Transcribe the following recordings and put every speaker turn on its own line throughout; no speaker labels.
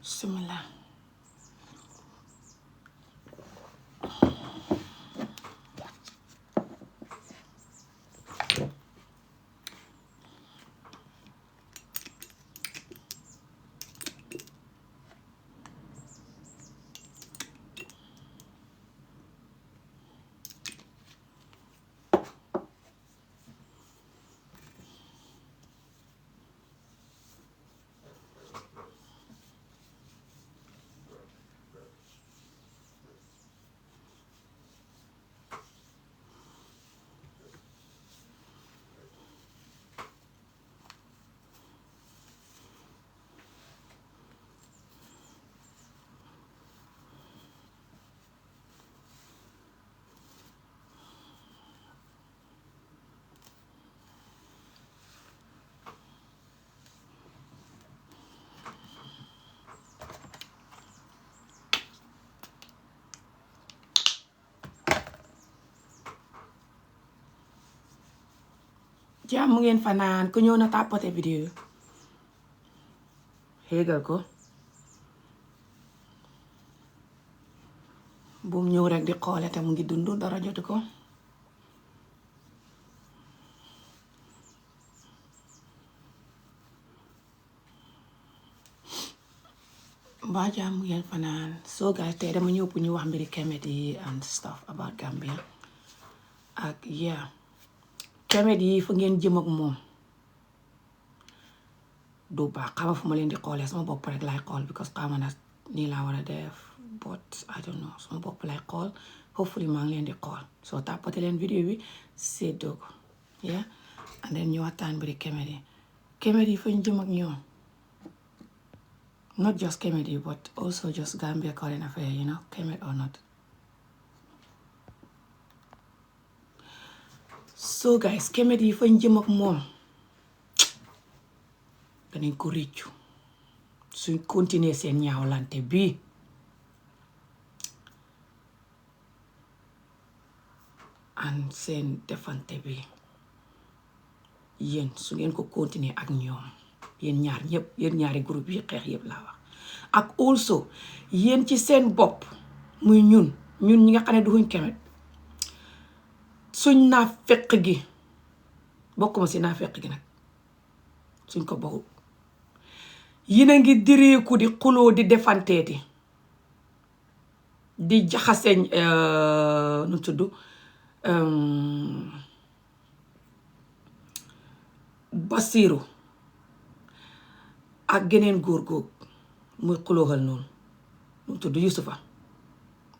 bismillah. jàmm ngeen fanaan ku ñëw na tapoter vidéo xéegal ko bum ñëw rek di xoole te mu ngi dund dara jotu ko ba jàmm ngeen fanaan. So guys tey dama ñëw pour ñu wax mbiri Kemet yi and stuff about Gambia ak yeah Kemet yi fa ngeen jëm ak moom du baax xama fu ma leen di xoolee sama bopp rek lay xool because xama na nii laa war a def but I don't know sama bopp lay xool hopefully maa ngi leen di xool soo tàppate leen vidéo bi séddoo ko yeah and then ñu waxtaan mbiri Kemet yi fa ñu jëm ak ñoom not just Kemet yi but also just Gambia current affair you know Kemet or not. So guys Kemet yi fañ jëm ak moom danañ ko réccu suñ continuer seen ñaawlante bii and seen defante bi yéen su ngeen ko continuer ak ñoom yéen ñaar ñëpp yéen ñaari groupe yi xeex yëpp laa wax ak also yéen ci seen bopp muy ñun ñi nga xam ne duñu Kemet suñ naa fekk gi bokkuma si naa fekk gi nag suñ ko bokku yéen a ngi direeku di xuloo di defanteeti di jaxaseñ nu tudd Basiru ak geneen góor góog muy xulooxal noonu nu tudd Yusufa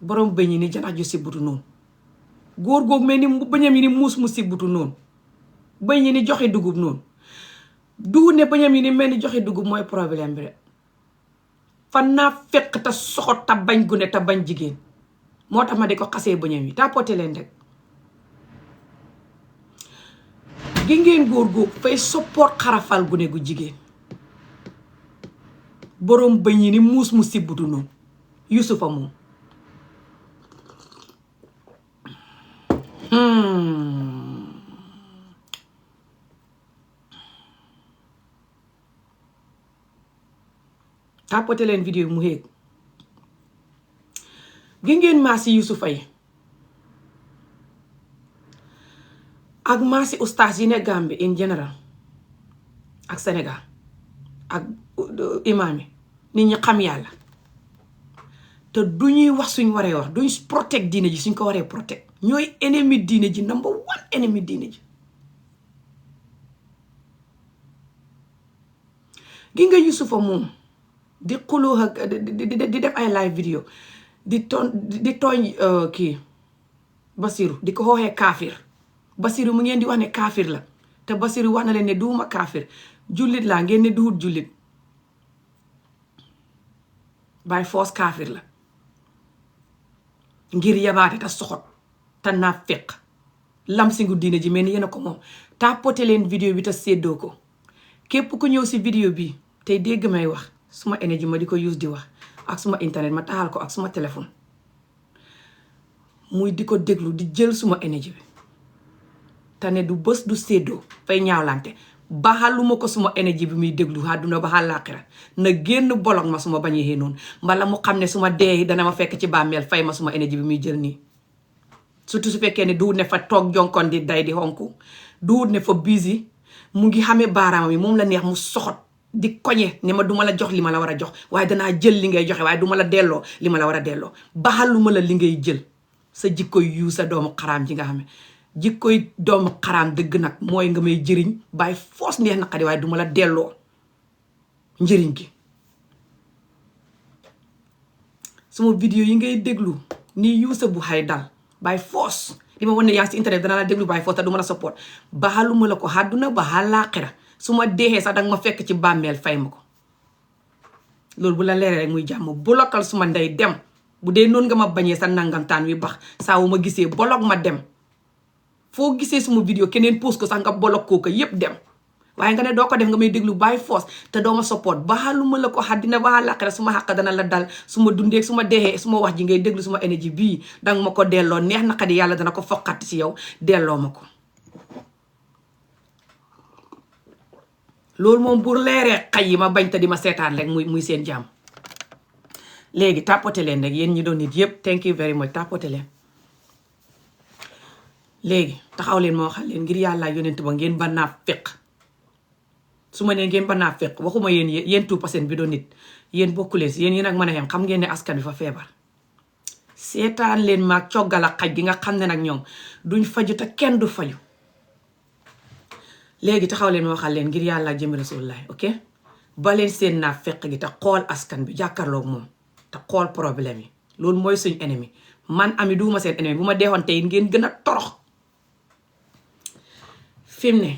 borom bëñ yi ni janax ju sibbutu noonu góor góog mel ni bëñam yi ni muus mu sibbutu noonu bëñ yi ni joxe dugub noonu du ne bëñam yi ni mel ni joxe dugub mooy problème bi de fan naa fekk te soxot te bañ gune te bañ jigéen moo tax ma di ko xasee bëñam yi tapote leen rek gi ngeen góor góog fay support xarafal gune gu jigéen boroom bëñ yi ni muus mu sibbutu noonu Yusufa moom tapote leen vidéo bi mu xéeg gi ngeen maasi Yusufa yi ak maasi ustaas yi ne Gambie in general ak Senegal ak imaam yi nit ñi xam yàlla te du ñuy wax suñ waree wax duñ protect diine ji suñ ko waree protect ñooy ennemi diine ji number one ennemi diine ji gi nga Yusufa moom di xuloo ak di def ay live video di tooñ kii Basiru di ko xooxee kaafir Basiru mu ngeen di wax ne kaafir la te Basiru wax na leen ne duuma kaafir jullit laa ngeen ne duhut jullit by force kaafir la ngir yabaate te soxot te naa fekk lam singu diine ji mel ni yéen a ko moom tapote leen vidéo bi te séddoo ko képp ku ñëw si vidéo bi tey dégg may wax suma énergie ma di ko use di wax ak suma internet ma taxal ko ak suma téléphone muy di ko déglu di jël suma énergie bi te ne du bës du séddoo fay ñaawlante baxaluma ko suma énergie bi muy déglu àdduna ba àllaaxira na génn bolog ma suma bañee noonu mbala mu xam ne suma dee dana ma fekk ci bàmmeel fay ma suma énergie bi muy jël nii surtout su fekkee ne duwut ne fa toog jonkon di day di xonku duwut ne fa busy mu ngi xamee baaraamam yi moom la neex mu soxot di koñe ne ma duma la jox li ma la war a jox waaye danaa jël li ngay joxe waaye duma la delloo li ma la war a delloo baxaluma la li ngay jël sa jikkoy yu sa doomu xaraam ji nga xam ne jikkoy doomu xaraam dëgg nag mooy nga may jëriñ bàyyi foos neex naqadi waaye duma la delloo njëriñ gi suma vidéo yi ngay déglu nii yuusa bu xay dal bàyyi foos li ma wan ne yaa ngi si internet dana la déglu bàyyi foos te du ma la support baxaluma la ko àdduna ba àllaaxira su ma deexee sax danga ma fekk ci bàmmeel fay ma ko loolu bu la leeree rek muy jàmm bolokal suma ndey dem bu dee noonu nga ma bañee sa nangamtaan wi bax saa wu ma gisee bolok ma dem foo gisee suma vidéo keneen post ko sax nga bolok kooka yépp dem waaye nga ne doo ko def nga may déglu bàyyi foos te doo ma support baxaluma la ko àddina ba àllaaxira suma xàq dana la dal suma dundee suma deexee suma wax ji ngay déglu suma énergie bii danga ma ko delloo neex naqadi yàlla dana ko foqati si yow delloo ma ko loolu moom bu leeree xay yi ma bañ te di ma seetaan rek muy seen jàmm léegi tàppote leen rek yéen ñi doon nit yépp thank you very much tàppote leen léegi taxaw leen ma waxal leen ngir yàlla yonent ba ngeen ban naa féq su ma nee ngeen ban naa féq waxuma yéen 2% bi doon nit yéen bokkuleen si yéen nag mën a xem xam ngeen ne askan bi fa feebar seetaan leen maag coggal ak xaj gi nga xam ne nag ñoom duñ faju te kenn du faju léegi taxaw leen ma waxal leen ngir yàlla jëmi rasulullahi ok ba leen seen naa feq gi te xool askan bi jàkkaarloog moom te xool problème yi loolu mooy suñ ennemi man Ami duuma seen ennemi bu ma deexoon tey ngeen gën a torox fi mu ne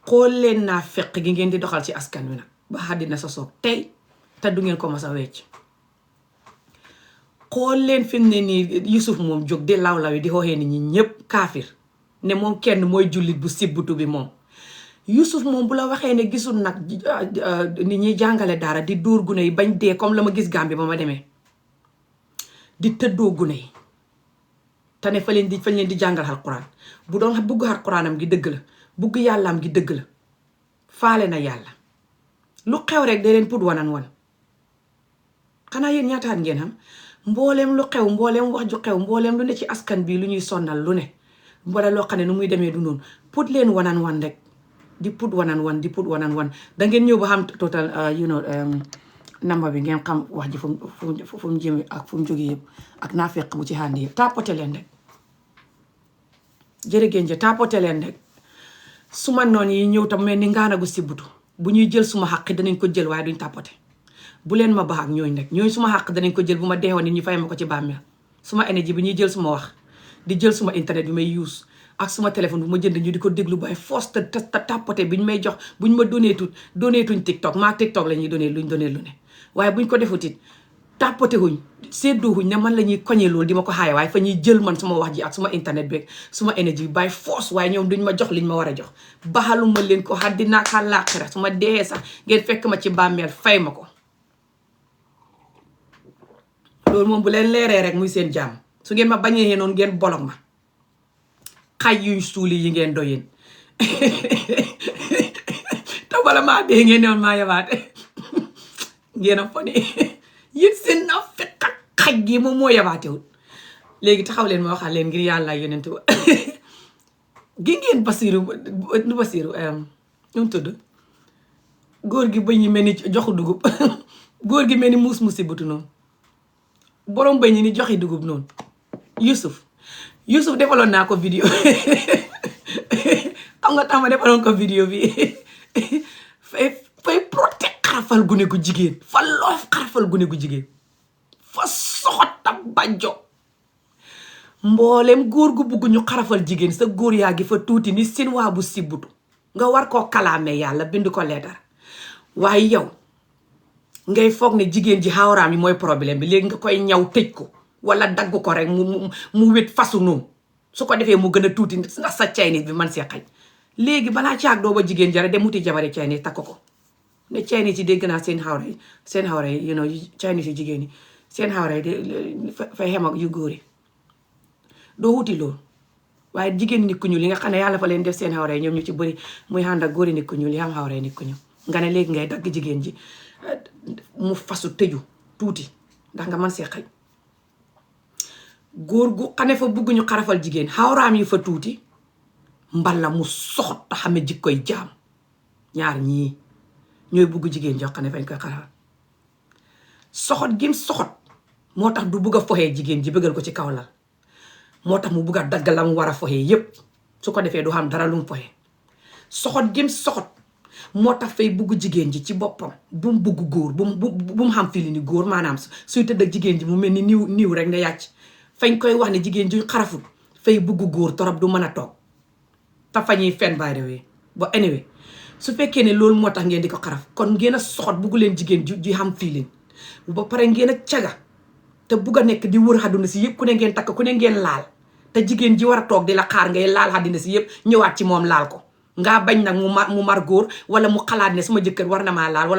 xool leen naa feq gi ngeen di doxal ci askan wi nag ba àddina sa soog tey te du ngeen ko mas a wecc xool leen fi mu ne nii Yusuf moom jóg di law-law yi di xooxee nit ñi ñépp kaafir ne moom kenn mooy jullit bu sibbutu bi moom Yusuf moom bu la waxee ne gisul nag nit ñuy jàngale dara di dóor gune yi bañ dee comme la ma gis Gambie ba ma demee di tëddoo gune yi te ne fañ leen di jàngal alquran bu doon bugg alquranam gi dëgg la bugg yàllaam gi dëgg la faale na yàlla lu xew rek da leen put wanan wan xanaa yéen ñaataat ngeen xam mbooleem lu xew mbooleem wax ju xew mbooleem lu ne ci askan bi lu ñuy sonnal lu ne wala loo xam ne nu muy demee du noonu put leen wanan wan rek di put wanan wan da ngeen ñëw ba xam total namba bi ngeen xam wax ji fu mu jëme ak fu mu jógee yëpp ak naa fekk bu ci xàndi yëpp tàppote leen rek jërëgéen jë tàppote leen rek suma noon yi ñëw tam mel ni ngaanagu sibbutu bu ñuy jël suma xàq danañ ko jël waaye duñ tàppote bu leen ma baax ak ñooñ rek ñooñ suma xàq danañ ko jël bu ma deewoon nit ñi fay ma ko ci bàmmeel suma énergie bi ñuy jël suma wax di jël suma internet bi may use ak suma téléphone bu ma jënd ñu di ko déglu bay force te tàppote bi ñu may jox buñ ma doneetuñ TikTok maa TikTok la ñuy donee luñ donee lu ne waaye buñ ko defutit tàppote huñ seddoo huñ ne man la ñuy koñee loolu di ma ko xaaye waaye fa ñuy jël man suma wax ji ak suma internet bi suma énergie bi by force waaye ñoom duñ ma jox liñ ma war a jox baxaluma leen ko àddina ak àllaaxira su ma dee sax ngeen fekk ma ci bàmmeel fay ma ko loolu moom bu leen leeree rek muy seen jàmm su ngeen ma bañee noonu ngeen bolog ma xaj yuñ suuli yi ngeen doyeen te bala maa dee ngeen newoon maa yabaate ngeen a fone yéen seen na fekk ak xaj gi moom moo yabaatewul léegi taxaw leen ma waxal leen ngir yàlla yonent ba gi ngeen basiru nu tudd góor gi bëñ yi mel ni joxu dugub góor gi mel ni muus musi butu noonu borom bëñ yi ni joxi dugub noonu Yusuf defaloon naa ko vidéo xam nga tax ma defaloon ko vidéo bi fay protect xarafal gune gu jigéen fa loof xarafal gune gu jigéen fa soxota bajjo mboolem góor gu bugg ñu xarafal jigéen sa góor yaa gi fa tuuti ni sinwaa bu sibbutu nga war koo kalaame yàlla bind ko leetar waaye yow ngay foog ne jigéen ji xawraam yi mooy problème bi léegi nga koy ñaw tëj ko wala dagg ko rek mu wét fasu noonu su ko defee mu gën a tuuti ndax sa Chinese bi man see xaj léegi balaa caag doo ba jigéen jara dem wuti jabari Chinese takk ko ne Chinese yi dégg naa seen xawra yi you know Chinese yu jigéen yi seen xawra yi fay xem ak yu góor yi doo wuti loolu waaye jigéen nit ku ñuul yi nga xam ne yàlla fa leen def seen xawra yi ñoom ñu ci bëri muy ànd ak góori nit ku ñuul yi am xawra nit ku ñuul nga ne léegi ngay dagg jigéen ji mu fasu tëju tuuti ndax nga mën see xaj góor gu xane fa bugg ñu xarafal jigéen xawraam yi fa tuuti mbala mu soxot te xame jikkoy jaam ñaar ñii ñooy bugg jigéen jox xane fañ koy xarafal soxot gim soxot moo tax du bugg a foxee jigéen ji bëggal ko ci kaw lal moo tax mu bugg a dagg la mu war a foxee yépp su ko defee du xam dara lu mu foxee soxot gim soxot moo tax fay bugg jigéen ji ci boppam bu mu bugg góor bu mu xam fili ni góor maanaam suy tëdd ak jigéen ji mu mel ni niiw rek ne yàcc fañ koy wax ne jigéen ju xaraful fay bugg góor torop du mën a toog te fa ñuy fen by the way ba anyway su fekkee ne loolu moo tax ngeen di ko xaraf kon ngeen a soxot bugg leen jigéen ju xam feeling ba pare ngeen a caga te bugg a nekk di wër àdduna si yëpp ku ne ngeen takk ku ne ngeen laal te jigéen ji war a toog di la xaar ngay laal àdduna si yëpp ñëwaat ci moom laal ko ngaa bañ nag mu mar góor wala mu xalaat ne suma jëkkër war na maa laal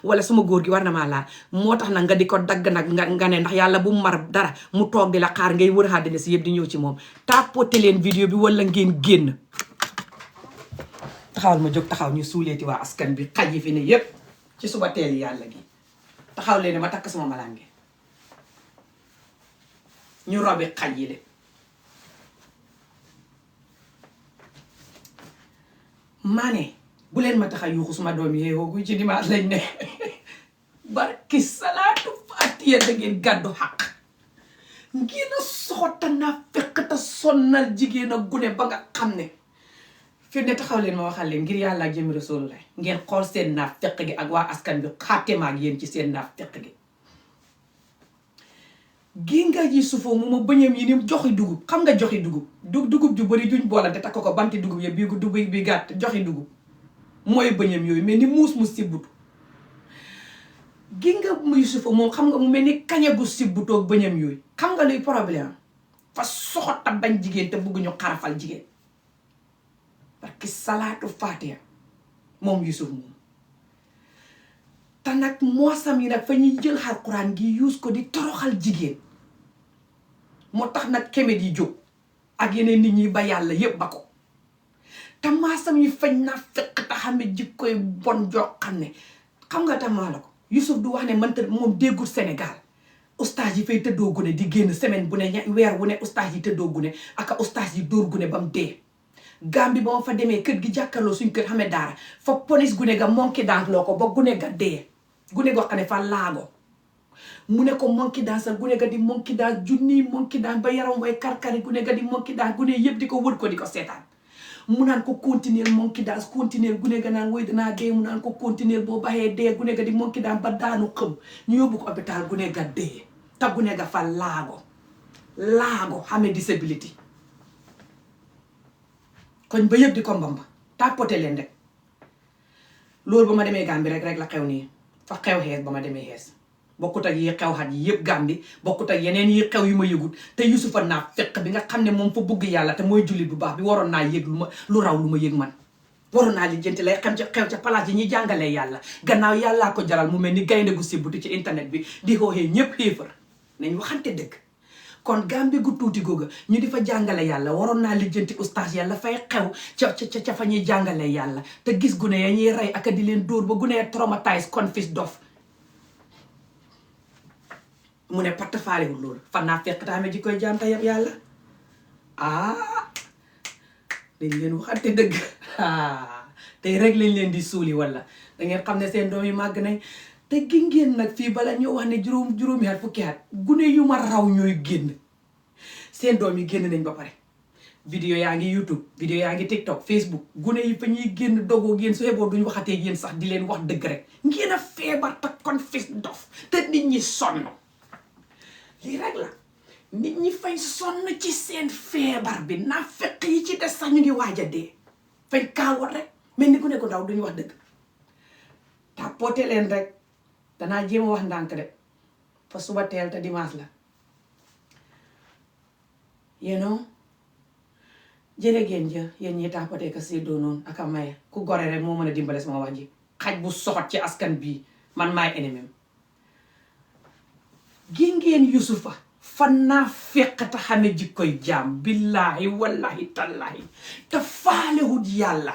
wala suma góor gi war na maa laal moo tax nag nga di ko dagg nag nga ne ndax yàlla bu mu mar dara mu toog di la xaar ngay wër àdduna si yëpp di ñëw ci moom tapoté leen vidéo bi wala ngeen génn taxawal ma jóg taxaw ñu suuleeti waa askan bi xaj yi fi ne yëpp ci suba teel yàlla gi taxaw leen ne ma takk sama malaan gi ñu robi xaj yi de maane bu leen ma tax a yuuxu suma doom yi xeexoogu ci dimanche lañ ne barki salaatu faatiya da ngeen gàddu xaq ngeen a soxota naa fekk te sonnal jigéen a gune ba nga xam ne fi ne taxaw leen ma waxal leen ngir yàlla ak jëmi Rasuulu la ngeen xool seen naaf fekk gi ak waa askan bi xaatema ak yéen ci seen naaf fekk gi génga ji sufoo mu ma bëñam yi ni joxi dugub xam nga joxi dugub dugub ju bari juñ boolante takk ko banti dugub ya bii dugub bi gàtt joxi dugub mooy bëñam yooyu mais ni muus sibbutu génga muy sufoo moom xam nga mu mel ni kañe gu sibbutoog bëñam yooyu xam nga luy problème fa soxota bañ jigéen te bugg ñu xarafal jigéen parce que salaatu faatiha moom Yusuf moom te nag moosam yi nag fa ñuy jël Alxuraan gi yuus ko di toroxal jigéen moo tax nag kemet yi jóg ak yeneen nit ñi ba yàlla yépp ba ko te maasam yi fañ naa fekk te xam ne jikkoy bon joo xam ne xam nga tam maa la ko Yusuf du wax ne man te moom déggul Sénégal ustaas yi fay tëddoo gune di génn semaine bu ne weer wu ne ustaas yi tëddoo gune ak ustaas yi dóor gune ba mu dee Gambie ba ma fa demee kër gi jàkkaarloo suñ kër xamee daara fa police gune ga monkey dance loo ko ba gune ga dee gune goo xam ne fa laago mu ne ko monkey dance sa gune ga di monkey dance junni monkey dance ba yaram way karkari gune ga di monkey dance gune yëpp di ko wër ko di ko seetaan mu naan ko continuer monkey dance continuer gune ga naan woy danaa dee mu naan ko continuer boo baxee dee gune ga di monkey dance ba daanu xëm ñu yóbbu ko hôpital gune ga dee te gune ga fa laago xamee disability koñ ba yëpp di ko mbamba tapoté leen rek loolu ba ma demee Gambie rek la xew nii fa xew xees ba ma demee xees bokkut ak yi xew xat yi yëpp Gambie bokkut ak yeneen yi xew yu ma yëgut te Yusufa naa fekk bi nga xam ne moom fa bëgg yàlla te mooy jullit bu baax bi waroon naa yëg lu raw lu ma yëg man waroon naa lijjanti lay xew ca palaas yi ñuy jàngalee yàlla gannaaw yàllaa ko jaral mu mel ni gaynde gu sibbutu ci internet bi di xooxee ñëpp xéefar nañ waxante dëgg kon Gambie gu tuuti googa ñu di fa jàngale yàlla waroon naa lijjanti ustaas yàlla fay xew ca fa ñuy jàngale yàlla te gis gune ya ñuy rey ak di leen dóor ba gune ya traumatise confis dof mu ne patt faalewul loolu fan naa fekk taame ji koy jaam ta yab yàlla dañ leen waxante dëgg tey rek lañ leen di suuli wala da ngeen xam ne seen doom yi màgg nañ te gi ngeen nag fii bala ñoo wax ne juróomi at fukki at gune yu ma raw ñooy génn seen doom yi génn nañ ba pare vidéo yaa ngi YouTube vidéo yaa ngi TikTok Facebook gune yi fa ñuy génn dogoo génn su xeboo duñu waxatee yéen sax di leen wax dëgg rek ngeen a feebar te confis dof te nit ñi sonn lii rek la nit ñi fay sonn ci seen feebar bi naa fekk yi ci des sax ñu ngi waaj a dee fay kaawat rek mel ni gune ko ndaw duñu wax dëgg tapoté leen rek danaa jéem a wax ndànk de fa suba teel te dimanche la jërë ngeen jëf yéen ñi tapoté ka séddoo noonu ak a maye ku gore rek moo mën a dimbale sama wax ji xaj bu soxot ci askan bii man maay ennemi gi ngeen Yusufa fan naa fekk te xame jikkoy jaam billahi wallahi tallahi te faalewut yàlla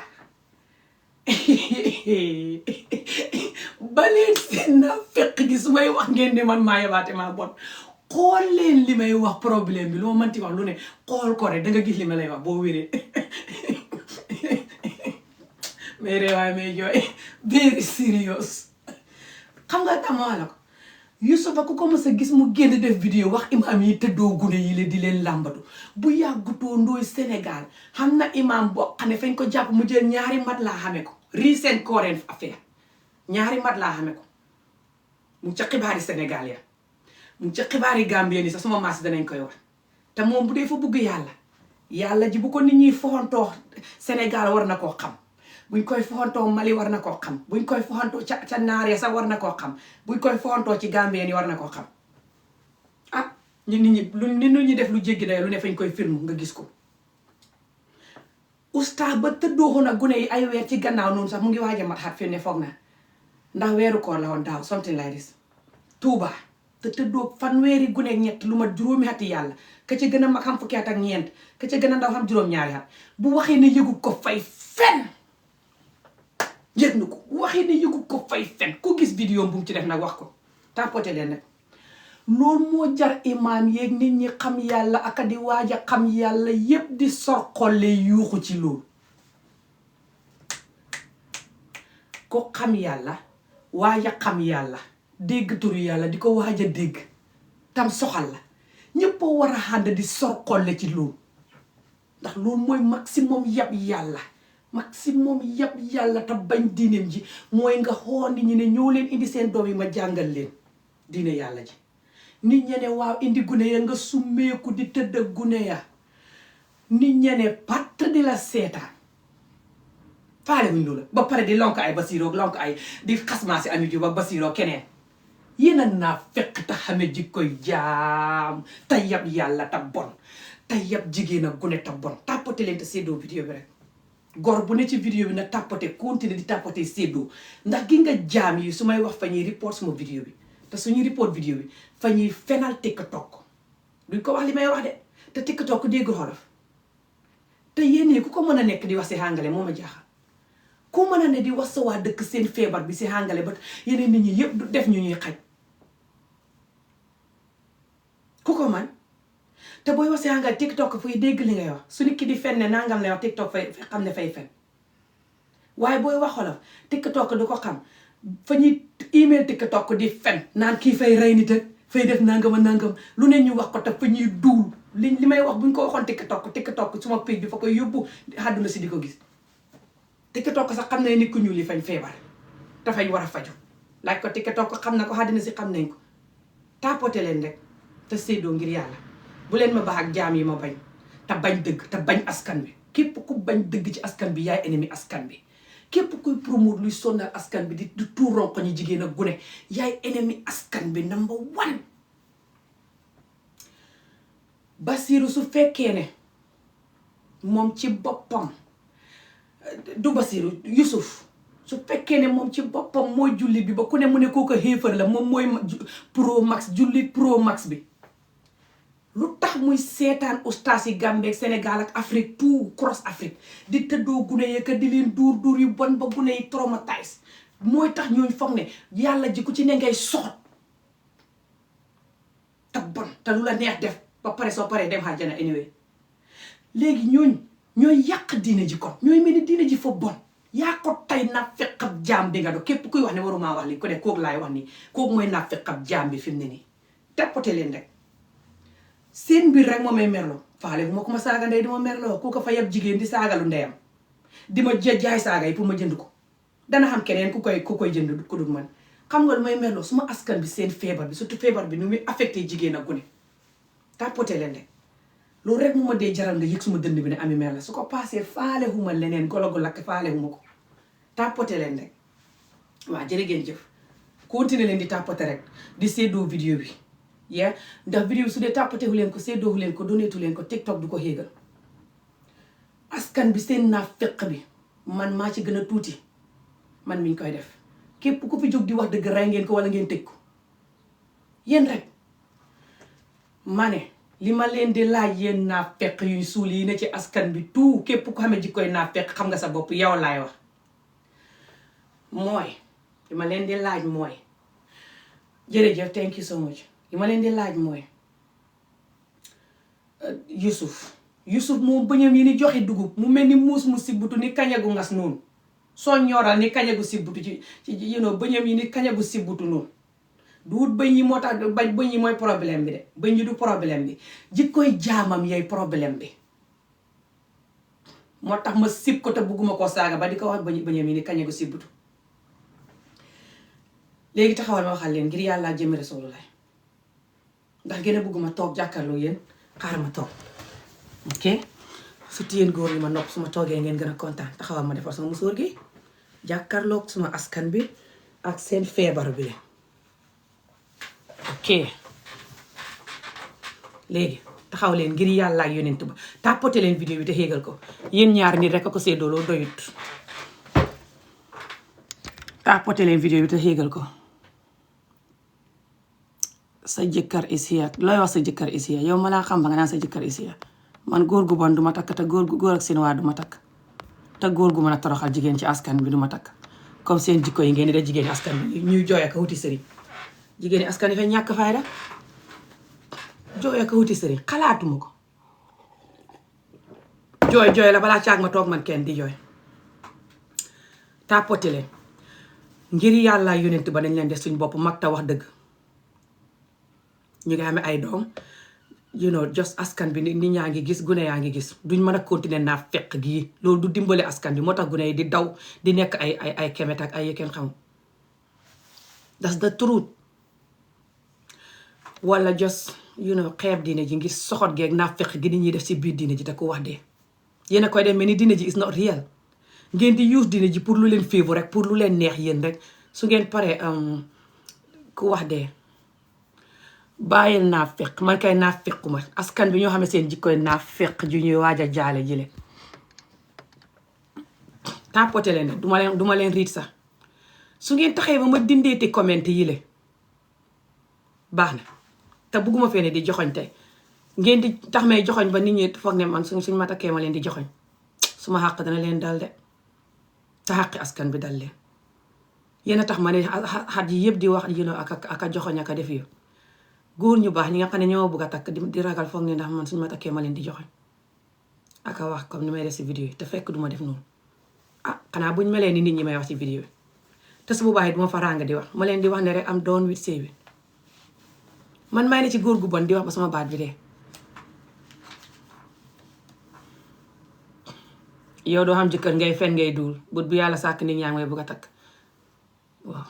baleen seen naa fekk gi su may wax ngeen ne man maa yabaate maa bon xool leen li may wax problème bi lu ma mënti wax lu ne xool ko rek da nga gis li ma lay wax boo wéree mais réewaay may jooy very serious xam nga tamoo la ko Yusufa ku ko mës a gis mu génn def vidéo wax imam yi tëddoo gune yi la di leen làmbatu bu yàggutoo ndooy Sénégal xam na imam boo xam ne fañ ko jàpp mu jël ñaari mat laa xame ko recent current affaire ñaari mat laa xame ko mu ca xibaari Sénégal ya mu ca xibaari Gambie ni sax suma maas danañ koy wax te moom bu dee fa bugg yàlla ji bu ko nit ñi foxantoo Sénégal war na koo xam buñ koy foxantoo Mali war na koo xam buñ koy foxantoo ca naar ya sax war na koo xam buñ koy foxantoo ci Gambien yi war na koo xam ah ñu nit ñi def lu jéggi day lu ne fañ koy film nga gis ko oustaz ba tëddooxoon ak gune yi ay weer ci gannaaw noonu sax mu ngi waaj a mat xat fi ne foog na ndax weeru koor la woon daaw something like this Tuuba te tëddoo fanweeri gune ak ñett lu ma juróomi xati yàlla ka ca gën a mag xam fukki at ak ñeent ka ca gën a ndaw xam juróom-ñaari at bu waxee ne yëgu ko fay fen yëg na ko bu waxee ne yëgu ko fay fen ku gis vidéo bu mu ci def nag wax ko tapoté leen nag loolu moo jar imaam yeeg nit ñi xam yàlla aka di waaj a xam yàlla yépp di sorxolle yuuxu ci loolu ko xam yàlla waaj a xam yàlla dégg turu yàlla di ko waaj a dégg tam soxal la ñëpp a war a ànd di sorxolle ci loolu ndax loolu mooy maximum yab yàlla maximum yab yàlla te bañ diineem ji mooy nga xool nit ñi ne ñoo leen indi seen doom yi ma jàngal leen diine yàlla ji nit ña ne waaw indi gune ya nga summeeku di tëdd ak gune ya nit ña ne patt di la seetaan faale wuñ loola ba pare di lonk ay Basiiroo lonk ay di xasmaasi Ami Jóob ak Basiiroo keneen yéena naa fekk te xame jikkoy jaam te yab yàlla te bon te yab jigéen ak gune te bon tàppate leen te séddoo vidéo bi rek gor bu ne ci vidéo bi na tàppate continuer di tàppate séddoo ndax gi nga jaam yi su may wax fa ñuy report suma vidéo bi te suñuy report vidéo bi fa ñuy fenal TikTok duñ ko wax li may wax de te TikTok dégg xolof te yéen ku ko mën a nekk di wax si hàngale moo ma jaaxal ku mën a ne di wax sa waa dëkk seen feebar bi si hàngale ba yeneen nit ñi yëpp du def ñu ñuy xaj ku ko man te booy wax si hàngale TikTok fuy dégg li ngay wax su nit ki di fen ne nangam lay wax TikTok fay xam ne fay fen waaye booy wax xolof TikTok du ko xam fa ñuy email TikTok di fen naan kii fay rey nit ak fay def nangam a nangam lu ne ñu wax ko te fa ñuy duul li may wax buñ ko waxoon TikTok suma page bi fa koy yóbbu àdduna si di ko gis TikTok sax xam ne nit ku ñuul yi fañ feebar dafay war a faju laaj ko TikTok xam na ko àddina si xam nañ ko tapoté leen rek te séddoo ngir yàlla bu leen ma baax ak jaam yi ma bañ te bañ dëgg te bañ askan bi képp ku bañ dëgg ci askan bi yaay ennemi askan bi képp kuy promote luy sonnal askan bi di tuur ronko ñi jigéen ak gune yaay ennemi askan bi number one Basiiru su fekkee ne moom ci boppam du Basiiru Yusuf su fekkee ne moom ci boppam mooy jullit bi ba ku ne mu ne kooku xéefar la moom mooy pro max jullit pro max bi lu tax muy seetaan ustaas yi Gambie Sénégal ak Afrique tout cross Afrique di tëddoo gune yi di leen duur yu bon ba gune yi traumatise mooy tax ñooñ foog ne yàlla ji ku ci ne ngay soxot te bon te lu la neex def ba pare soo paree dem àjjana anyway léegi ñooy yàq diine ji kon ñooy mel ni diine ji fa bon yaa ko tey naa feqab jaam bi nga do képp kuy wax ne waruma wax li ku ne kooku laay wax nii kooku mooy naa feqab jaam bi fi mu ne nii teppote leen rek seen mbir rek moo may merloo faale bu ma ko ma saaga ndey di ma merloo ku ko fa yab jigéen di saagalu ndeyam di ma jaay saaga yi pour ma jënd ko dana xam keneen ku koy jënd ku dul man xam nga lu may merloo suma askan bi seen feebar bi surtout feebar bi nu muy affecté jigéen ak gune tàppote leen rek loolu rek mu ma dee jaral nga yëg suma dënd bi ne Ami mer la su ko paasee faale huma leneen gologu lakk faale huma ko tàppote leen rek waaw jërë ngeen jëf continuer leen di tàppote rek di séddoo vidéo bi yaa ndax vidéo su dee tàppatewu leen ko séddoowu leen ko doneetu leen ko TikTok du ko xéegal askan bi seen naa feq bi man maa ci gën a tuuti man miñ koy def képp ku fi jóg di wax dëgg rey ngeen ko wala ngeen tëj ko yéen rek ma ne li ma leen di laaj yéen naa fekk yuy suul yi ne ci askan bi tout képp ku xamee jikkoy naa fekk xam nga sa bopp yow laay wax mooy li ma leen di laaj mooy jërëjëf thank you so much li ma leen di laaj mooy Yusuf moom bëñam yi ni joxe dugub mu mel ni muus mu sibbutu ni kañagu ngas noonu soo ñoral ni kañagu sibbutu ci bëñam yi ni kañagu sibbutu noonu du wut bëñ yi moo tax bëñ yi mooy problème bi de bëñ yi du problème bi jikkoy jaamam yay problème bi moo tax ma sib ko te bugguma koo saaga ba di ko wax bëñam yi ni kañagu sibbutu léegi taxawal ma waxal leen ngir yàlla jëmi Rasulullah ndax gën a bugguma toog jàkkaarloo yéen xaaral ma toog ok surtout yéen góor yi ma nopp suma toogee ngeen gën a kontaan taxawal ma defar sama musóor gi jàkkaarloog suma askan bi ak seen feebar bi ok léegi taxaw leen ngir yàlla ak yonent ba tàppote leen vidéo bi te xéegal ko yéen ñaar nit rek a ko séddooloo doyut tàppote leen vidéo bi te xéegal ko sa jëkkër isiya looy wax sa jëkkër isiya yow ma laa xam ba nga naan sa jëkkër isiya man góor gu bon du ma takk te góor ak seen waa du ma takk te góor gu mën a toroxal jigéen ci askan bi du ma takk comme seen jikko yi ngeen di def jigéen askan bi ñuy jooy ak wuti sëriñ jigéen askan yi fa ñàkk fayda jooy ak wuti sëriñ xalaatuma ko jooy la balaa caag ma toog man kenn di jooy tàppote leen ngir yàlla yonent ba nañ leen def suñ bopp mag ta wax dëgg ñu ngi amee ay doom just askan bi nit ñaa ngi gis gune yaa ngi gis duñ mën a continuer naa fekk gii loolu du dimbale askan bi moo tax gune yi di daw di nekk ay kemet ak ay kenn xam that's the truth wala just xeeb diine ji ngir soxot geeg naa fekk gi nit ñuy def si biir diine ji te ku wax dee yéen a koy dem mais ni diine ji is not real ngeen di use diine ji pour lu leen féevu rek pour lu leen neex yéen rek su ngeen paree ku wax dee bàyyil naa fekk man kay naa fekkuma askan bi ñoo xam ne seen jikkoy naa fekk ju ñuy waaj a jaale jile tàppote leen de duma leen riit sax su ngeen taxee ba ma dindeeti comment yi le baax na te bugguma fee ne di joxoñ tey ngeen di tax may joxoñ ba nit ñi foog ne man suñ ma takkee ma leen di joxoñ suma xàq dana leen dal de te xàqi askan bi dal leen yéen a tax ma ne xat yi yëpp di wax ak a joxoñ ak a def yëpp góor ñu baax ñi nga xam ne ñoo bëgg a takk di ragal foog ne ndax man suñu ma takkee ma leen di joxoñ ak a wax comme ni may def si vidéo yi te fekk duma def noonu xanaa buñ melee ni nit ñi may wax ci vidéo yi te su boobaa duma fa ràng di wax ma leen di wax ne rek am doon wit sëy bi man may ne ci góor gu bon di wax ba sama baat bi dee yow doo xam jëkkër ngay fen ngay duul but bu yàlla sàkk nit ñaa ngi may bëgg a takk waaw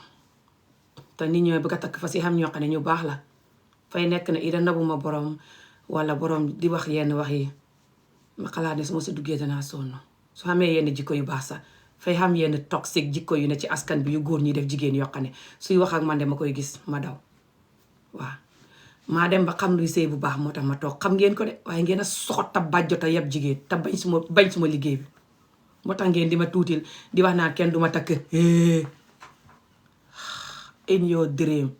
te nit ñooy bëgg a takk fa si xam ñoo xam ne ñu baax la fay nekk na ida nabuma borom wala borom di wax yenn wax yi ma xalaat ne su ma si duggee danaa sonn su xamee yenn jikko yu baax sax fay xam yenn toxique jikko yu ne ci askan bi yu góor ñi def jigéen yoo xam ne suy wax ak man de ma koy gis ma daw waaw maa dem ba xam luy sëy bu baax moo tax ma toog xam ngeen ko de waaye ngeen a soxot ta bàjjo ta yeb jigéen te bañ suma liggéey bi moo tax ngeen di ma tuutil di wax naa kenn du ma takk in your dream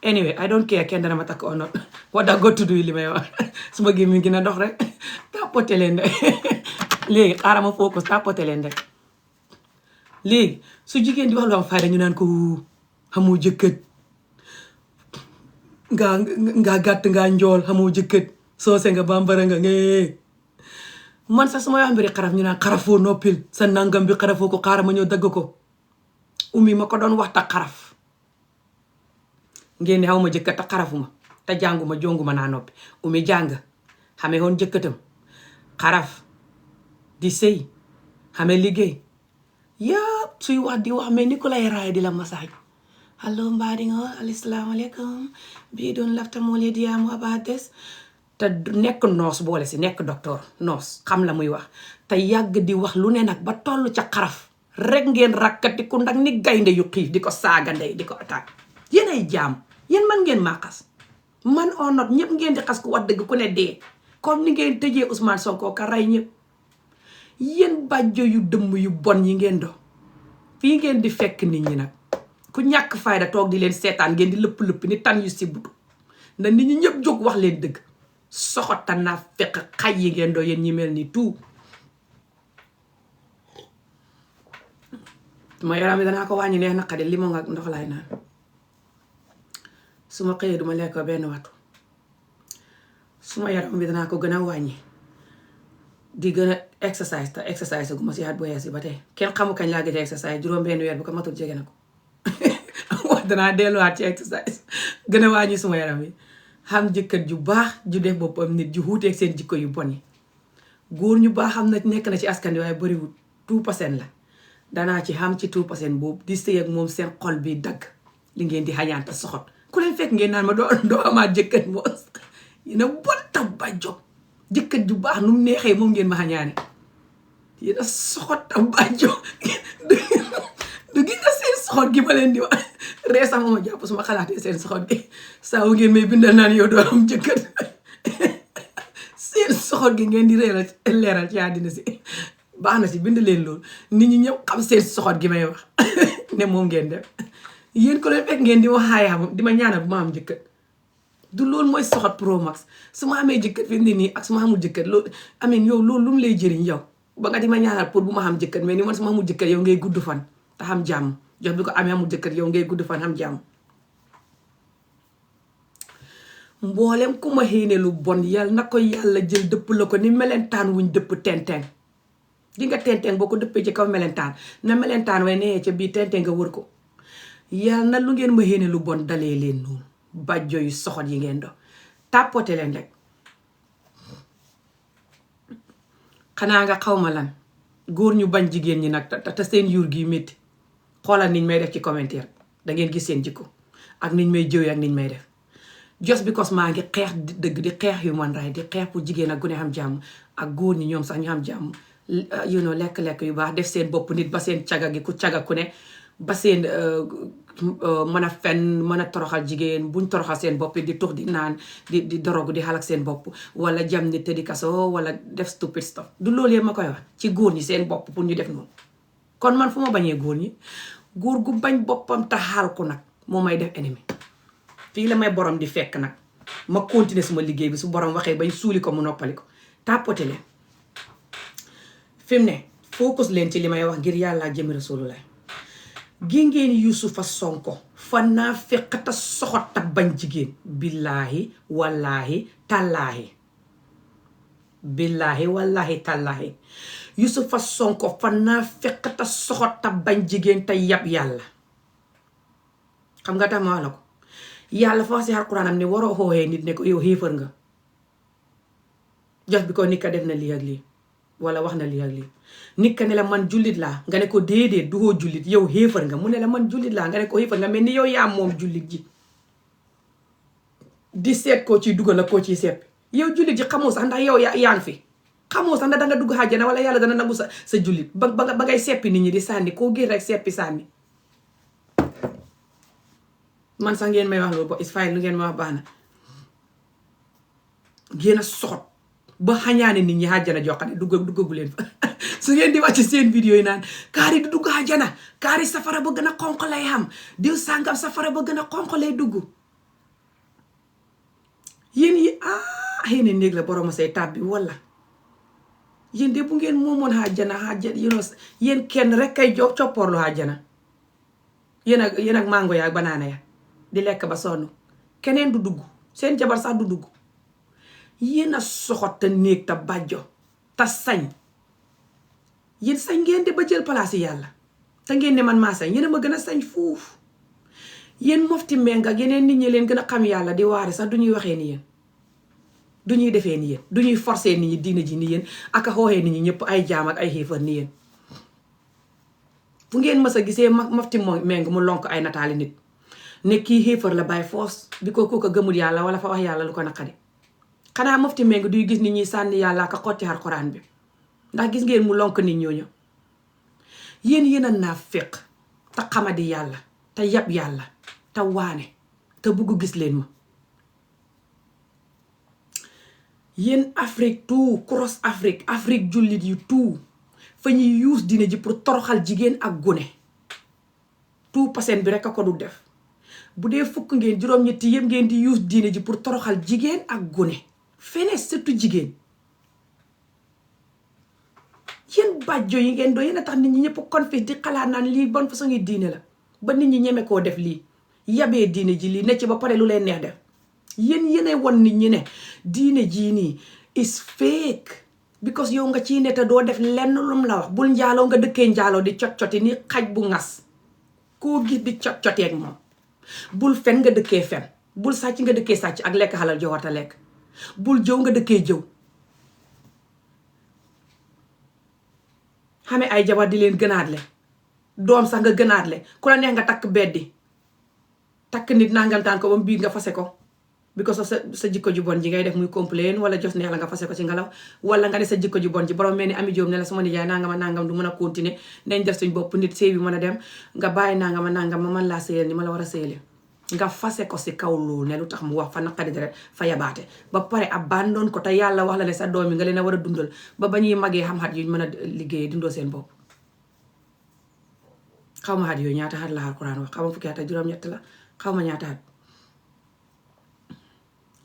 anyway I don't care kenn dana ma takk or not what I got to do li may wax suma gémmiñ gi na dox rek tàppote leen rek léegi xaaral ma focus tàppote leen rek léegi su jigéen di wax lu am fayda ñu naan ko xamoo jëkkët nga gàtt nga njool xamoo jëkkët soose nga bambara nga man sax suma wax mbiri xaraf ñu naan xarafoo noppil sa nangam bi xarafoo ko xaaral ma ñëw dagg ko ummi ma ko doon wax ta xaraf ngeen ne xaw ma jëkkat te xarafuma te jànguma jonguma naa noppi umi jàng xamee woon jëkkatam xaraf di sëy xamee liggéey yëpp suy wax di wax mais ni ko lay raay di la masaaj allo mbaadiŋo asalaamaaleykum bii doon lafta moo lee diyaamu about this te nekk noos boole si nekk docteur noos xam la muy wax te yàgg di wax lu ne nag ba toll ca xaraf rek ngeen rakkati ku ndak ni gaynde yu xiif di ko saaga ndey di ko attaque yéen ay jaam yéen man ngeen maa xas man oo not ñëpp ngeen di xas ku wax dëgg ku ne dee comme ni ngeen tëjee Ousmane Sonko ka rey ñëpp yéen bàjjo yu dëmm yu bon yi ngeen do fii ngeen di fekk nit ñi nag ku ñàkk fayda toog di leen seetaan ngeen di lëpp-lëpp ni tan yu si butu ndax nit ñi ñëpp jóg wax leen dëgg. soxota naa fekk xay yi ngeen doo yéen ñi mel ni tout. ma yaram bi danaa ko wàññi neex naqadi limon ak ndox laay naan. su ma xëyee duma lekk benn waxtu. suma yaram bi danaa ko gën a wàññi. di gën a exercise te exercise gu ma si at bu yees yi ba tey kenn xamu kañ laa gëj exercise juróom benn weer bu ko matul jege na ko. wax danaa delluwaat ci exercise gën a wàññi suma yaram bi. xam jëkkër ju baax ju def boppam nit ju xuuteeg seen jikko yu bon yi. góor ñu baax xam na nekk na ci askan wi waaye bariwul 2% la. danaa ci xam ci 2% boobu di sëy ak moom seen xol bi dagg li ngeen di xañaante soxot ku leen fekk ngeen naan ma doo amaat jëkkër moos yéena bon tam ba jóg jëkkër ju baax nu mu neexee moom ngeen ma xañaane yéena soxot tam ba jóg du gis nga seen soxot gi ma leen di wax ree sax ma jàpp suma xalaatee seen soxot gi saa wu ngeen may bindal naan yow doo am jëkkër seen soxot gi ngeen di leeral ci àddina si baax na si bind leen loolu nit ñi ñëpp xam seen soxot gi may wax ne moom ngeen def yéen ko leen fekk ngeen di wax xaayaam di ma ñaanal bu ma am jëkkër du loolu mooy soxot pro max su ma amee jëkkër fi mu ne nii ak su ma amul jëkkër loolu amin yow loolu lu mu lay jëriñ yow ba nga di ma ñaanal pour bu ma am jëkkër mais ni man su ma amul jëkkër yow ngay gudd fan te xam jàmm jox bi ko amee amul jëkkër yow ngay gudd fan xam jàmm. mboolem ku ma xéene lu bon yàlla na ko yàlla jël dëpp la ko ni melentaan wuñ dëpp tenteng di nga tenteng boo ko dëppee ci kaw melentaan na melentaan way nee ca bii tenteng nga wër ko yàlla na lu ngeen ma xéene lu bon dalee leen noonu bàjjo yu soxot yi ngeen do tàppote leen rek xanaa nga xaw ma lan góor ñu bañ jigéen ñi nag te seen yuur gi métti xoolal niñ may def ci commentaire da ngeen gis seen jikko ak niñ may jëwee ak niñ may def just because maa ngi xeex dëgg di xeex human right di xeex pour jigéen ak gune xam jàmm ak góor ñi ñoom sax ñu xam jàmm lekk-lekk yu baax def seen bopp nit ba seen caga gi ku caga ku ne ba seen mën a fen mën a toroxal jigéen buñ toroxal seen bopp di tux di naan di dorogu di xalak seen bopp wala jam nit te di kaso wala def stupid stuff du loolu yëpp ma koy wax ci góor ñi seen bopp pour ñu def noonu kon man fu ma bañee góor ñi góor gu bañ boppam te xaal ko nag moo may def ennemi fii la may borom di fekk nag ma continuer suma liggéey bi su borom waxee bañ suuli ko mu noppali ko tàppote leen fi mu ne focus leen ci li may wax ngir yàlla jëmi rasulullah gi ngeen Yusufa Sonko fa naa fekkata soxota bañ jigéen billaahi wallaahi tallaahi billaahi wallaahi tallaahi Yusufa Sonko fa naa fekkata soxota bañ jigéen te yab yàlla xam nga tax ma wax la ko yàlla fa wax si alxuraanam ne waroo xooxee nit ne ko yow xéefar nga jox bi ko nit ka def na lii ak lii wala wax na lii ak lii nit ka ne la man jullit laa nga ne ko déedéet du woo jullit yow xéefar nga mu ne la man jullit laa nga ne ko xéefar nga mel ni yow yaa moom jullit ji di seet koo ciy dugal ak koo ciy sepp yow jullit ji xamoo sax ndax yow yaa ngi fi xamoo sax ndax danga dugg àjjana wala yàlla dana nangu sa jullit ba ngay seppi nit ñi di sànni koo gën rek seppi sànni man sax ngeen may wax loolu ba is fine lu ngeen ma wax baax na ngeen a soxot ba xañaane nit ñi àjjana joo xam ne duggagu leen fa su ngeen di wàcc seen vidéo yi naan kaari du dugg àjjana kaari safara ba gën a xonq lay xam diw sàngam safara ba gën a xonq lay dugg yéen yi xëy na néeg la borom a say tàbbi wala yéen de bu ngeen moomoon àjjana yéen kenn rek kay coppoorlu àjjana yéen ak mango ya ak banaana ya di lekk ba sonn keneen du dugg seen jabar sax du dugg yéen a soxot te néeg te bàjjo te sañ yéen sañ ngeen de ba jël place yi yàlla te ngeen ne man maa sañ yéen a ma gën a sañ fuuf yéen mofti meng ak yeneen nit ñi leen gën a xam yàlla di waare sax du ñuy waxee ni yéen du ñuy defee ni yéen du ñuy forcer nit ñi diina ji ni yéen ak a xooxee nit ñi ñëpp ay jaam ak ay xiifar ni yéen fu ngeen mës a gisee mofti meng mu lonk ay nataali nit ne kii xiifar la bàyyi foos bi ko kooka gëmul yàlla wala fa wax yàlla lu ko naqadi xanaa mofti meng duy gis nit ñi sànni yàlla ak xotti alxuraan bi ndax gis ngeen mu lonk nit ñooñu yéen a naa féq te xamadi yàlla te yab yàlla te waane te bugg gis leen ma yéen Afrique tout cross Afrique jullit yu tout fa ñuy yuus dina ji pour toroxal jigéen ak gune tout pasen bi rek a ko du def bu dee fukk ngeen juróom-ñetti yëpp ngeen di use diine ji pour toroxal jigéen ak gune fene surtout jigéen yéen bàjjo yi ngeen doo yéen a tax nit ñi ñëpp confis di xalaat naan lii bon façon ngi diine la ba nit ñi ñeme koo def lii yabee diine ji lii ne ci ba pare lu leen neex def yéen won nit ñi ne diine jii nii is fake because yow nga ciy ne te doo def lenn lum la wax bul njaaloo nga dëkkee njaaloo di cot-coti ni xaj bu ngas koo gis di cot-coteeg moom bul fen nga dëkkee fen bul sàcc nga dëkkee sàcc ak lekk xalal joo warta lekk bul jëw nga dëkkee jëw xame ay jabar di leen gënaatle doom sax nga gënaatle ku la neex nga takk beddi takk nit nangamtaan ko ba mu biir nga fase ko because of sa jikko ju bon ji ngay def muy complain wala jos neex la nga fase ko ci ngelaw wala nga ne sa jikko ju bon ji borom mel ni Ami Jóob ne la sama nijaay nangama nangam du mën a continuer nañ def suñ bopp nit sëy bi mën a dem nga bàyyi nangama nangam ma mën laa sëyal ni ma la war a sëyale nga fase ko si kaw loolu ne lu tax mu wax fa naqari deret fa yabaate ba pare abandon ko te yàlla wax la ne sa doom yi nga leen a war a dundal ba ñuy magee xam xat yu mën a liggéeyee dundoo seen bopp xaw ma xat yooyu ñaata xat la Alxuraan wax xaw ma fukki at ak juróom-ñett la xaw ma ñaata xat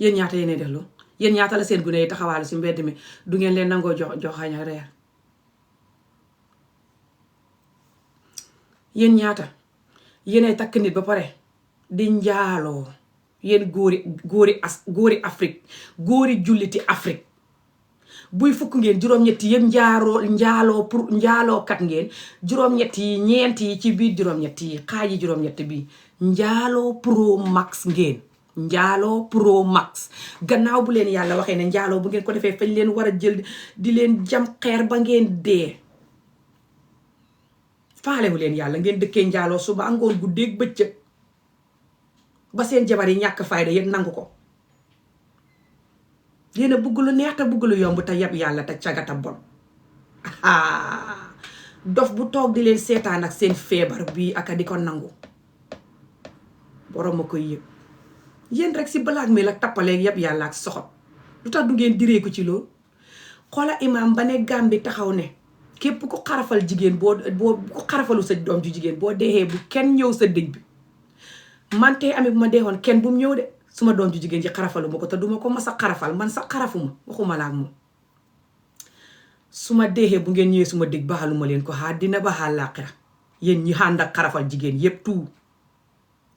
yéen ñaata yéenay def loolu yéen ñaata la seen gune yi taxawaalu si mbedd mi du ngeen leen nangoo joxañ a reer yéen ñaata yéenay takk nit ba pare di njaaloo yéen góori Afrique góori julliti Afrique buy fukk ngeen juróom-ñett yëpp njaaloo kat ngeen juróom-ñett yi ñeent yi ci biir juróom-ñett yi xaaji juróom-ñett bi njaaloo pro max ngeen njaaloo pro max gannaaw bu leen yàlla waxee ne njaaloo bu ngeen ko defee fañ leen war a jël di leen jam xeer ba ngeen dee faalewu leen yàlla ngeen dëkkee njaaloo suba ngoon guddeeg bëccëg ba seen jabar yi ñàkk fayda yëpp nangu ko yéen a bugg lu neex te bugg lu yomb te yab yàlla te cagata bon dof bu toog di leen seetaan ak seen feebar bii aka di ko nangu borom a koy yëg yéen rek si balaag mi la tappaleeg yab yàlla ak soxot lu tax du ngeen diree ko ci loolu xoola imaam ba ne Gàmbi taxaw ne képp ku xarafal jigéen boo ku xarafalu sa doom ju jigéen boo deexee bu kenn ñëw sa dëj bi man tey Ami bu ma deexoon kenn bu mu ñëw de suma doom ju jigéen ji xarafalu ma ko te duma ko mas a xarafal man sax xarafuma waxuma la ak moom suma deexee bu ngeen ñëwee suma dëj baaxaluma leen ko xaar dina baaxal laaxira yéen ñi ànd ak xarafal jigéen yépp tout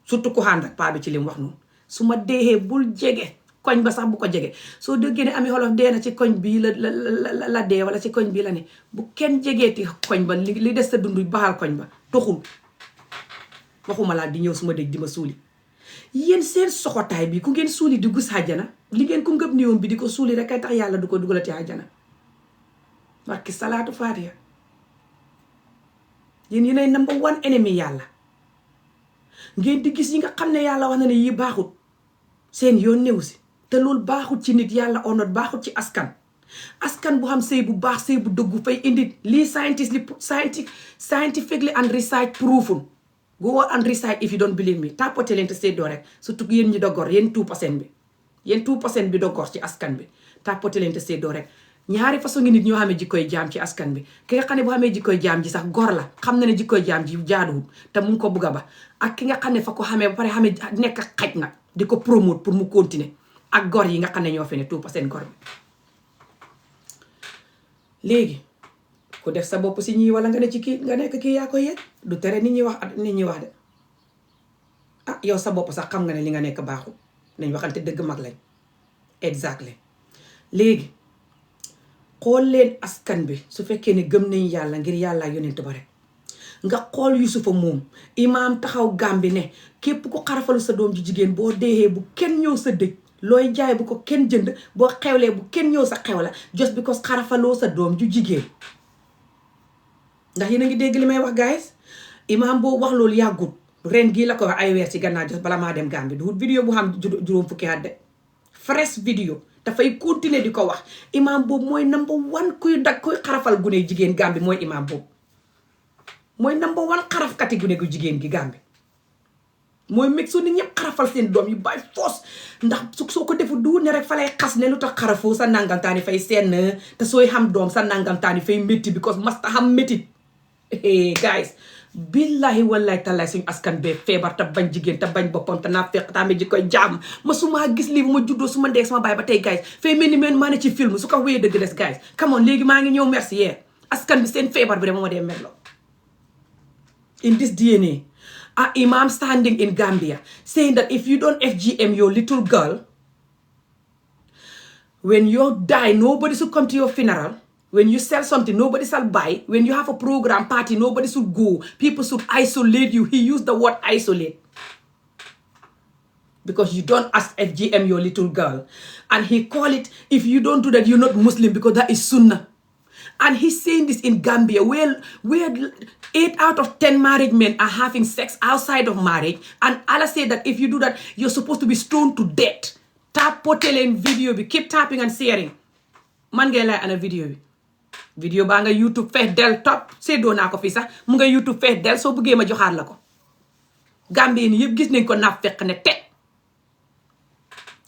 surtout ku ànd ak paa bi ci lim wax noonu suma deexee bul jege koñ ba sax bu ko jege soo déggee ne Amieolof dee na ci koñ bii la dee wala ci koñ bii la ne bu kenn jegeeti koñ ba li des sa dund baaxal koñ ba toxul waxuma laa di ñëw suma dëj di ma suuli yéen seen soxotaay bi ku ngeen suuli di gus àjjana li ngeen ko ngëb niwoon bi di ko suuli rek ay tax yàlla du ko dugalati àjjana barki salaatu faatiha yéen yéenay number one ennemi yàlla ngeen di gis yi nga xam ne yàlla wax na ne yi baaxut seen yoon néew si te loolu baaxut ci nit yàlla onot baaxut ci askan bu xam sëy bu baax sëy bu dëggu fay indi lii scientifically and research proven go and research if you don't believe me tapote leen te seddoo rek surtout yéen ñi dogor yéen 2% bi yéen 2% bi dogor ci askan bi tapote leen te seddoo rek ñaari façon ngi nit ñoo xamee jikkoy jaam ci askan bi ki nga xam ne boo xamee jikkoy jaam ji sax gor la xam na ne jikkoy jaam ji jaaduwul te mu ngi ko bugga ba ak ki nga xam ne fa ko xamee ba pare xamee nekk xaj nag di ko promote pour mu continuer ak gor yi nga xam ne ñoo fi ne 2% gor bi léegi ku def sa bopp si ñii wala nga ne ci kii nga nekk kii yaa koy yëg du tere nit ñi wax de ah yow sa bopp sax xam nga ne li nga nekk baaxul nañ waxante dëgg mag lañ exactly léegi xool leen askan bi su fekkee ne gëm nañ yàlla ngir yàlla yonent ba rek nga xool Yusufa moom imaam taxaw Gàmbi ne képp ku xarafalu sa doom ju jigéen boo deexee bu kenn ñëw sa dëj looy jaay bu ko kenn jënd boo xewlee bu kenn ñëw sa xew la just because xarafaloo sa doom ju jigéen ndax yéen a ngi dégg li may wax guys imaam boo wax loolu yàggut ren gii la ko wax ay weer ci gannaaw jos bala maa dem Gàmbi du vidéo bu xam juróom fukki at de fresh vidéo dafay continuer di ko wax imaam boobu mooy number one kuy xarafal gune jigéen Gàmbi mooy imaam boobu mooy number one xarafkati gune gu jigéen gi Gàmbi mooy meg soo nit ñëpp xarafal seen doom yi bàyyi foos ndax soo ko defu du ne rek fa lay xas ne lu tax xarafoo sa nangamtaani fay seen te sooy xam doom sa nangamtaani fay métti because masta xam métti guys billahi wallahi tallahi suñu askan bee feebar te bañ jigéen te bañ boppam te naa fekk tamit ji koy jaam ma su ma gis lii bu ma juddoo su ma ndeeg sama baay ba tey guys fay mel ni maa ne ci film su ko wéyee dëgg des guys come on léegi maa ngi ñëw merci yee askan bi seen feebar bi de moo dee merloo in this DNA a imam standing in Gambia saying that if you don't FGM your little girl when you die nobody should come to your funeral. When you sell something, nobody shall buy. When you have a program party, nobody should go. People should isolate you. He used the word isolate. Because you don't ask FGM your little girl. And he called it, if you don't do that, you're not Muslim because that is Sunnah. And he's saying this in Gambia where 8 out of 10 married men are having sex outside of marriage. And Allah said that if you do that, you're supposed to be stoned to death. Tap potelen video bi. Keep tapping and sharing. Man ngay lay ana video bi. Video baa nga YouTube fees del top seddoo naa ko fii sax mu nga YouTube fees del soo bëggee ma joxaat la ko Gambie ni yëpp gis nañ ko naaf fekk ne teg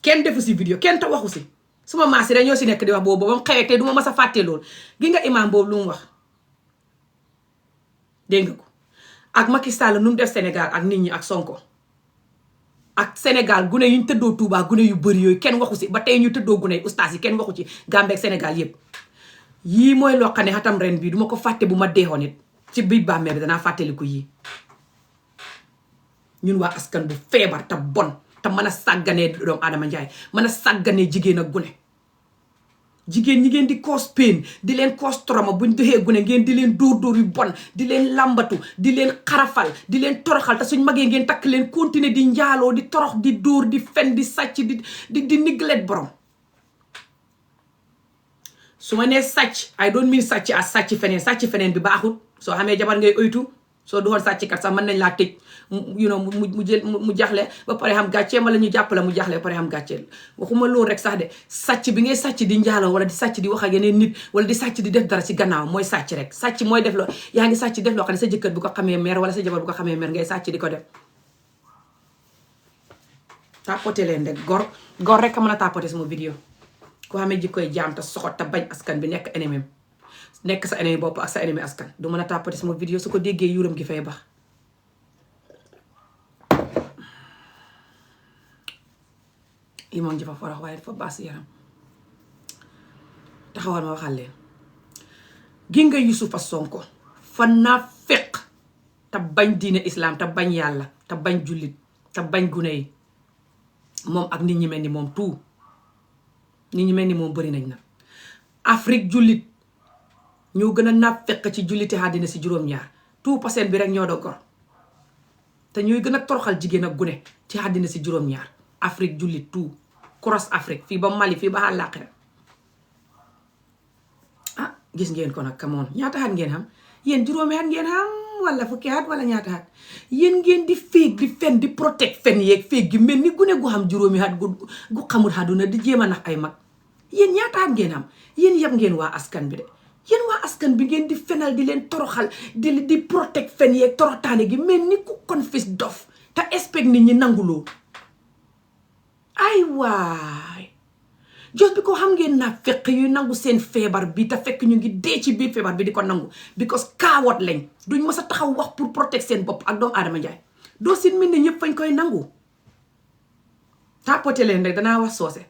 kenn defu si video kenn ta waxu si suma maas yi dañoo si nekk di wax boobu ba mu xewee te du ma mas a fàtte loolu gi nga imam boobu lu mu wax dégg nga ko ak Macky Sall nu mu def Sénégal ak nit ñi ak Sonko ak Sénégal gune yu ñu tëddoo Touba gune yu bëri yooyu kenn waxu si ba tey ñu tëddoo gune ustaas yi kenn waxu ci Gambie ak Sénégal yëpp yii mooy loo xam ne xatam ren bii duma ko fàtte bu ma deexoon it ci biir bàmmeel bi danaa fàttaliku yii ñun waa askan bu feebar te bon te mën a sàgganee doomu Adama Njaay mën a sàgganee jigéen ak gune jigéen ñi ngeen di cause pain di leen cause trauma buñ doxee gune ngeen di leen dóor yu bon di leen lambatu di leen xarafal di leen toroxal te suñ magee ngeen takk leen continuer di njaaloo di torox di dóor di fen di sàcc di niglet borom su ma nee sàcc I don't mean sàcc as sàcc feneen bi baaxul soo xamee jabar ngay oytu soo doxoon sàcc kat sax mën nañ laa tëj mu jaxle ba pare xam gàccee ma la ñu jàpp la mu jaxle ba pare xam gàccee waxuma loolu rek sax de sàcc bi ngay sàcc di njaaloo wala di sàcc di wax ak yeneen nit wala di sàcc di def dara ci gannaaw mooy sàcc rek sàcc mooy def loo yaa ngi sàcc def loo xam ne sa jëkkër bu ko xamee mer wala sa jabar bu ko xamee mer ngay sàcc di ko def tapoté leen rek gor rek a mën a tapoté sama vidéo ku xamee jikkoy jaam te soxot te bañ askan bi nekk ennemi nekk sa ennemi bopp ak sa ennemi askan du mën a tapoté sama vidéo su ko déggee yuuram gi fay bax li moom ji fa forox waaye dafa baas yaram taxawal ma waxal leen gi nga Yusufa Sonko fa naa fekk te bañ diine islam te bañ yàlla te bañ jullit te bañ gune yi moom ak nit ñi mel ni moom tout nit ñi mel ni moom bëri nañ na Afrique jullit ñoo gën a naa fekk ci julliti àddina si juróom-ñaar tout paseen bi rek ñoo do gor te ñooy gën a toroxal jigéen ak gune ci àddina si juróom-ñaar Afrique jullit tout cross Afrique fii ba Mali fii ba àllaaxira ah gis ngeen ko nag kamoon ñaata at ngeen xam yéen juróomi at ngeen xam wala fukki at wala ñaata at yéen ngeen di féeg di fen di protect fen yeeg féeg gi mel ni gune gu xam juróomi at gu xamul àdduna di jéem a nax ay mag yéen ñaata at ngeen xam yéen yëpp ngeen waa askan bi de yéen waa askan bi ngeen di fenal di leen toroxal di protect fen yeeg toroxtaane gi mel ni ku confis dof te expect nit ñi nanguloo ay waay jos bi ko xam ngeen naa fekk yu nangu seen feebar bi te fekk ñu ngi dee ci biir feebar bi di ko nangu because kaawot lañ duñ mës a taxaw wax pour protect seen bopp ak doomu Adama Njaay doo sin mel ni ñëpp fañ koy nangu tapote leen rek danaa wax soose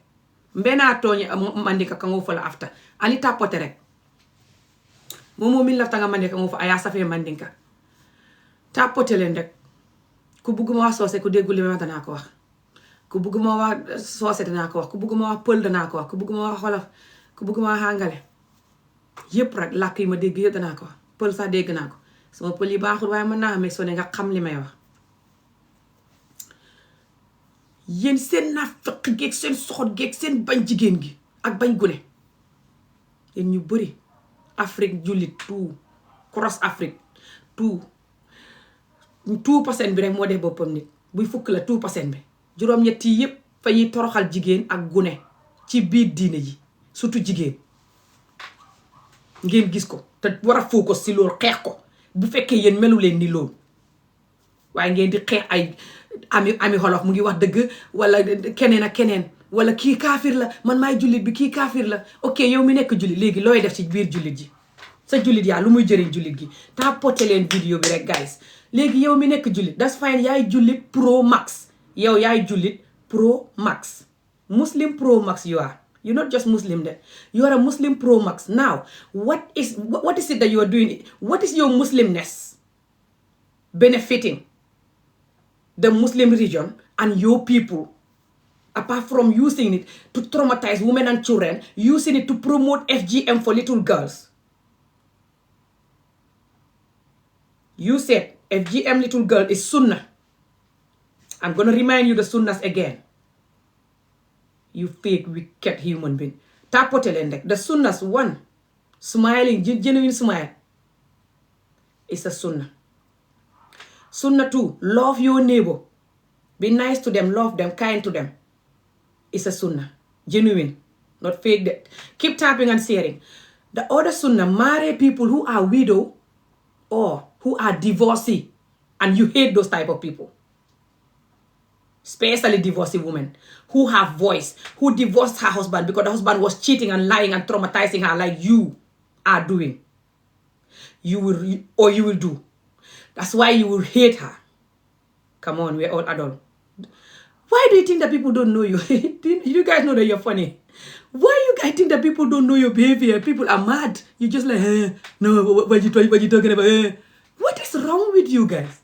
mbenaa tooñe mandika ka nga fa la afta ani tapote rek moom min lafta nga mandika nga fa ayaa safee mandinka tapote leen rek ku bugguma wax soose ku déggu li ma wax danaa ko wax ku bëgguma wax soose danaa ko wax ku bëgguma wax pël danaa ko wax ku bëgguma wax xolof ku bëgguma wax àngale yëpp rek làkk yi ma dégg yëpp danaa ko wax pël sax dégg naa ko sama pël yi baaxul waaye mën naa xamee soo ne nga xam li may wax yéen seen naafeq geeg seen soxot geeg seen bañ jigéen gi ak bañ gune yéen ñu bëri Afrique jullit tout cross Afrique tout % bi rek moo def boppam nit buy fukk la tout % bi juróom-ñett yi yëpp fa ñuy toroxal jigéen ak gune ci biir diine ji surtout jigéen ngeen gis ko te war a focus si loolu xeex ko bu fekkee yéen melu leen ni loolu waaye ngeen di xeex ay Amieolof mu ngi wax dëgg wala keneen ak keneen wala kii kaafir la man maay jullit bi kii kaafir la ok yow mi nekk jullit léegi looy def ci biir jullit ji sa jullit yaa lu muy jëriñ jullit gi tapote leen vidéo bi rek guys. Léegi yow mi nekk jullit that's fine, yaay jullit pro max, yow yaay jullit pro max, Muslim pro max you are. You're not just Muslim there. You are a Muslim pro max. Now, what is it that you are doing? What is your Muslimness benefiting the Muslim region and your people, apart from using it to traumatize women and children, using it to promote FGM for little girls? You said FGM little girl is sunnah. I'm going to remind you the sunnahs again. You fake, wicked human being. Tapote leen rek. The sunnahs, one, smiling, genuine smile, is a sunnah. Sunnah two, love your neighbor. Be nice to them, love them, kind to them. It's a sunnah. Genuine, not fake that. Keep tapping and sharing. The other sunnah, marry people who are widow or who are divorcee. And you hate those type of people. Especially divorcee women who have voice, who divorced her husband because the husband was cheating and lying and traumatizing her like you are doing. You will do. That's why you will hate her. Come on, we're all adults. Why do you think that people don't know you? You guys know that you're funny. Why you guys think that people don't know your behavior? People are mad. You just like, no, what you talking about? What is wrong with you guys?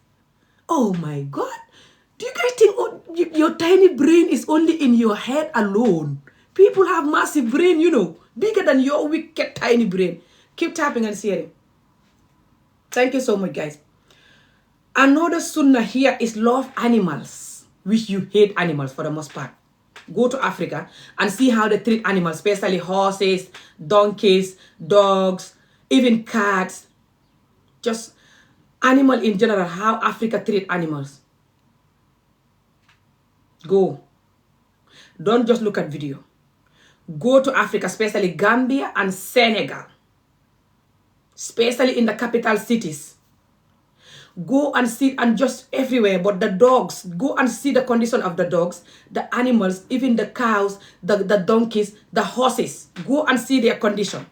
Oh my God. Do you guys think your tiny brain is only in your head alone? People have massive brain, bigger than your wicked tiny brain. Keep tapping and sharing. Thank you so much, guys. Another sunnah here is love animals, which you hate animals for the most part. Go to Africa and see how they treat animals, especially horses, donkeys, dogs, even cats. Just animal in general, how Africa treat animals. Go. Don't just look at video. Go to Africa, especially Gambia and Senegal. Especially in the capital cities. Go and see, and just everywhere, but the dogs, go and see the condition of the dogs, the animals, even the cows, the donkeys, the horses. Go and see their condition.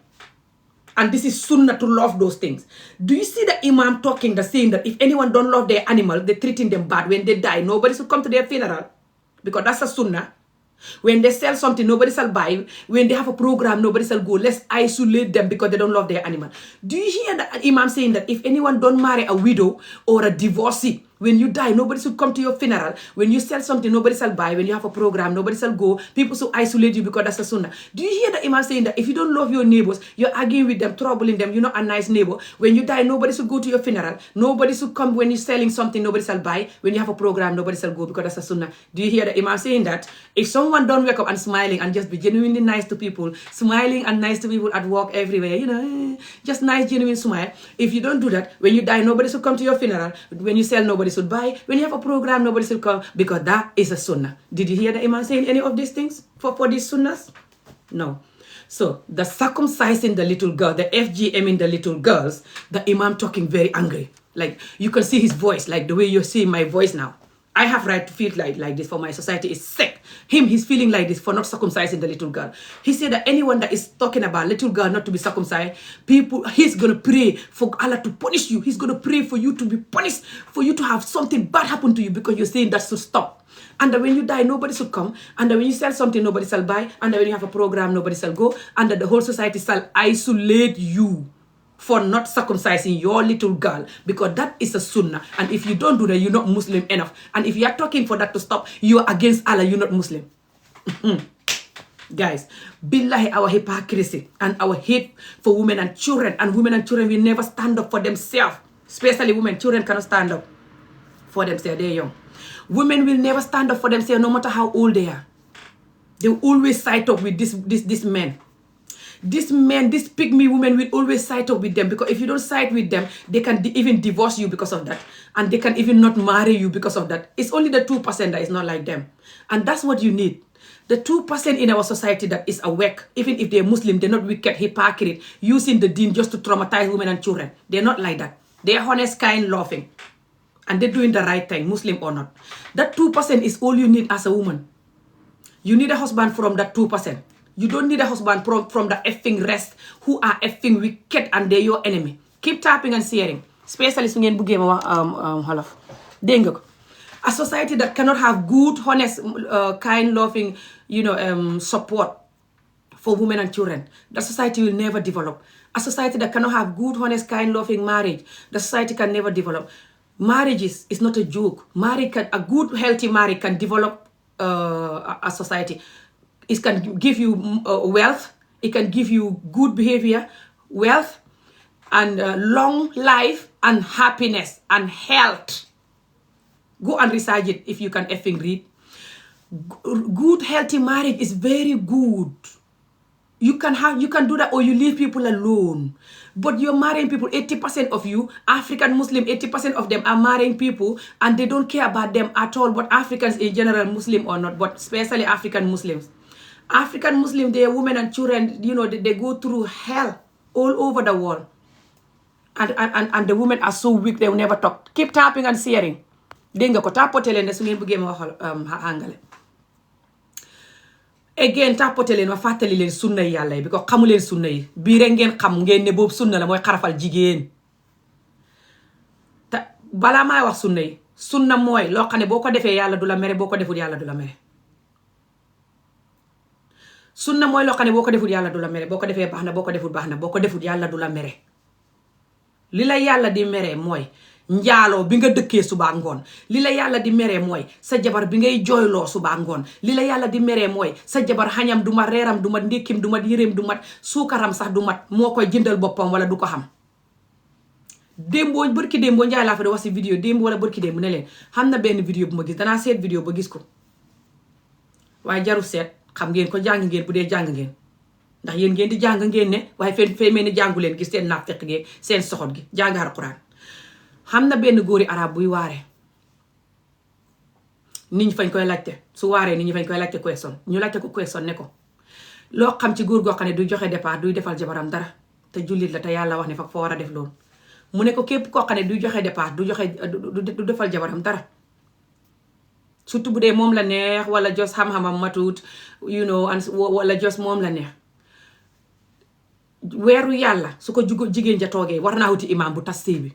And this is sunnah to love those things. Do you see the imam talking, saying that if anyone don't love their animal, they're treating them bad. When they die, nobody should come to their funeral. Because that's a sunnah. When they sell something, nobody shall buy. When they have a program, nobody shall go. Let's isolate them because they don't love their animal. Do you hear the imam saying that if anyone don't marry a widow or a divorcee, when you die, nobody should come to your funeral. When you sell something, nobody shall buy. When you have a program, nobody shall go. People should isolate you because that's a sunnah. Do you hear the imam saying that if you don't love your neighbors, you're arguing with them, troubling them, you're not a nice neighbor. When you die, nobody should go to your funeral. Nobody should come when you're selling something, nobody shall buy. When you have a program, nobody shall go because that's a sunnah. Do you hear the imam saying that? If someone don't wake up and smiling and just be genuinely nice to people, smiling and nice to people at work, everywhere, just nice, genuine smile. If you don't do that, when you die, nobody should come to your funeral. When you sell, nobody should buy. When you have a program, nobody should come because that is a sunnah. Did you hear the imam saying any of these things for these sunnahs? No. So the circumcising the little girl, the FGM in the little girls, the imam talking very angry. Like you can see his voice, like the way you're seeing my voice now. I have right to feel like this, for my society is sick. He's feeling like this for not circumcising the little girl. He said that anyone that is talking about little girl not to be circumcised, he's going to pray for Allah to punish you. He's going to pray for you to be punished, for you to have something bad happen to you because you're saying that should stop. And when you die, nobody should come. And when you sell something, nobody shall buy. And when you have a program, nobody shall go. And the whole society shall isolate you for not circumcising your little girl, because that is a sunnah. And if you don't do that, you're not Muslim enough. And if you are talking for that to stop, you are against Allah, you're not Muslim. Guys, billahi, our hypocrisy and our hate for women and children, will never stand up for themselves. Especially women, children cannot stand up for themselves, they're young. Women will never stand up for themselves no matter how old they are. They will always side up with this men. These men, these pygmy women will always side up with them, because if you don't side with them, they can even divorce you because of that. And they can even not marry you because of that. It's only the 2% that is not like them. And that's what you need. The 2% in our society that is awake, even if they're Muslim, they're not wicked, hypocrite, using the deen just to traumatize women and children. They're not like that. They're honest, kind, loving. And they're doing the right thing, Muslim or not. That 2% is all you need as a woman. You need a husband from that 2%. You don't need a husband from the effing rest who are effing wicked and they're your enemy. Keep tapping and sharing. Especially su ngeen buggee ma wax Wolof. Dégg nga ko. A society that cannot have good, honest, kind, loving, support for women and children, the society will never develop. A society that cannot have good, honest, kind, loving marriage, the society can never develop. Marriage is not a joke. A good, healthy marriage can develop a society. It can give you wealth. It can give you good behavior, wealth, and long life, and happiness, and health. Go and research it if you can effing read. Good, healthy marriage is very good. You can do that, or you leave people alone. But you're marrying people, 80% of you, African Muslim, 80% of them are marrying people, and they don't care about them at all, but Africans in general, Muslim or not, but especially African Muslims. African Muslims, their women and children, they go through hell all over the world. And the women are so weak, they will never talk. Keep tapping and sharing. Dégg nga ko tapote leen ne su ngeen bëggee ma wax Hangale. Again tapote leen ma fàttali leen sunna yi yàlla yi bi ko xamu leen sunna yi bii rek ngeen xam ngeen ne boobu sunna la mooy xarafal jigéen. te balaa maay wax sunna mooy loo xam ne boo ko defee yàlla du la mere, boo ko deful yàlla du la mere. Sunna mooy loo xam ne boo ko deful yàlla du la mere, boo ko defee baax na, boo ko deful baax na, boo ko deful yàlla du la mere. Li la yàlla di mere mooy njaaloo bi nga dëkkee suba ngoon. Li la yàlla di meree mooy sa jabar bi ngay jooyloo suba ngoon. Li la yàlla di meree mooy sa jabar xañam du mat, reeram du mat, ndékkim du mat, yéreem du mat, suukaram sax du mat, moo koy jëndal boppam wala du ko xam. Bërki démboo njaay laa fa di wax si vidéo démb wala bërki démb ne leen xam na benn vidéo bu ma gis, danaa seet vidéo ba gis ko, waaye jaru seet, xam ngeen ko, jàng ngeen bu dee jàng ngeen, ndax yéen ngeen di jàng ngeen ne, waaye fee mel ni jàngu leen gis seen naafeq gi seen soxot gi jàng Alxuraan. xam na benn góori arab buy waare, nit ñi fañ koy laajte, su waaree nit ñi fañ koy laajte question, ñu laajte ko question ne ko loo xam ci góor goo xam ne du joxe départ, duy defal jabaram dara, te jullit la te yàlla wax ne fa war a def loolu. mu ne ko képp koo xam ne du joxe départ, du defal jabaram dara, surtout bu dee moom la neex wala jos xam-xamam matut, wala jos moom la neex. weeru yàlla su ko jigéen ja toogee war naa wuti imaam bu tas sëy bi.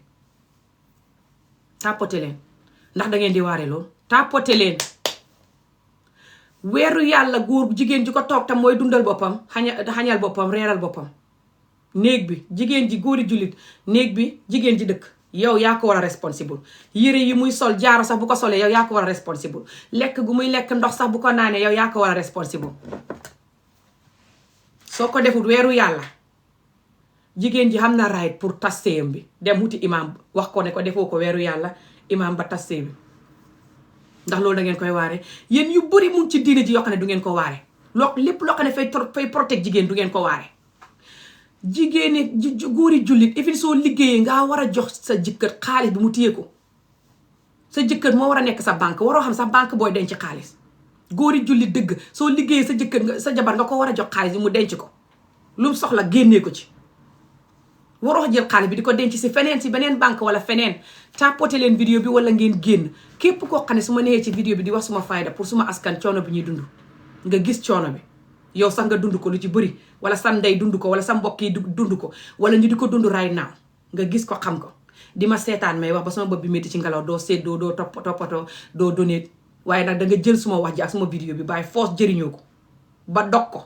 tapote leen ndax da ngeen di waare loolu. tapote leen weeru yàlla góor jigéen ji ko toog tam mooy dundal boppam, xañal boppam, reeral boppam. néeg bi jigéen ji góori jullit, néeg bi jigéen ji dëkk, yow yaa ko war a responsible. yére yi muy sol, jaaro sax bu ko solee yow yaa ko war a responsible. lekk gu muy lekk, ndox sax bu ko naanee yow yaa ko war a responsible. soo ko defut weeru yàlla, jigéen ji xam na right pour tas sëyam bi, dem wuti imaam wax ko ne ko defoo ko weeru yàlla, imaam ba tas sëy bi. ndax loolu da ngeen koy waare. yéen yu bëri mun ci diine ji yoo xam ne du ngeen ko waare. lépp loo xam ne fay protect jigéen du ngeen ko waare. jigéeni góori jullit even soo liggéeyee nga war a jox sa jëkkër xaalis bi mu téye ko. sa jëkkër moo war a nekk sa banque, waroo xam sa banque booy denc xaalis. góori jullit dëgg soo liggéeyee sa jëkkër sa jabar nga ko war a jox xaalis bi mu denc ko, lu mu soxla génnee ko ci. waroo jël xaalis bi di ko denc si feneen, si beneen banque wala feneen. tapoté leen vidéo bi wala ngeen génn. képp koo xam ne su ma nee ci vidéo bi di wax suma fayda pour suma askan coono bi ñuy dund, nga gis coono bi, yow sax nga dund ko lu ci bëri, wala sa ndey dund ko, wala sa mbokk yi dund ko, wala ñu di ko dund right now, nga gis ko xam ko. di ma seetaan may wax ba sama bopp bi métti ci ngelaw, doo seddoo, doo toppatoo, doo donate, waaye nag da nga jël suma wax ji ak suma vidéo bi bàyyi force jëriñoo ko ba dog ko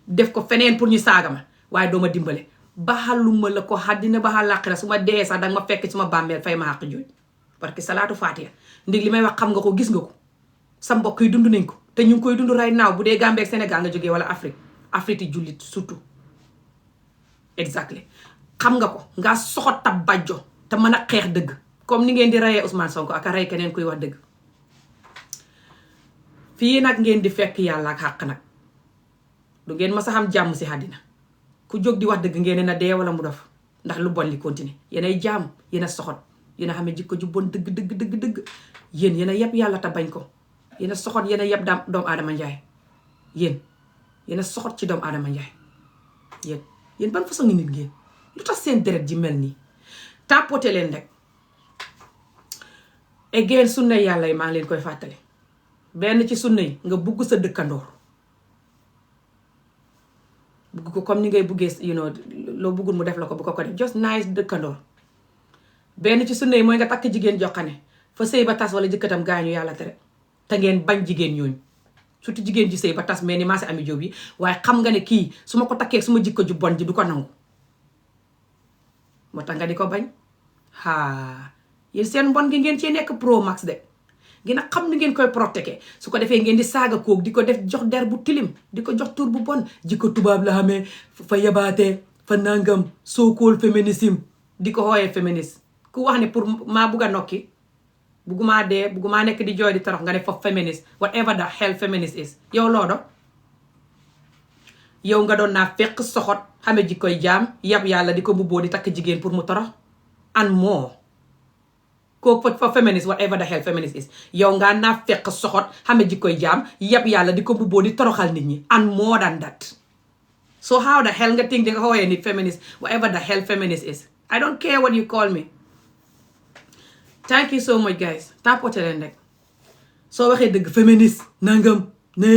def ko feneen pour ñu saaga ma, waaye doo ma dimbale. baxaluma la ko àddina baxal làqira, su ma dee sax danga ma fekk suma bàmmeel fay ma xàq jooj, parce que salaatu faatiha ndig li may wax xam nga ko, gis nga ko, sa mbokk yi dund nañ ko, te ñu ngi koy dund right now. bu dee Gambie ak Sénégal nga jógee wala Afrique yi jullit surtout. exactly xam nga ko, nga soxot tab bàjjo te mën a xeex dëgg, comme ni ngeen di reyee Ousmane Sonko ak a rey keneen kuy wax dëgg. fii nag ngeen di fekk yàlla ak xàq nag, du ngeen ma sa xam jàmm si àddina. ku jóg di wax dëgg ngeen na dee wala mu dof, ndax lu bon li continue. yéenay jaam, yéen a soxot, yéen a xamee jikko ju bon dëgg. yéen a yeb yàlla te bañ ko. yéen a soxot, yéen a yeb doomu aadama njaay. yéen a soxot ci doomu aadama njaay. yéen ban façon ngi nit ngeen? lu tax seen deret ji mel nii? tapoté leen rek. again sunna yàlla yi maa ngi leen koy fàttali. benn ci sunna yi nga bugg sa dëkkandoor. bugg ko comme ni ngay buggee loo buggul mu def la ko bu ko def just nice dëkkandoor. benn ci sunna yi mooy nga takk jigéen joxane fa sëy ba tas wala jëkkatam gaañu yàlla tere te ngeen bañ jigéen ñooñu surtout jigéen ji sëy ba tas mais ni maa si ami jóob yi waaye xam nga ne kii su ma ko takkee su ma jikko ju bon ji du ko nangu moo tax nga di ko bañ yéen seen mbon gi ngeen cee nekk pro max de ngeen a xam ni ngeen koy protéger su ko defee ngeen di saaga koog di ko def jox der bu tilim di ko jox tur bu bon jikko tubaab la xamee fa yabaatee fa nangam so-called féminisme di ko xooyee féministe ku wax ne pour maa bugg a nokki buggumaa dee buggumaa nekk di jooy di torox nga def fa féministe whatever the hell feminist is yow loo yow nga doon naa fekk soxot xame ji koy jaam yab yàlla di ko mbubboo di takk jigéen pour mu torox and more kooku fa feminist whatever the hell feminist is yow nga naa fekk soxot xame ji koy jaam yab yàlla di ko mbubboo di toroxal nit ñi and more than that so how the hell nga think di nga xooyee nit feminist whatever the hell feminist is I don't care what you call me. Thank you so much guys tapote leen rek soo waxee dëgg féministe nangam ne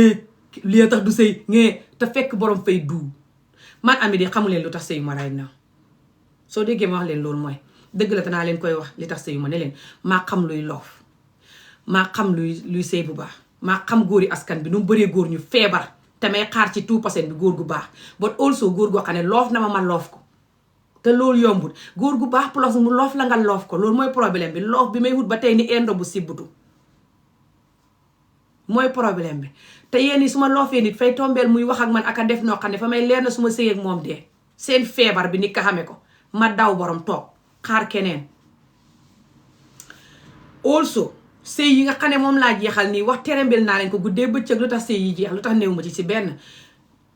lii tax du sëy ngee te fekk borom fay du man ami di xamu leen lu tax sëyu ma right now soo déggee ma wax leen loolu mooy dëgg la danaa leen koy wax li tax sëyu ma ne leen maa xam luy loof maa xam luy sëy bu baax maa xam góori askan bi nu mu bëree góor ñu feebar te may xaar ci 2% bi góor gu baax but also góor goo xam ne loof na ma loof ko te loolu yombul góor gu baax plus mu loof la nga loof ko loolu mooy problème bi loof bi may wut ba tey ni indo bu sibbutu mooy problème bi te yéen yi su ma loofee nit fay tombeel muy wax ak man aka def noo xam ne fa may leer na su ma sëy ak moom dee seen feebar bi ni ka xame ko ma daw borom toog xaar keneen also sëy yi nga xam ne moom laa jeexal nii wax terembel naa leen ko guddee bëccëg lu tax sëy yi jeex lu tax néew ma ci si benn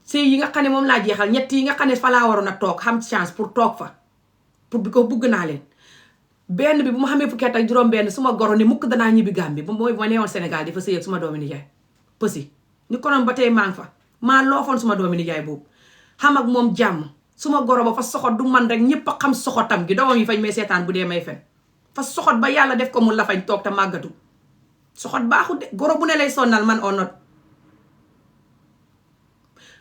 sëy yi nga xam ne moom laa jeexal ñett yi nga xam ne fa laa waroon a toog xam chance pour toog fa pour bi ko bugg naa leen benn bi bu ma xamee fukki at ak juróom benn suma goro ni mukk danaa ñibbi Gambie ba mooy ma neewoon Sénégal di fa sëy ak suma doomi nijaay pësi ni konoon ba tey maa ngi fa maa loofoon suma doomi nijaay boobu xam ak moom jàmm suma goro ba fa soxot du man rek ñëpp a xam soxotam gi doomam yi fañ may seetaan bu dee may fen fa soxot ba yàlla def ko mu la fañ toog te màggatu soxot baaxul de goro bu ne lay sonnal man or not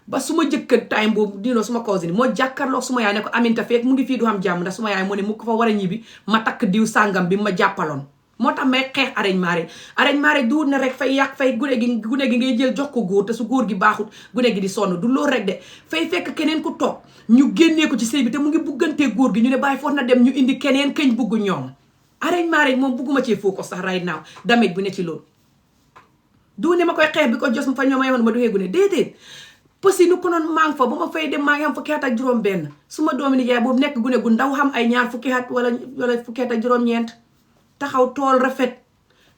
ba suma jëkkër time boobu dinoo suma cousine moo jàkkaarloog suma yaay ne ko aminta feek mu ngi fii du xam jàmm ndax suma yaay moo ne mu ko fa war a ñibbi ma takk diw sàngam bi ma jàppaloon moo tax may xeex arrangement marriage du ne rek fay yàq fay gune gi ngay jël jox ko góor te su góor gi baaxut gune gi di sonn du loolu rek de fay fekk keneen ku toog ñu génnee ko ci sëy bi te mu ngi buggantee góor gi ñu ne bàyyi foot na dem ñu indi keneen këñ bugg ñoom arrangement moom bugguma cee foo ko sax right now damage bu ne ci loolu du ne ma koy xeex bi ko jos fa ñoo ma yoon ma du gune déedéet pësi nu ko noon maa ngi fa ba ma fay dem maa ngi am fukki at ak juróom benn suma doomi nijaay boobu nekk gune gu ndaw xam ay ñaar fukki at wala fukki at ak juróom-ñeent taxaw tool rafet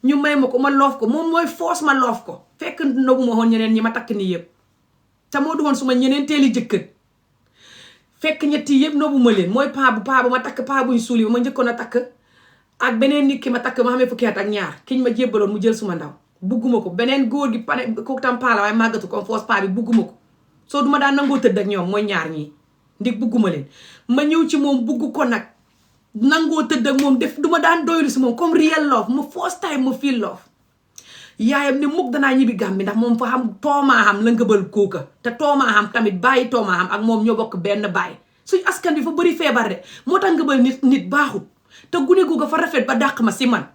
ñu may ma ko ma loof ko moom mooy foos ma loof ko fekk nagu ma woon ñeneen ñi ma takk nii yëpp te moo du woon suma ñeneen teeli jëkkër fekk ñetti yëpp noobu ma leen mooy paa bu ma takk paa buñ suuli ba ma njëkkoon a takk ak beneen nit ki ma takk ma xamee fukki at ak ñaar kiñ ma jébbaloon mu jël suma ndaw bugguma ko beneen góor gi pane kooku tam paa la waaye màggatu ko foos paa bi bugguma ko soo duma daan nangoo tëdd ak ñoom mooy ñaar ñii ndig bugguma leen ma ñëw ci moom bugg ko nag nangoo tëdd ak moom def duma daan doylu si moom comme real love ma first time ma feel love yaayam ne mukk danaa ñibbi Gàmbi ndax moom fa xam toomaa xam la ngëbal kooka te toomaa xam tamit bàyyi toomaa xam ak moom ñoo bokk benn bàyyi suñ askan bi fa bëri feebar de moo tax ngëbal nit baaxut te gune googa fa rafet ba dàq ma si man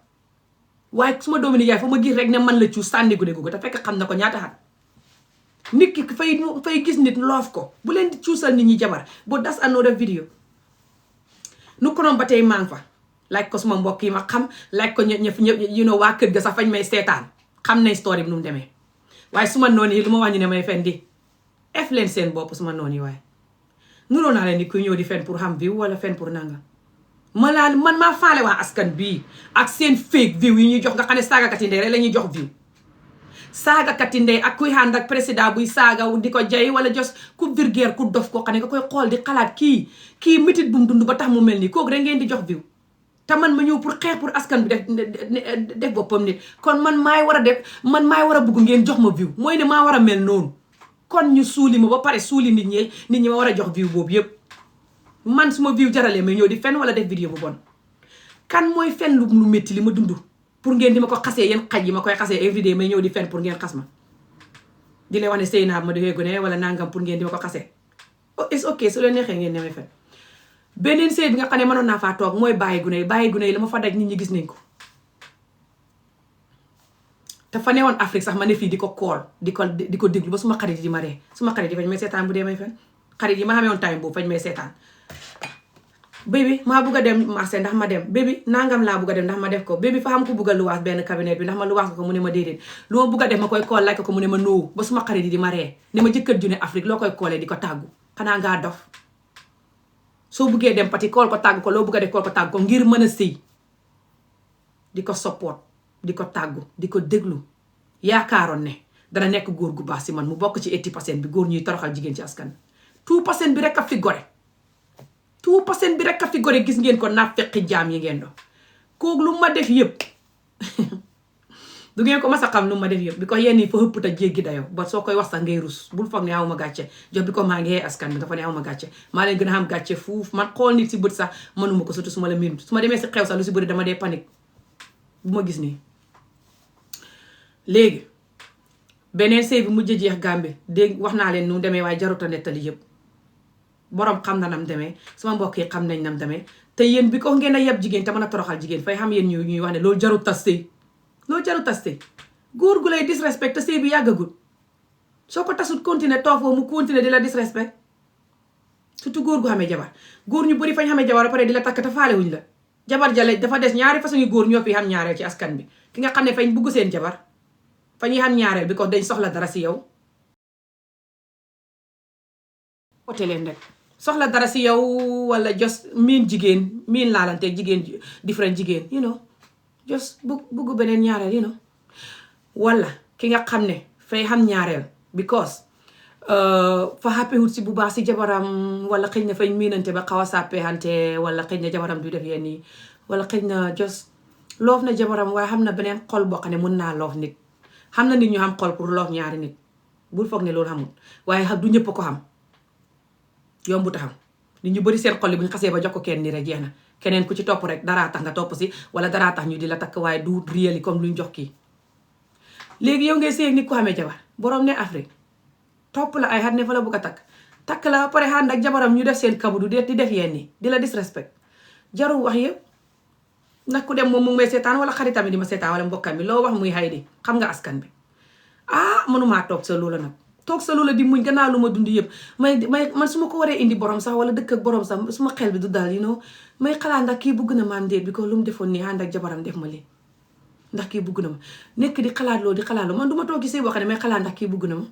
waaye su ma doomi ni yaay fa ma gis rek ne man la cu sànni gune googa te fekk xam na ko ñaata xat nit ki fay gis nit loof ko bu leen di cuusal nit ñi jabar boo das another video nu ko noon ba tey maa ngi fa laaj ko suma mbokk yi ma xam laaj ko ñëpp waa kër ga sax fañ may seetaan xam na story bi nu mu demee waaye suma noon yi lu ma wax ñu ne may fen di ef leen seen bopp suma noon yi waaye nuroo naa leen ni kuy ñëw di fen pour xam view wala fen pour nanga man maa faale waa askan bii ak seen fake view yi ñuy jox nga xam ne saagakat yi ndey rek la ñuy jox view saagakat yi ndey ak kuy ànd ak président buy saaga di ko jay wala jos ku virgère ku dof koo xam ne nga koy xool di xalaat kii métit bu mu dund ba tax mu mel nii kooku rek ngeen di jox view te man ma ñëw pour xeex pour askan bi def boppam nit kon man maay war a bugg ngeen jox ma view mooy ne maa war a mel noonu kon ñu suuli ma ba pare suuli nit ñi ma war a jox view boobu yëpp man su ma view jaralee may ñëw di fen wala def vidéo bu bon kan mooy fen lu métti li ma dund pour ngeen di ma ko xasee yéen xaj yi ma koy xasee everyday may ñëw di fen pour ngeen xas ma di leen wax ne sëy naa ma dafay gone wala nangam pour ngeen di ma ko xasee oh it's ok su leen neexee ngeen nemee fen. beneen sëy bi nga xam ne mënoon naa faa toog mooy bàyyi gune yi la ma fa daj nit ñi gis nañ ko. te fa newoon Afrique sax ma ne fii di ko kool di ko déglu ba suma xarit yi di ma ree suma xarit yi fañ may seetaan bu dee may fen xarit yi ma xamee woon time boobu fañ may seetaan. bébi maa bugg a dem marché ndax ma dem bébi nangam laa bugg a dem ndax ma def ko bébi fa xam ko bugg a luwaas benn cabinet bi ndax ma luwaas ko mu ne ma déedéet lu ma bugg a def ma koy kool laaj ko mu ne ma noowu ba suma xarit yi di ma ree ne ma jëkkër ju ne Afrique loo koy koolee di ko tàggu xanaa ngaa dof soo buggee dem pati kool ko tàggu ko loo bugg a def kool ko tàggu ko ngir mën a sëy di ko support di ko tàggu di ko déglu yaakaaroon ne dana nekk góor gu baax si man mu bokk ci 80% bi góor ñuy toroxal jigéen ci askan 2% bi rek a fi gore 2% bi rek a fi gore gis ngeen ko naa feqi jaam yi ngeen do kooku lu ma def yëpp du ngeen ko mas a xam lu ma def yëpp bi ko yenn yi fa hëpp ta jéggi dayoo ba soo koy wax sax ngay rus bul foog ne aw ma gàcce jox bi ko maa ngi askan bi nga fa ne aw ma gàcce maa leen gën a xam gàcce fuuf man xool nit si bët sax mënuma ko surtout su ma la miinut su ma demee si xew sax lu si bëri dama dee panique bu ma gis nii. léegi beneen sëy bi mujj jeex Gambie dégg wax naa leen nu demee waaye jaruta nettali yëpp borom xam na nam demee sama mbokk yi xam nañ nam demee te yéen bi ko ngeen a yeb jigéen te mën a toroxal jigéen fay xam yéen ñuy wax ne loolu jarut tas sëy loolu jarut tas sëy góor gu lay disrespect te sëy bi yàggagul soo ko tasut continuer toofoo mu continuer di la disrespect surtout góor gu xamee jabar góor ñu bëri fañ xamee jabar ba pare di la takk te faalewuñ la jabar jale dafa des ñaari façon yu góor ñoo fi xam ñaareel ci askan bi ki nga xam ne fañ bugg seen jabar fa ñuy xam ñaareel bi ko dañ soxla dara si yow ote leen rek soxla dara si yow wala just miin jigéen miin laalante jigéen different jigéen you know just bugg beneen ñaareel you know wala ki nga xam ne fay xam ñaareel because fa xàppewut si bu baax si jabaram wala xëy na fañ miinante ba xaw a sàppeexante wala xëy na jabaram du def yenn yi wala xëy na just loof na jabaram waaye xam na beneen xol boo xam ne mun naa loof nit xam na nit ñu xam xol pour loof ñaari nit bul foog ne loolu xamul waaye du ñëpp ko xam yombu ta xam nit ñu bëri seen xol yi bu ñu xasee ba jox ko kenn ni rek jeex na keneen ku ci topp rek daraa tax nga topp si wala daraa tax ñu di la takk waaye du réel comme luñ jox kii léegi yow ngay sëy nit ku xamee jabar borom ne Afrique topp la ay xat ne fa la bu ko takk la pare xànd ak jabaram ñu def seen kabudu di def yenn yi di la disrespect jarul wax yëpp nag ku dem moom mu ngi may seetaan wala xaritam yi di ma seetaan wala mbokkam bi loo wax muy xay di xam nga askan bi mënumaa toog sa loola nag toog sa loola di muñ gannaaw lu ma dund yëpp may man su ma ko waree indi borom sax wala dëkk ak borom sax su ma xel bi du dal may xalaat ndax kii bugg na ma am déet bi ko lu mu defoon nii ànd ak jabaram def ma lii ndax kii bugg na ma nekk di xalaat loolu man du ma toog ci sëy boo xam ne may xalaat ndax kii bugg na ma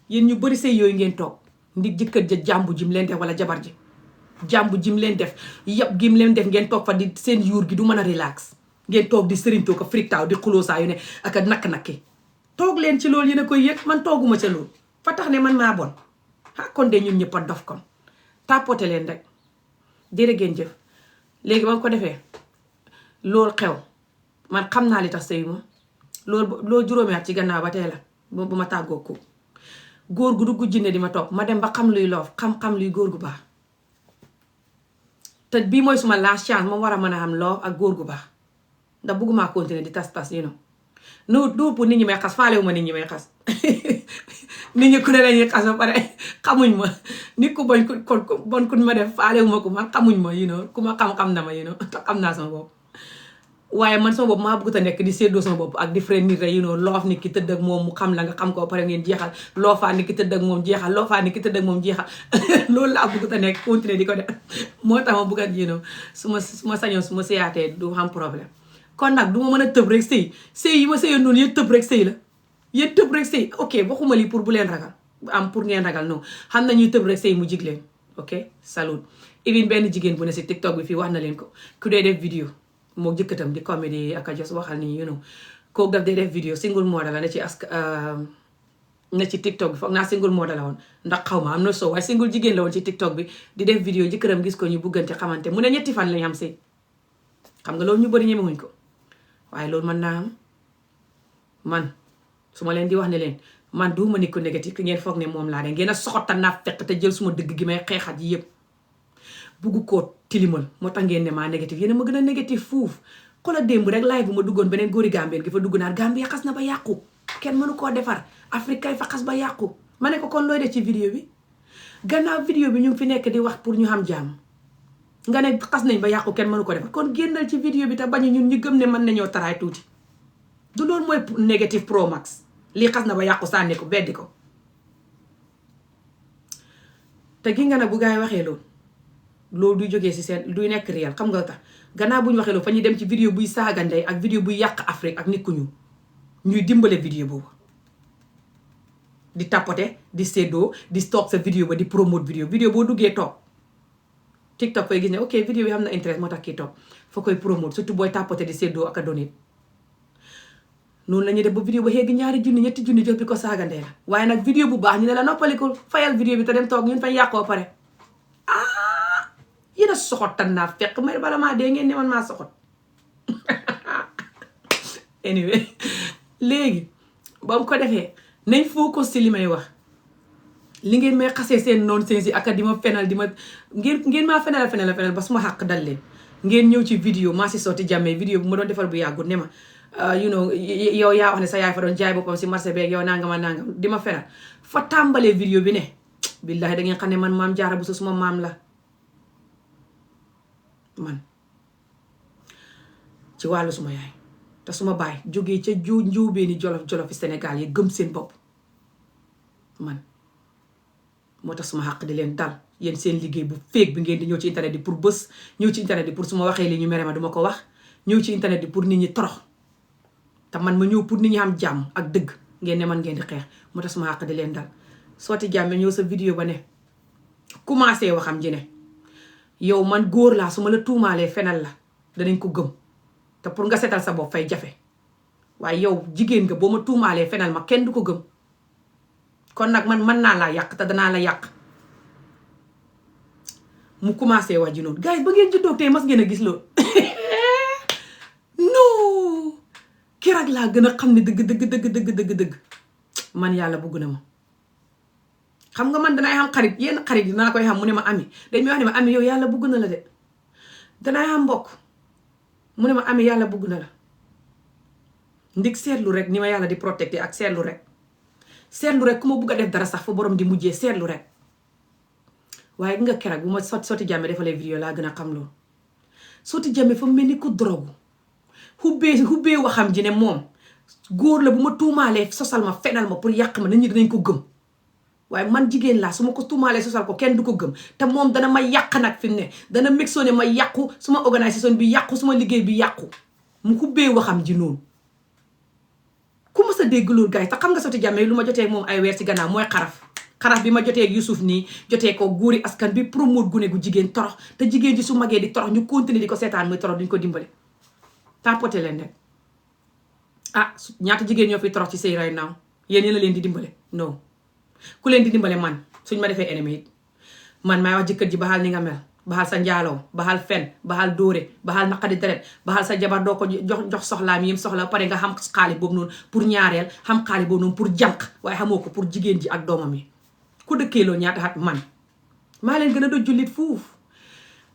yéen ñu bëri sëy yooyu ngeen toog ndig jëkkër ja jàmbu jim leen def wala jabar ji jàmbu jim leen def yab gim leen def ngeen toog fa di seen yuur gi du mën a relax ngeen toog di sëriñtoo ko friktaaw di xuloo saa yu ne ak a nakk-nakki toog leen ci loolu yéen a koy yëg man tooguma ca loolu fa tax ne man maa bon kon de ñun ñëpp a dof kon tàppote leen rek jërë ngeen jëf léegi ba nga ko defee loolu xew man xam naa li tax sëyu ma loolu juróomi at ci gannaaw ba tey la bu ma tàggoo ko góor gu dugg jinne di ma topp ma dem ba xam luy loof xam luy góor gu baax te bii mooy suma last chance moom war a mën a am loof ak góor gu baax ndax bëgguma continuer di tas no pour nit ñi may xas faalewu ma nit ñi may xas nit ñi ku ne lañuy xas ba pare xamuñ ma nit ku bon kuñ ma def faalewu ma ko man xamuñ ma ku ma xam na ma te xam naa sama bopp waaye man sama bopp maa bëgg a nekk di séddoo sama bopp ak different nit rek loof nit ki tëdd ak moom mu xam la nga xam ko pare ngeen jeexal loofaa nit ki tëdd ak moom jeexal loofaa nit ki tëdd ak moom jeexal loolu laa bëgg a nekk continuer di ko def moo tax ma bëgg a su ma sañoon su ma sëyaatee du am problème kon nag du ma mën a tëb rek sëy yi ma sëyoon noonu yéen tëb rek sëy la yéen tëb rek sëy ok waxuma lii pour bu leen ragal pour ngeen ragal non xam na ñuy tëb rek sëy mu jig leen ok salut even benn jigéen bu ne si TikTok bi fii wax na leen ko ku dee def vidéo moo jëkkatam di comédie ak a jos waxal ni kooku daf dee def vidéo single model la ne ci TikTok bi foog naa single model la woon ndax xaw ma am na soo waaye single jigéen la woon ci TikTok bi di def vidéo jëkkëram gis ko ñu buggante xamante mu ne 3 fan lañ am sëy xam nga loolu ñu bëri ñemewuñ ko waaye loolu mën naa am man su ma leen di wax ne leen man duuma nit ko négatif ki ngeen foog ne moom laa de ngeen a soxota naa fekk te jël suma dëgg gi may xeexat yi yëpp bugg koo tilimal moo tax ngeen ne maa négatif yéen a ma gën a négatif fuuf xoolal démb rek live bu ma duggoon beneen góori Gambien gi fa dugg naan Gambia xas na ba yàqu kenn mënu koo defar Afrique kay fa xas ba yàqu ma ne ko kon looy def ci vidéo bi gannaaw vidéo bi ñu ngi fi nekk di wax pour ñu xam jàmm nga ne xas nañ ba yàqu kenn mënu ko defar kon génnal ci vidéo bi te bañ ñun ñu gëm ne mën nañoo taraay tuuti du loolu mooy négatif pro max lii xas na ba yàqu sànni ko beddi ko te gi nga ne bu gaa yi waxee loolu duy jógee si seen duy nekk réel xam nga tax gannaaw bu ñu waxee loolu fa ñuy dem ci vidéo buy saaga ndey ak vidéo buy yàq Afrique ak nit ku ñu ñuy dimbale vidéo boobu di tapoter di séddoo di toog sa vidéo ba di promote vidéo boo duggee toog TikTok koy gis ne ok vidéo bi xam na intérêt moo tax kii toog fa koy promote surtout booy tapoter di séddoo ak a donate noonu la ñuy def ba vidéo ba xeegi 2 junni 3 junni jox bi ko saaga ndey la waaye nag vidéo bu baax ñu ne la noppalikul fayal vidéo bi te dem toog ñun fay yàqoo pare yéen a soxot tan naa fekk may bala maa dee ngeen ne man maa soxot anyway léegi ba mu ko defee nañ focus ci li may wax li ngeen may xasee seen noon seen si ak di ma fenal di ma ngeen maa fenal ba suma xàq dal leen ngeen ñëw ci vidéo maa si sotti jàmmee vidéo bu ma doon defal bu yàggut ne ma yow yaa wax ne sa yaay fa doon jaay boppam si marché beeg yow nangama nangam di ma fenal fa tàmbalee vidéo bi ne billahi da ngeen xam ne man maam Jaara Buso suma maam la man ci wàllu suma yaay te suma baay jógee ca njuubee ni jolof Sénégal yi gëm seen bopp man moo tax suma xàq di leen dal yéen seen liggéey bu féeg bi ngeen di ñëw ci internet di pour bës ñëw ci internet di pour suma waxee li ñu mere ma duma ko wax ñëw ci internet di pour nit ñi torox te man ma ñëw pour nit ñi am jàmm ak dëgg ngeen ne man ngeen di xeex moo tax suma xàq di leen dal sooti jàmme ñëw sa vidéo ba ne commencé waxam ji ne yow man góor laa su ma la tuumaalee fenal la danañ ko gëm te pour nga setal sa bopp fay jafe waaye yow jigéen nga boo ma tuumaalee fenal ma kenn du ko gëm kon nag man mën naa laa yàq te danaa la yàq mu commencé wax ji noonu gars yi ba ngeen juddoo tey mas ngeen a gis loolu non keroog laa gën a xam ne dëgg man yàlla bëgg na ma xam nga man danaay xam xarit yenn xarit yi naa koy xam mu ne ma ami dañ may wax ne ma ami yow yàlla bëgg na la de danaay xam mbokk mu ne ma ami yàlla bëgg na la ndig seetlu rek ni ma yàlla di protecté ak seetlu rek ku ma bëgg a def dara sax fa borom di mujjee seetlu rek waaye nga keroog bu ma sotti jàmme defalee vidéo laa gën a xam loolu sotti jàmme fa mel ni ku drogu xubbee waxam ji ne moom góor la bu ma tuumaalee sosal ma fenal ma pour yàq ma nit ñi dinañ ko gëm waaye man jigéen laa su ma ko tuumaalee sosal ko kenn du ko gëm te moom dana ma yàq nag fi mu ne dana mexoone ma yàqu suma organisation bi yàqu suma liggéey bi yàqu mu xubbee waxam ji noonu ku ma sa dégg loolu gars yi te xam nga sotti jàmme lu ma jotee moom ay weer ci gannaaw mooy xaraf bi ma jotee ak Yusuf nii jotee ko góori askan bi promote gune gu jigéen torox te jigéen ji su magee di torox ñu continuer di ko seetaan muy torox duñ ko dimbale tapoté leen rek ñaata jigéen ñoo fi torox ci sëy right now yéen la leen di dimbale non ku leen di dimbale man suñ ma defee ennemi it man maay wax jëkkër ji baxal ni nga mel baxal sa njaaloo baxal fen baxal dóore baxal naqadi deret baxal sa jabar doo ko jox soxlaam yim soxla pare nga xam xaalis boobu noonu pour ñaareel xam xaalis boobu noonu pour jànq waaye xamoo ko pour jigéen ji ak doomam yi ku dëkkee loo ñaata xat man maa leen gën a do jullit fuuf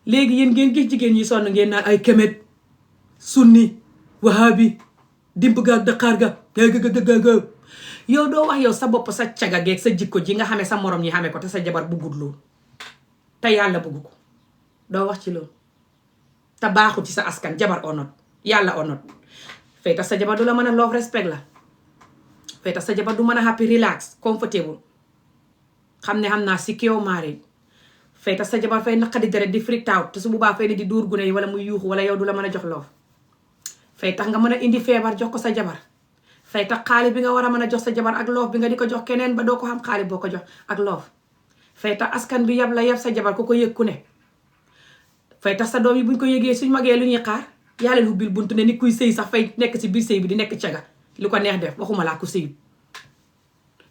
léegi yéen ngeen gis jigéen ñi sonn ngeen naan ay kemet sunni wahabi dimb gaag daqaar ga ga yow doo wax yow sa bopp sa caga geeg sa jikko ji nga xamee sa morom ñi xamee ko te sa jabar buggut loolu te yàlla bugg ko doo wax ci loolu te baaxu ci sa askan jabar onot yàlla onot fay tax sa jabar du la mën a love respect la fay tax sa jabar du mën a happy relax comfortable xam ne xam naa si kew marriage fay tax sa jabar fay naqadi deret di freak out te su boobaa fay ne di dóor gune yi wala muy yuuxu wala yow du la mën a jox love fay tax nga mën a indi feebar jox ko sa jabar fay tax xaalis bi nga war a mën a jox sa jabar ak loof bi nga di ko jox keneen ba doo ko xam xaalis boo ko jox ak loof fay tax askan bi yab la yab sa jabar ku ko yëg ku ne fay tax sa doom yi buñ ko yëgee suñ magee lu ñuy xaar yaa leen ubbil buntu ne ni kuy sëy sax fay nekk si biir sëy bi di nekk caga lu ko neex def waxuma laa ko sëy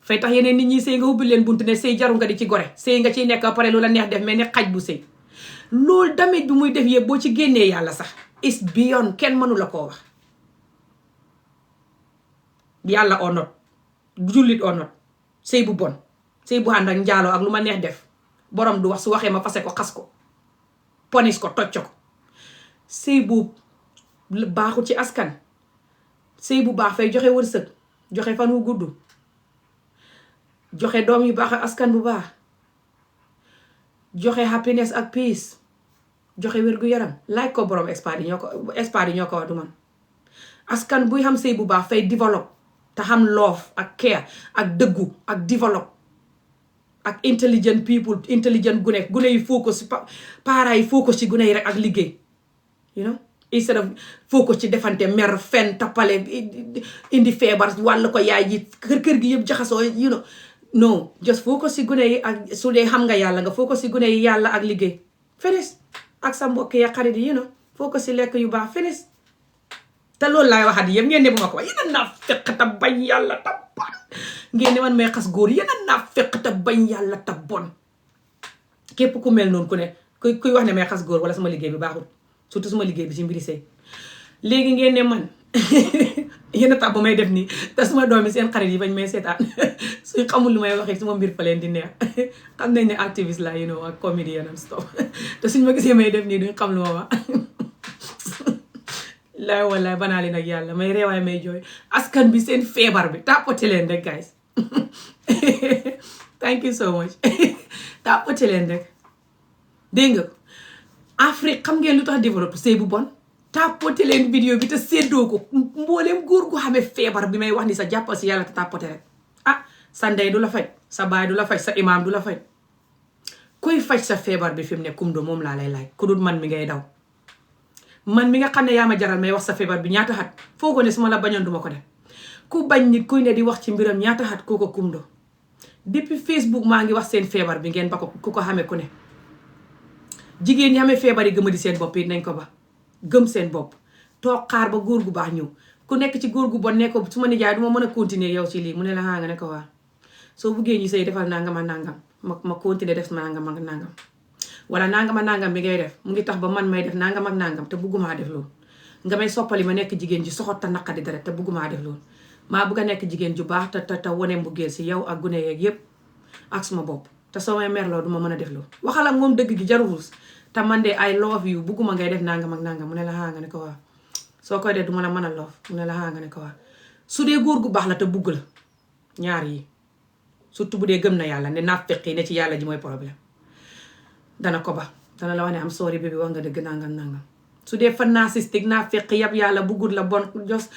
fay tax yeneen nit ñi sëy nga ubbil leen buntu ne sëy jaru nga di ci gore sëy nga ciy nekk ba pare lu la neex def mais ne xaj bu sëy loolu damage bi muy def yëpp boo ci génnee yàlla sax is beyond kenn mënu la koo wax yàlla onot jullit onot sëy bu bon sëy bu ànd ak njaaloo ak lu ma neex def borom du wax su waxee ma fase ko xas ko ponis ko tocc ko sëy bu baaxu ci askan sëy bu baax fay joxe wërsëg joxe fan wu gudd joxe doom yu baax ak askan bu baax joxe happiness ak peace, joxe wér-gu-yaram laaj ko borom expert yi ñoo ko wax du man. askan buy xam sëy bu baax fay develop te xam love ak care ak dëggu ak develop ak intelligent people, intelligent gune yi focus parents yi focus ci gune yi rek ak liggéey, you know, instead of focus ci defante mer fen tappale indi feebar wàll ko yaay ji kër gi yëpp jaxasoo, you know. No, just focus ci gune yi ak su dee xam nga yàlla nga focus ci gune yi yàlla ak liggéey finish, ak sa mbokk ya xarit yi, you know, focus ci lekk yu baax finish. te loolu laay waxaat yëpp ngeen ne bu ma ko wax yéen naa fekk te bañ yàlla ta bon, ngeen ne man may xas góor yéen naa fekk te bañ yàlla ta bon. képp ku mel noonu ku ne kuy wax ne may xas góor wala sama liggéey bi baaxul, surtout sama liggéey bi ci mbiri sëy. léegi ngeen ne man yéen a tax ba may def nii te suma doom yi seen xarit yi bañ may seetaan suñ xamul lu may waxee suma mbir fa leen di neex xam nañ ne activiste la, you know, ak comédien and stuff te suñ ma gisee may def nii duñ xam lu ma wax. laay wallaay banaa leen ak yàlla may reewaay may jooy askan bi seen feebar bi tàppate leen rek guys. thank you so much. tàppate leen rek dégg nga Afrique xam ngeen lu tax développé sëy bu bon. tàppate leen vidéo bi te séddoo ko mbooleem góor gu xamee feebar bi may wax ni sa jàppal si yàlla te tàppate rek. ah sa ndey du la faj, sa baay du la faj, sa imaam du la faj, kuy faj sa feebar bi fi mu ne kum do moom laa lay laaj ku dul man mi ngay daw. man mi nga xam ne yaa ma jaral may wax sa feebar bi ñaata xat foo ko ne su ma la bañoon duma ko def. ku bañ nit kuy ne di wax ci mbiram ñaata xat koo ko kumdo. depuis Facebook maa ngi wax seen feebar bi ngeen ba ko ku ko xamee ku ne. jigéen ñi xamee feebar yi gëma di seen bopp yi nañ ko ba gëm seen bopp toog xaar ba góor gu baax ñëw. ku nekk ci góor gu bon ne ko su ma nijaay du ma mën a continuer yow ci lii mu ne la nga ne ko waa soo buggee ñu sëy defal nangam ak nangam ma continuer def nangam ak nangam. wala nangam ak nangam bi ngay def mu ngi tax ba man may def nangam ak nangam te buggumaa def loolu. nga may soppali ma nekk jigéen ji soxot te naqadi dara te buggumaa def loolu. maa bugg a nekk jigéen ju baax te wane mbugeel si yow ak gune yeeg yépp ak suma bopp te soo may merloo duma mën a def loolu. waxal ak moom dëgg gi jarul te man de I love you bugguma ngay def nangam ak nangam mu ne la nga ne ko waa soo koy def du ma la mën a love mu ne la nga ne ko waa su dee góor gu baax la te bugg la ñaar yi surtout bu dee gëm na yàlla ne naafeq yi ne ci yàlla ji mooy problème dana ko ba dana la wax ne am sorry bébé wax nga dëgg nangam nangam. su dee fa narcissistique naafeq yab yàlla buggul la bon jos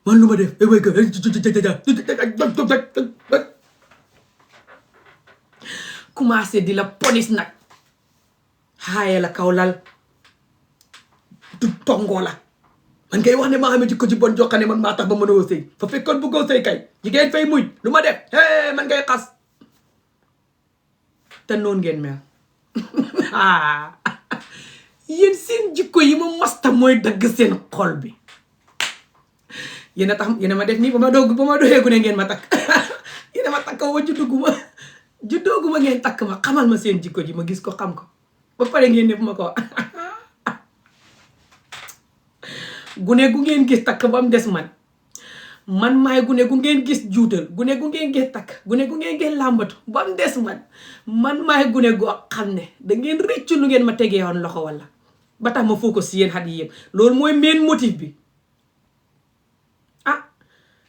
man lu ma def commencé di la polis nag xaaye la kaw lal du tongoo la man ngay wax ne maa xamee jikko ji bon jox ne man maa tax ba mën a sëy fa fekkoon bëggoo sëy kay jigéen fay muñ lu ma def man ngay xas te noonu ngeen mel. yéen seen jikko yi ma masta mooy dagg seen xol bi. yéen a tax yéen a ma def nii ba ma doxeegu ne ngeen ma takk yéen a ma takk wa juddooguma ngeen takk ma xamal ma seen jikko ji ma gis ko xam ko ba pare ngeen ne bu ma ko gune gu ngeen gis takk ba mu des man maay gune gu ngeen gis juutal gune gu ngeen gis takk gune gu ngeen gis làmbatu ba mu des man maay gune goo xam ne da ngeen rëccu lu ngeen ma tegee woon loxo walla ba tax ma foo ko si yéen xat yi yëpp loolu mooy main motif bi.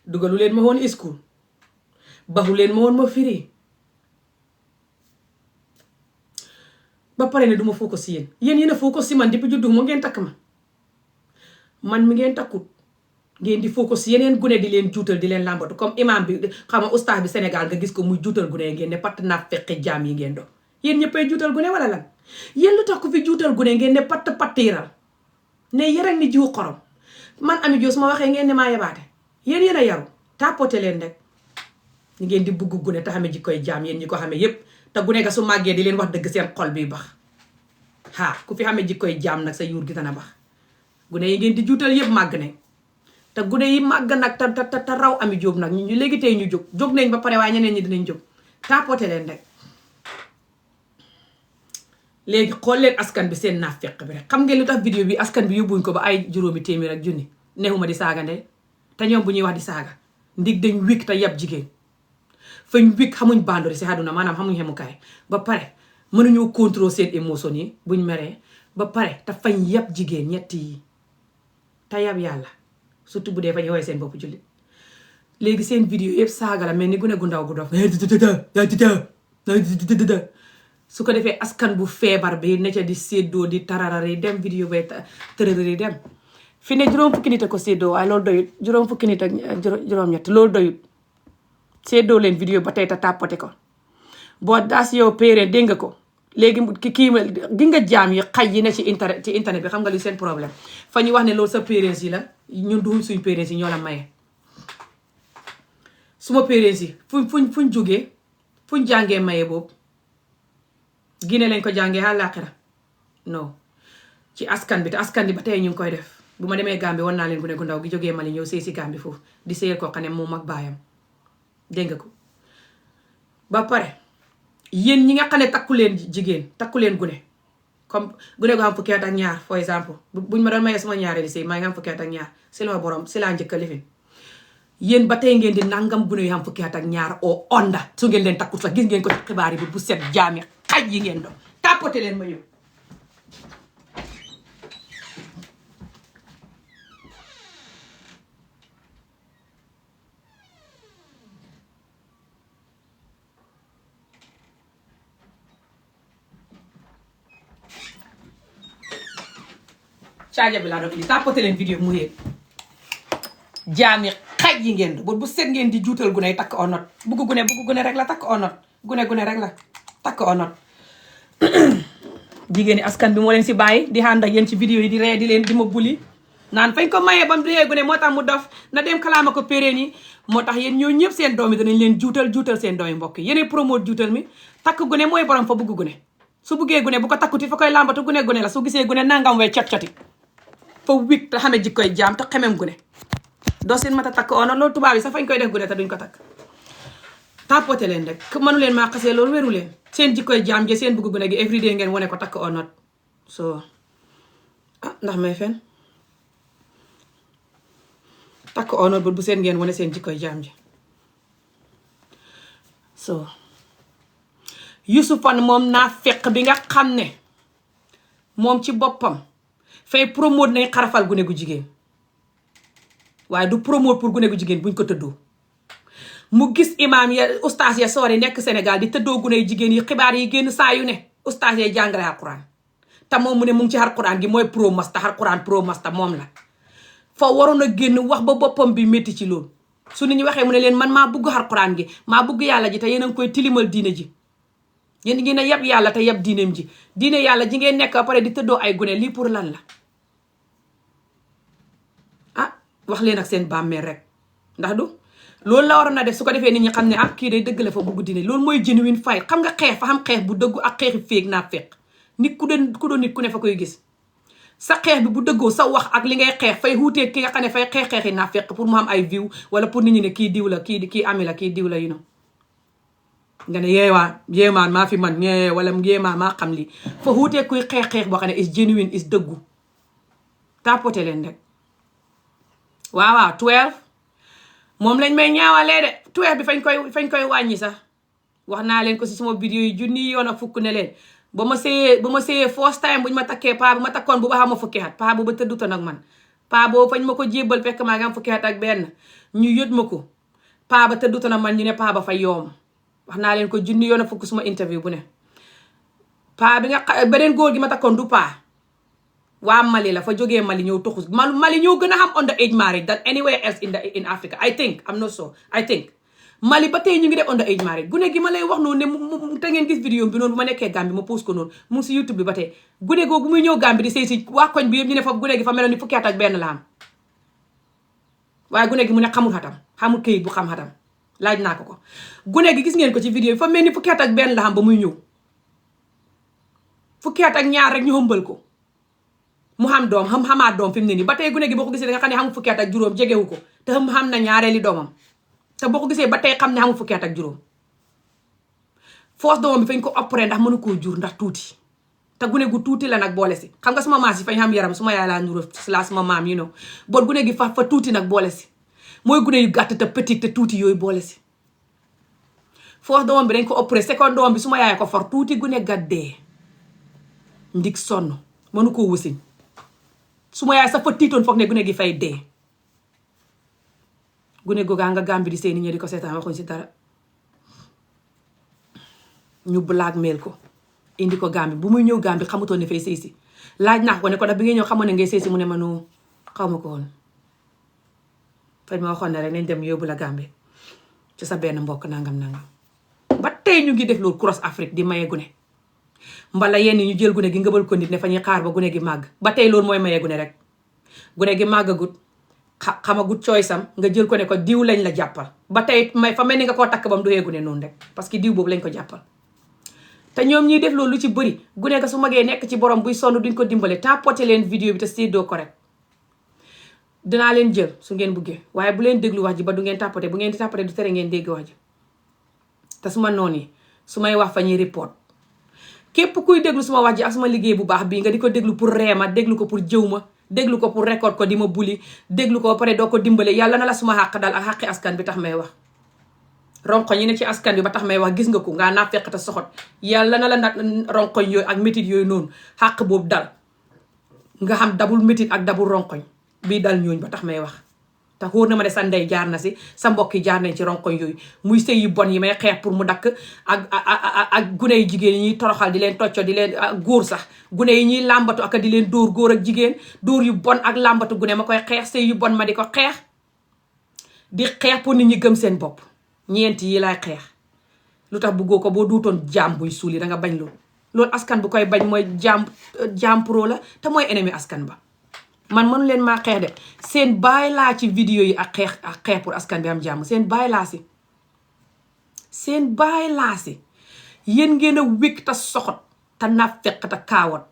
dugalu leen ma woon school baxu leen ma woon ma firi ba pare ne duma focus si yéen yéen a focus si man depuis juddu moo ngeen takk ma man mi ngeen takkut ngeen di focus si yeneen gune di leen juutal di leen làmbatu comme imam bi xam nga oustaz bi Sénégal nga gis ko muy juutal gune ngeen ne patt naa fekke jaam yi ngeen doon yéen ñëppay juutal gune wala lan yéen lu tax ku fi juutal gune ngeen ne pattiral ne yërek ni jiw xorom man Ami Joos ma waxee ngeen ne maa yabaate yéen a yaru tàppote leen rek ñi ngeen di bugg gune te xamee ji koy jaam yéen ñi ko xamee yépp te gune ga su màggee di leen wax dëgg seen xol bi bax ku fi xamee ji koy jaam nag sa yuur gi dana bax gune yi ngeen di juutal yépp màgg nañ te gune yi màgg nag te raw Ami Jóob nag ñu léegi tey ñu jóg nañ ba pare waaye ñeneen ñi dinañ jóg tàppote leen rek. léegi xool leen askan bi seen naafeq bi rek xam ngeen lu tax vidéo bi askan bi yóbbuñ ko ba ay 500 ak junni neexuma di saaga ndey te ñoom bu ñuy wax di saaga ndig dañ wékk te yab jigéen fañ wékk xamuñ bandori si àdduna maanaam xamuñ xemukaay ba pare mënuñoo contrôler seen émotion yi buñ meree ba pare te fañ yab jigéen ñett yi te yab yàlla surtout bu dee fañ woowee seen bopp jullit léegi seen vidéo yëpp saaga la mel ni gune gu ndaw gu dof su ko defee askan bu feebar bi ne ca di séddoo di tararari dem vidéo bay tërërëri dem fi ne juróom fukki nit a ko séddoo waaye loolu doyut juróom fukki nit ak juróom-ñett loolu doyut séddoo leen vidéo ba tey te tàppate ko boo daas yow péré dégg nga ko léegi kii gi nga jaam yi xaj yi ne ci internet bi xam nga li seen problème fa ñu wax ne loolu sa parents yi la ñun duñ suñ parents yi ñoo la maye suma parents yi fuñ jógee fuñ jàngee maye boobu Guinée lañ ko jàngee àllaaxira non ci askan bi te askan bi ba tey ñu ngi koy def bu ma demee Gambie wan naa leen gune gu ndaw gi jógee Mali ñëw sëy si Gambie foofu di sëyal ko xam ne moom ak baayam dégg nga ko ba pare yéen ñi nga xam ne takku leen jigéen takku leen gune comme gune gu am fukki at ak ñaar for exemple buñ ma doon mayee suma ñaareeli sëy maa ngi am fukki at ak ñaar si la ma borom si laa njëkk a lifin yéen ba tey ngeen di nangam gune yu am fukki at ak ñaar o onda su ngeen leen takkut sax gis ngeen ko ci xibaar yi bu set jaami xaj yi ngeen doon tàppote leen ma ñëw caaja bi laa doon indi tàppate leen vidéo mu yéeg jaami xaj yi ngeen bu set ngeen di juutal gune takk onot bugg gune rek la takk onot gune rek la takk onot jigéeni askan bi moo leen si bàyyi di ànd ak yéen ci vidéo yi di ree di leen di ma buli naan fañ ko mayee bam dee gune moo tax mu dof na dem kalaama ko péréen yi moo tax yéen ñoo ñëpp seen doom yi danañ leen juutal seen doom yi mbokk yi yéenay promote juutal mi takk gune mooy borom fa bugg gune su buggee gune bu ko takkuti fa koy làmbatu gune la su gisee gune nangam way cot-coti fa wig te xamee jikkoy jaam te xemem gune doo seen mata takk ono loolu tubaab yi sax fañ koy def gune te duñ ko takk tàppote leen rek mënu leen maa xasee loolu wéru leen seen jikkoy jaam ji seen bugg gune gi everyday ngeen wane ko takk onot so ndax may fen takk onot bu seen ngeen wane seen jikkoy jaam ji so Yusufan moom naa fekk bi nga xam ne moom ci boppam fay promote nay xarafal gune gu jigéen waaye du promote pour gune gu jigéen buñ ko tëddoo mu gis imaam ya ustaas ya soori nekk Sénégal di tëddoo gune yu jigéen yi xibaar yi génn saa yu ne ustaas ya jàngale alquran te moom mu ne mu ngi ci alquran gi mooy pro masta alquran pro masta moom la fa waroon a génn wax ba boppam bi métti ci loolu su nit ñi waxee mu ne leen man maa bugg alquran gi maa bugg yàlla ji te yéen a ngi koy tilimal diine ji yéen ngeen a yab yàlla te yab diineem ji diine yàlla ji ngeen nekk ba pare di tëddoo ay gune lii pour lan la wax leen ak seen bàmmeel rek ndax du loolu la waroon na def su ko defee nit ñi xam ne kii day dëgg la fa bugg dine loolu mooy genuine fight xam nga xeex fa xam xeex bu dëggu ak xeexi féeg naa fekk nit ku doon nit ku ne fa koy gis sa xeex bi bu dëggoo sa wax ak li ngay xeex fay wuutee ki nga xam ne fay xeexi naa fekk pour mu am ay view wala pour nit ñi ne kii diw la kii ami la kii diw la you know nga ne yéemaan maa fi man wala yéemaan maa xam li fa wuutee kuy xeex boo xam ne is genuine is dëggu tapote leen rek waaw 12 moom lañ may ñaawalee de 12 bi fañ koy wàññi sax wax naa leen ko si sama vidéo yi junni yoon ak fukk ne leen ba ma séyee first time buñ ma takkee paa bu ma takkoon bu ba xam ma fukki at paa bu ba tëddutoon ak man paa boobu fañ ma ko jébbal fekk maa ngi am fukki at ak benn ñu yët ma ko paa ba tëddutoon ak man ñu ne paa ba fa yoom wax naa leen ko junni yoon ak fukk suma interview bu ne paa bi nga beneen góor gi ma takkoon du paa waa Mali la fa jógee Mali ñëw toxus Mali ñoo gën a xam under age marriage than anywhere else in Africa I think I'm not sure I think Mali ba tey ñu ngi def under age marriage gune gi ma lay wax noonu ne mu te ngeen gis vidéo bi noonu bu ma nekkee Gambie ma post ko noonu mu ngi si YouTube bi ba tey gune googu muy ñëw Gambie di sëy si waa koñ bi yëpp ñu ne fa gune gi fa meloon ni fukki at ak benn la am waaye gune gi mu ne xamul këyit bu xam xatam laaj naa ko gune gi gis ngeen ko ci vidéo bi fa mel ni fukki at ak benn la am ba muy ñëw fukki at ak ñaar rek ñu hëmbal ko mu xam doom xamaat doom fi mu ne nii ba tey gune gi boo ko gisee nga xam ne xamul fukki at ak juróom jegewu ko te xam na ñaareeli doomam te boo ko gisee ba tey xam ne xamul fukki at ak juróom force doomam bi fañ ko opéré ndax mënu koo jur ndax tuuti te gune gu tuuti la nag boole si xam nga suma maas yi fañ xam yaram suma yaay laa nuru la suma maam you know boot gune gi fa tuuti nag boole si mooy gune yu gàtt te petit te tuuti yooyu boole si force doomam bi dañ ko opéré second doomam bi suma yaay ko for tuuti gune gàddee ndig sonn mënu koo wësiñ suma yaay sax fa tiitoon foog ne gune gi fay dee gune googaa nga Gàmbi di seeni ñi di ko seetaan waxuñ si dara ñu blackmail ko indi ko Gambie bu muy ñëw Gambie xamutoon ne fay sëy si laaj naa ko ne ko daf bi ngay ñëw xamoon ne ngay sëy si mu ne ma noo xaw ma ko woon fañ ma waxoon ne rek nañ dem yóbbu la Gambie ci sa benn mbokk nangam ba tey ñu ngi def loolu cross Afrique di maye gune mbala yenn ñu jël gune gi ngëbal ko nit ne fa ñuy xaar ba gune gi màgg ba tey loolu mooy maye gune rek gune gi màggagut xamagut cooy sam nga jël ko ne ko diw lañ la jàppal ba tey may fa mel ni nga koo takk bam doyee gune noonu rek parce que diw boobu lañ ko jàppal te ñoom ñiy def loolu lu ci bëri gune ga su magee nekk ci borom buy sonn duñ ko dimbale tapoté leen vidéo bi te séddoo ko rek dinaa leen jël su ngeen buggee waaye bu leen déglu wax ji ba du ngeen tapoté bu ngeen di tapoté du tere ngeen dégg wax ji te su ma noon yi su may wax fa ñuy report képp kuy déglu suma wax ji ak suma liggéey bu baax bii nga di ko déglu pour reema déglu ko pour jëw ma déglu ko pour record ko di ma buli déglu ko ba pare doo ko dimbale yàlla na la suma xàq dal ak xàqi askan bi tax may wax ronkoñ yi ne ci askan bi ba tax may wax gis nga ko ngaa naa fekk te soxot yàlla na la nag ronkoñ yooyu ak métit yooyu noonu xàq boobu dal nga xam dabul métit ak dabul ronkoñ bii dal ñooñ ba tax may wax te xóor na ma ne sa ndey jaar na si sa mbokk yi jaar nañ ci ronkoñ yooyu muy sëy yu bon yi may xeex pour mu dakk ak gune yu jigéen yi ñuy toroxal di leen tocco di leen góor sax gune yi ñuy làmbatu ak di leen dóor góor ak jigéen dóor yu bon ak làmbatu gune ma koy xeex sëy yu bon ma di ko xeex di xeex pour nit ñi gëm seen bopp ñeent yi laay xeex lu tax bëggoo ko boo duutoon jaam buy suuli danga bañ loolu askan bu koy bañ mooy jaam pro la te mooy ennemi askan ba man mënu leen maa xeex de seen baay laa ci vidéo yi ak xeex pour askan bi am jàmm seen baay laa si seen baay laa si yéen ngeen a wékk te soxot te naffeq te kaawat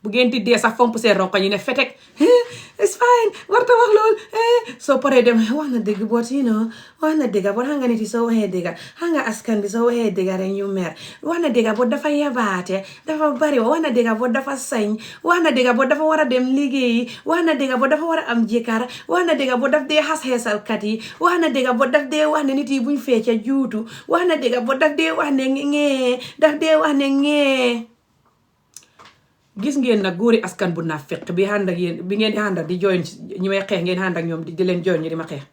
bu ngeen di dee sax fomp seen ronko ñu ne fetek it's fine warta wax lool soo paree dem wax na dëgg boot yi no wax na dëgg boot xam nga nit yi soo waxee dëgg xam nga askan bi soo waxee dëgg rek ñu mer wax na dëgg boot dafa yabaate dafa bari wax na dëgg boot dafa sañ wax na dëgg boot dafa war a dem liggéeyi wax na dëgg boot dafa war a am jëkkër wax na dëgg boot daf dee xeesalkat yi wax na dëgg boot daf dee wax ne nit yi buñ fecca juutu wax na dëgg boot daf dee wax ne ngee daf dee wax ne ngee gis ngeen nag góori askan bu naa fekk bi ànd ak yéen bi ngeen di ànd ak di join ñi may xeex ngeen ànd ak ñoom di leen join ñu di ma xeex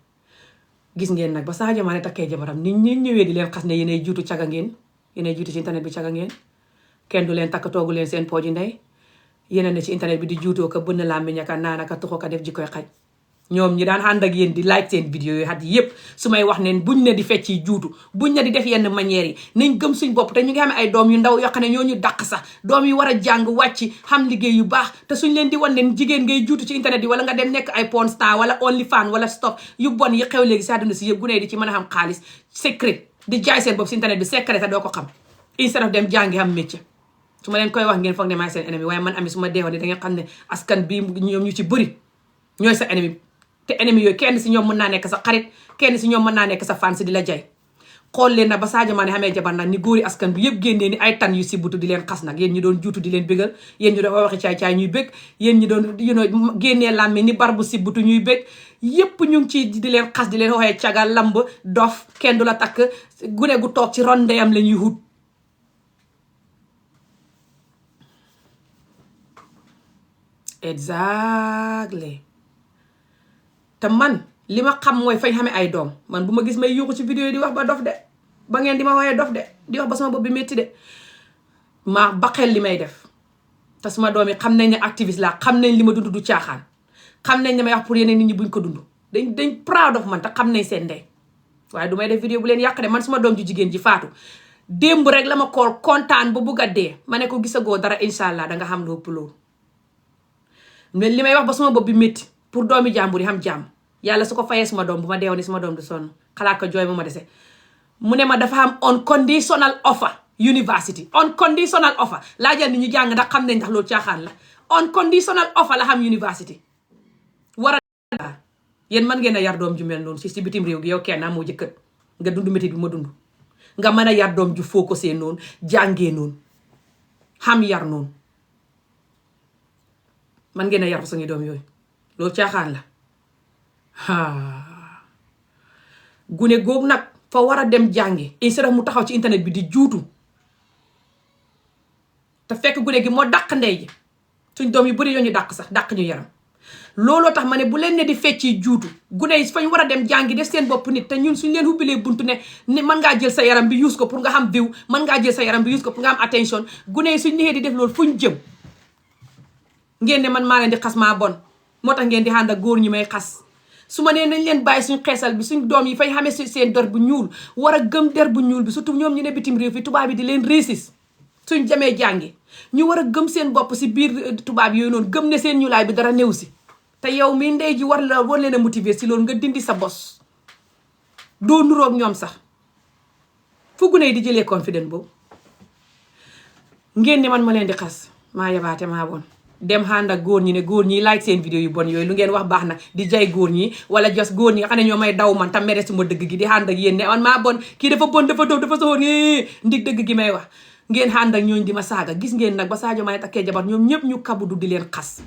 gis ngeen nag ba Sadio Mané takkee jabaram nit ñi ñëwee di leen xas ne yéenay juutu caga ngeen yéenay juutu ci internet bi caga ngeen kenn du leen takk toogu leen seen pooji ndey yéen ne ci internet bi di juutoo ko bënn làmmiñ aka naan aka tuxoo ko def jikkoy xaj ñoom ñi daan ànd ak yéen di like seen vidéo yi xat yépp su may wax ne buñ ne di fecc yi juutu buñ ne di def yenn manières yi nañ gëm suñ bopp te ñu ngi amee ay doom yu ndaw yoo xam ne ñoo ñu dàq sax doom yu war a jàng wàcc xam liggéey yu baax te suñ leen di wan ne jigéen ngay juutu ci internet yi wala nga dem nekk ay porn star wala only fan wala stop yu bon yi xew léegi si àdduna si yëpp gune di ci mën a xam xaalis secret di jaay seen bopp si internet bi secret te doo ko xam instead of dem jàngi xam métier su ma leen koy wax ngeen foog ne maay seen ennemi waaye man ami su ma deewoon da ngeen xam ne askan bi ñoom ñu ci bëri ñooy sa ennemi te ennemi yooyu kenn si ñoom mën naa nekk sa xarit kenn si ñoom mën naa nekk sa fan si di la jay xool leen nag ba Sadio Mané xamee jabar nag ni góori askan bi yëpp génnee ni ay tan yu si butu di leen xas nag yéen ñi doon juutu di leen bégal yéen ñi doon waxi caay-caay ñuy bég yéen ñi doon génnee làmmi ni bar bu si butu ñuy bég yépp ñu ngi ci di leen xas di leen waxee caga lamb dof kenn du la takk gune gu toog ci ron ndeyam la ñuy hut exactly te man li ma xam mooy fañ xamee ay doom man bu ma gis may yuuxu ci vidéo yi di wax ba dof de ba ngeen di ma waxee dof de di wax ba sama bopp bi métti de maa baqeel li may def te suma doom yi xam nañ ne activiste laa xam nañ li ma dund du caaxaan xam nañ ne may wax pour yeneen nit ñi buñ ko dund dañ proud of man te xam nañ seen ndey waaye du may def vidéo bu leen yàq de man suma doom ju jigéen ji faatu démb rek la ma kool kontaan ba bugg a dee ma ne ko gisagoo dara incha allah danga xam lu ëpp loolu mais li may wax ba suma bopp bi métti pour doomi jàmbur yi xam jàmm yàlla su ko fayee suma doom bu ma deewoon ni suma doom du sonn xalaat ko jooy ma dese mu ne ma dafa am unconditional offer university unconditional offer laajal ni ñu jàng ndax xam nañ ndax loolu caaxaan la unconditional offer la xam university war a yéen mën ngeen a yar doom ju mel noonu si bitim réew gi yow kenn moo jëkkër nga dund métit bi ma dund nga mën a yar doom ju foo ko see noonu jàngee noonu xam yar noonu man ngeen a yar suñu doom yooyu loolu caaxaan la gune googu nag fa war a dem jàngi instead mu taxaw ci internet bi di juutu te fekk gune gi moo dàq ndey ji suñ doom yu bari yoo ñu dàq sax dàq ñu yaram looloo tax ma ne bu leen ne di fecci juutu gune yi fañ war a dem jàngi def seen bopp nit te ñun suñ leen hubbilee buntu ne mën ngaa jël sa yaram bi use ko pour nga xam view mën ngaa jël sa yaram bi use ko pour nga am attention gune yi suñ neexee di def loolu fuñ jëm ngeen ne man maa leen di xas maa bon moo tax ngeen di ànd ak góor ñi may xas su ma nee nañ leen bàyyi suñ xeesal bi suñ doom yi fay xamee seen der bu ñuul war a gëm der bu ñuul bi surtout ñoom ñu ne bitim réew fi tubaab yi di leen réussir suñ jamee jàngi ñu war a gëm seen bopp si biir tubaab yooyu noonu gëm ne seen ñuulaay bi dara néew si te yow mii ndey ji war leen a motiver si loolu nga dindi sa bos doo nuroog ñoom sax fu gune yi di jëlee confident boobu ngeen ne man ma leen di xas maa yabaate maa bon dem ànd ak góor ñi ne góor ñi like seen vidéo yu bon yooyu lu ngeen wax baax na di jay góor ñi wala jos góor ñi nga xam ne ñoo may daw man tam mere suma dëgg gi di ànd ak yéen ne man maa bon kii dafa bon dafa dof dafa soxor ndig dëgg gi may wax ngeen ànd ak ñooñ di ma saaga gis ngeen nag ba Sadio Mané takkee jabar ñoom ñëpp ñu kabudu di leen xas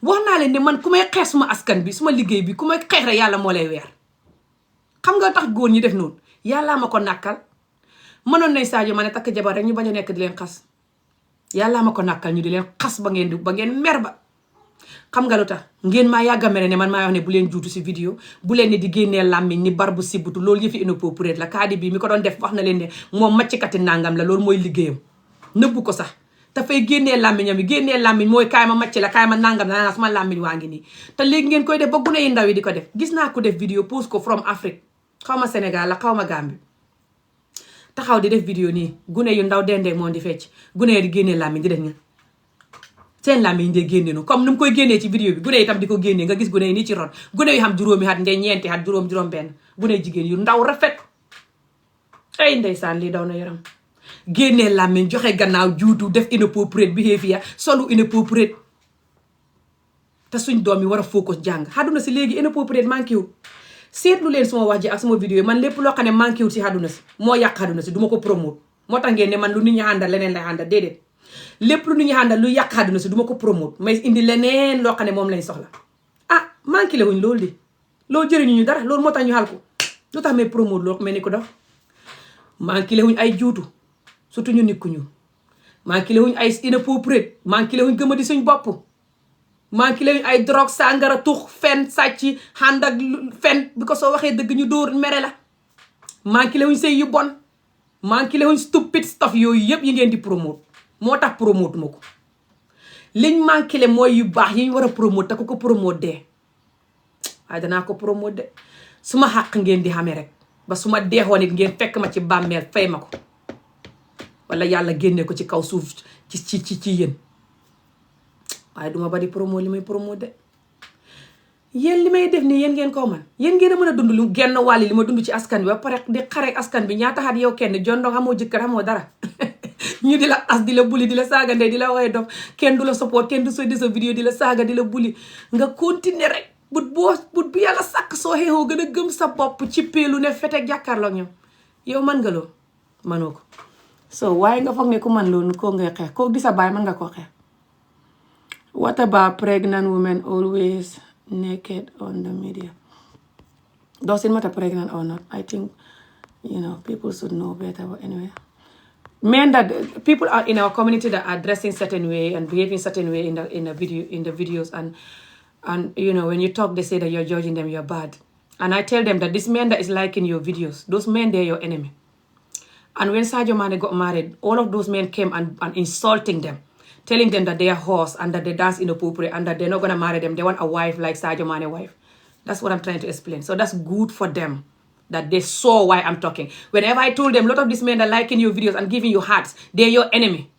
wax naa leen ne man ku may xeex suma askan bi suma liggéey bi ku may xeex rek yàlla moo lay weer xam nga tax góor ñi def noonu yàllaa ma ko nàkkal mënoon nañ Sadio Mané takk jabar rek ñu bañ a nekk di leen xas yàllaa ma ko nàkkal ñu di leen xas ba ngeen mer ba xam nga lu tax ngeen maa yàgga mere ne man maa wax ne bu leen juutu si vidéo bu leen ne di génnee làmmiñ ni bar bu sibutu loolu yëfi inappropriate la Cardi B mi ko doon def wax na leen ne moom maccikati nangam la loolu mooy liggéeyam nëbbu ko sax dafay génnee làmmiñam yi génnee làmmiñ mooy kaay ma macc la kaay ma nangam la naa sama làmmiñ waa ngi nii te léegi ngeen koy def ba gune yi ndaw yi di ko def gis naa ko def vidéo post ko from Afrique xaw ma Sénégal la xaw ma Gambie taxaw di def vidéo nii gune yu ndaw dendee moom di fecc gune yi di génnee làmmiñ di def ña seen làmmiñ de génne nu comme nu mu koy génnee ci vidéo bi gune yi tam di ko génnee nga gis gune yi nii ci ron gune yu xam juróomi at ndey ñeenti at juróom benn gune jigéen yu ndaw rafet ay ndeysaan lii daw na yaram génnee làmmiñ joxe gannaaw juutu def inappropriate behavior solu inappropriate te suñ doom yi war a focus jàng àdduna si léegi inappropriate manqué wul seetlu leen suma wax ji ak sama vidéo yi man lépp loo xam ne manqué wul si àdduna si moo yàq àdduna si du ma ko promote moo tax ngeen ne man lu nit ñi àndal leneen lay àndal déedéet lépp lu nit ñi àndal lu yàq àdduna si du ma ko promote may indi leneen loo xam ne moom lañ soxla ah manqué le wuñ loolu di loolu jëriñu ñu dara loolu moo tax ñu xal ko lu tax may promote loo mel ni ko dox manqué le wuñ ay juutu surtout ñu nit ku ñu manqué le wuñ ay inappropriate manqué le wuñ gëma di suñ bopp manqué le wuñ ay drogue sàngara tux fen sàcc ànd ak fen bi ko soo waxee dëgg ñu dóor mere la manqué le wuñ sëy yu bon manqué le wuñ stupid stuff yooyu yëpp yi ngeen di promote moo tax promote ma ko liñ manqué le mooy yu baax yi ñu war a promote te ku ko promote dee waaye danaa ko promote de su ma xàq ngeen di xamee rek ba su ma deexoon it ngeen fekk ma ci bàmmeel fay ma ko wala yàlla génne ko ci kaw suuf ci yéen waaye duma bari promo li may promo de yéen li may def nii yéen ngeen koo man yéen ngeen a mën a dund lu genn wàll li ma dund ci askan bi ba pare di xareek askan bi ñaata xat yow kenn jondong xamoo jëkkër xamoo dara ñu di la as di la buli di la saaga ndey di la woye dof kenn du la support kenn du so di sa vidéo di la saaga di la buli nga continuer rek but bu yàlla sàkk soo xeexoo gën a gëm sa bopp ci peelu ne fete jàkkaarloo ak ñoom yow man nga loolu manoo ko so waaye nga foog ne ku man loolu koo ngay xeex koo di sa baay man nga koo xeex. What about pregnant women always naked on the media? Does it matter pregnant or not? I think, people should know better. But anyway, people are in our community that are dressing certain way and behaving certain way in the videos, and when you talk, they say that you're judging them, you're bad. And I tell them that this man that is liking your videos, those men, they're your enemy. And when Sadio Mané got married, all of those men came and insulting them, telling them that they are horse and that they dance inappropriate and that they're not going to marry them. They want a wife like Sadio Mané's wife. That's what I'm trying to explain. So that's good for them, that they saw why I'm talking. Whenever I told them, a lot of these men are liking your videos and giving you hearts, they're your enemy.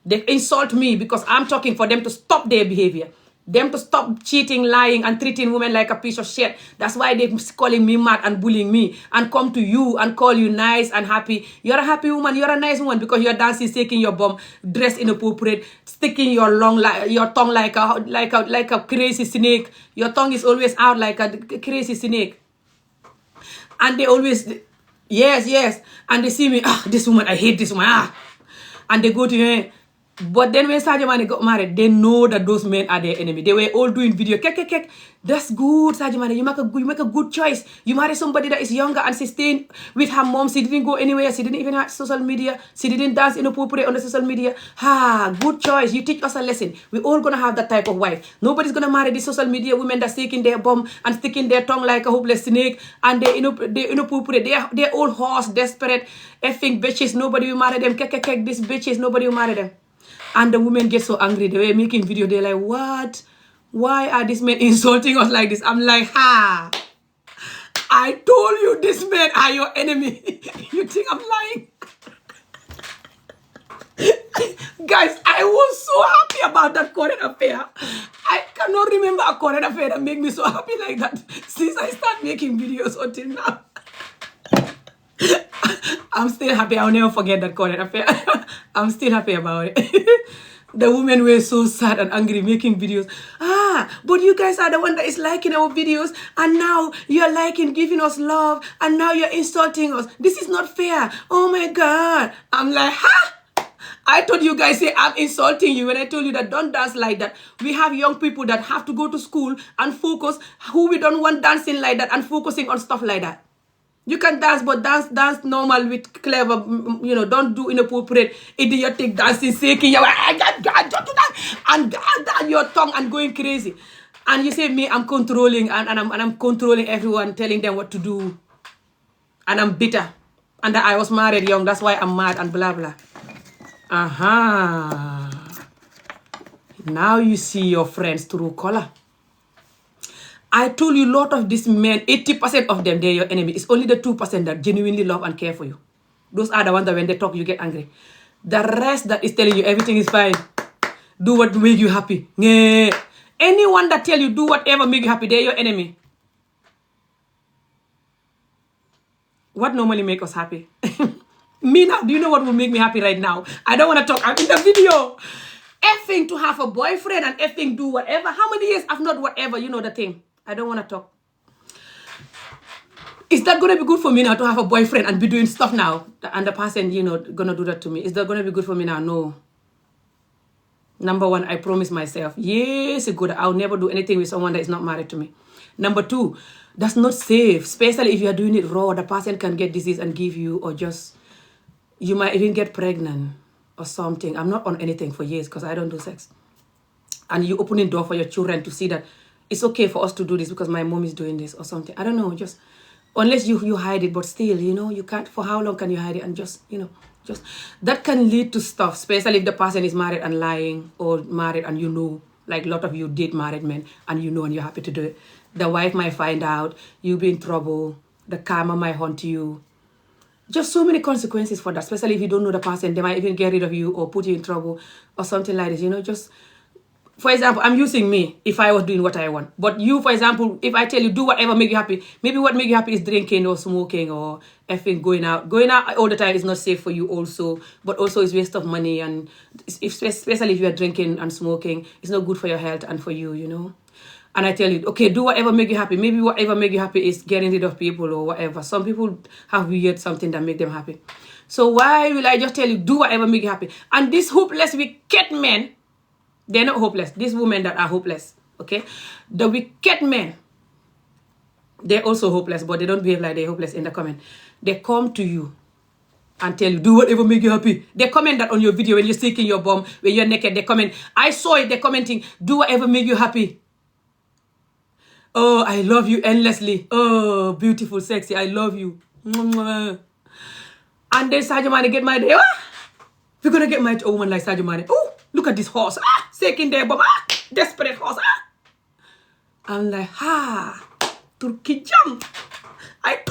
They insult me because I'm talking for them to stop their behavior. Them to stop cheating, lying, and treating women like a piece of shit. That's why they're calling me mad and bullying me and come to you and call you nice and happy. You're a happy woman. You're a nice woman because you're dancing, shaking your bum, dressed inappropriate, sticking your tongue like a crazy snake. Your tongue is always out like a crazy snake. And they always, yes. And they see me, this woman, I hate this woman, And they go to her. But then when Sadio Mane got married, they know that those men are their enemy. They were all doing video. Kek. That's good, Sadio Mane. You make a good choice. You marry somebody that is younger and she stayed with her mom. She didn't go anywhere. She didn't even have social media. She didn't dance inappropriate on the social media. Good choice. You teach us a lesson. We're all gonna have that type of wife. Nobody's gonna marry the social media women that sticking their bum and sticking their tongue like a hopeless snake, and they're inappropriate. They're all horse, desperate, effing bitches. Nobody will marry them. Kek. These bitches. Nobody will marry them. And the women get so angry. They were making video. They're like, what? Why are these men insulting us like this? I'm like, I told you these men are your enemy. You think I'm lying? Guys, I was so happy about that current affair. I cannot remember a current affair that made me so happy like that since I started making videos until now. I'm still happy. I'll never forget that current affair. I'm still happy about it. The women were so sad and angry making videos. But you guys are the one that is liking our videos, and now you're liking, giving us love, and now you're insulting us. This is not fair. Oh my God. I'm like, I told you guys, say I'm insulting you when I told you that don't dance like that. We have young people that have to go to school and focus, who we don't want dancing like that and focusing on stuff like that. You can dance, but dance normal with clever, don't do inappropriate, idiotic dancing, shaking your, don't do that, and your tongue and going crazy. And you say me, I'm controlling, and I'm controlling everyone, telling them what to do. And I'm bitter. And I was married young, that's why I'm mad and blah, blah. Now you see your friends through color. I told you a lot of these men, 80% of them, they're your enemy. It's only the 2% that genuinely love and care for you. Those are the ones that when they talk, you get angry. The rest that is telling you everything is fine. Do what make you happy. Anyone that tell you do whatever make you happy, they're your enemy. What normally make us happy? Me now, do you know what will make me happy right now? I don't want to talk. I'm in the video. Effing to have a boyfriend and effing do whatever. How many years I've not whatever, you know the thing. I don't want to talk. Is that going to be good for me now to have a boyfriend and be doing stuff now? And the person, going to do that to me. Is that going to be good for me now? No. Number one, I promise myself, yes, it's good. I'll never do anything with someone that is not married to me. Number two, that's not safe. Especially if you are doing it raw. The person can get disease and give you, or just, you might even get pregnant or something. I'm not on anything for years because I don't do sex. And you opening door for your children to see that it's okay for us to do this because my mom is doing this or something. I don't know, just unless you hide it, but still, you can't, for how long can you hide it? And just that can lead to stuff, especially if the person is married and lying, or married and like a lot of you date married men and and you're happy to do it. The wife might find out, you'll be in trouble, the karma might haunt you. Just so many consequences for that, especially if you don't know the person. They might even get rid of you or put you in trouble or something like this, just... For example, I'm using me if I was doing what I want. But you, for example, if I tell you do whatever make you happy, maybe what make you happy is drinking or smoking or effing going out. Going out all the time is not safe for you also, but also it's waste of money. And especially if you are drinking and smoking, it's not good for your health and for you, And I tell you, okay, do whatever make you happy. Maybe whatever make you happy is getting rid of people or whatever. Some people have weird something that make them happy. So why will I just tell you, do whatever make you happy? And these hopeless, wicked men, they're not hopeless. These women that are hopeless, okay? The wicked men, they're also hopeless, but they don't behave like they're hopeless in the comment. They come to you and tell you, do whatever make you happy. They comment that on your video when you're sticking your bum, when you're naked. They comment. I saw it. They're commenting, do whatever make you happy. Oh, I love you endlessly. Oh, beautiful, sexy. I love you. And then Sadio Mane get married. We're going to get married to a woman like Sadio Mane. Oh, look at this horse. Shaking their bum. Desperate horse. I'm like, Turkey jump. I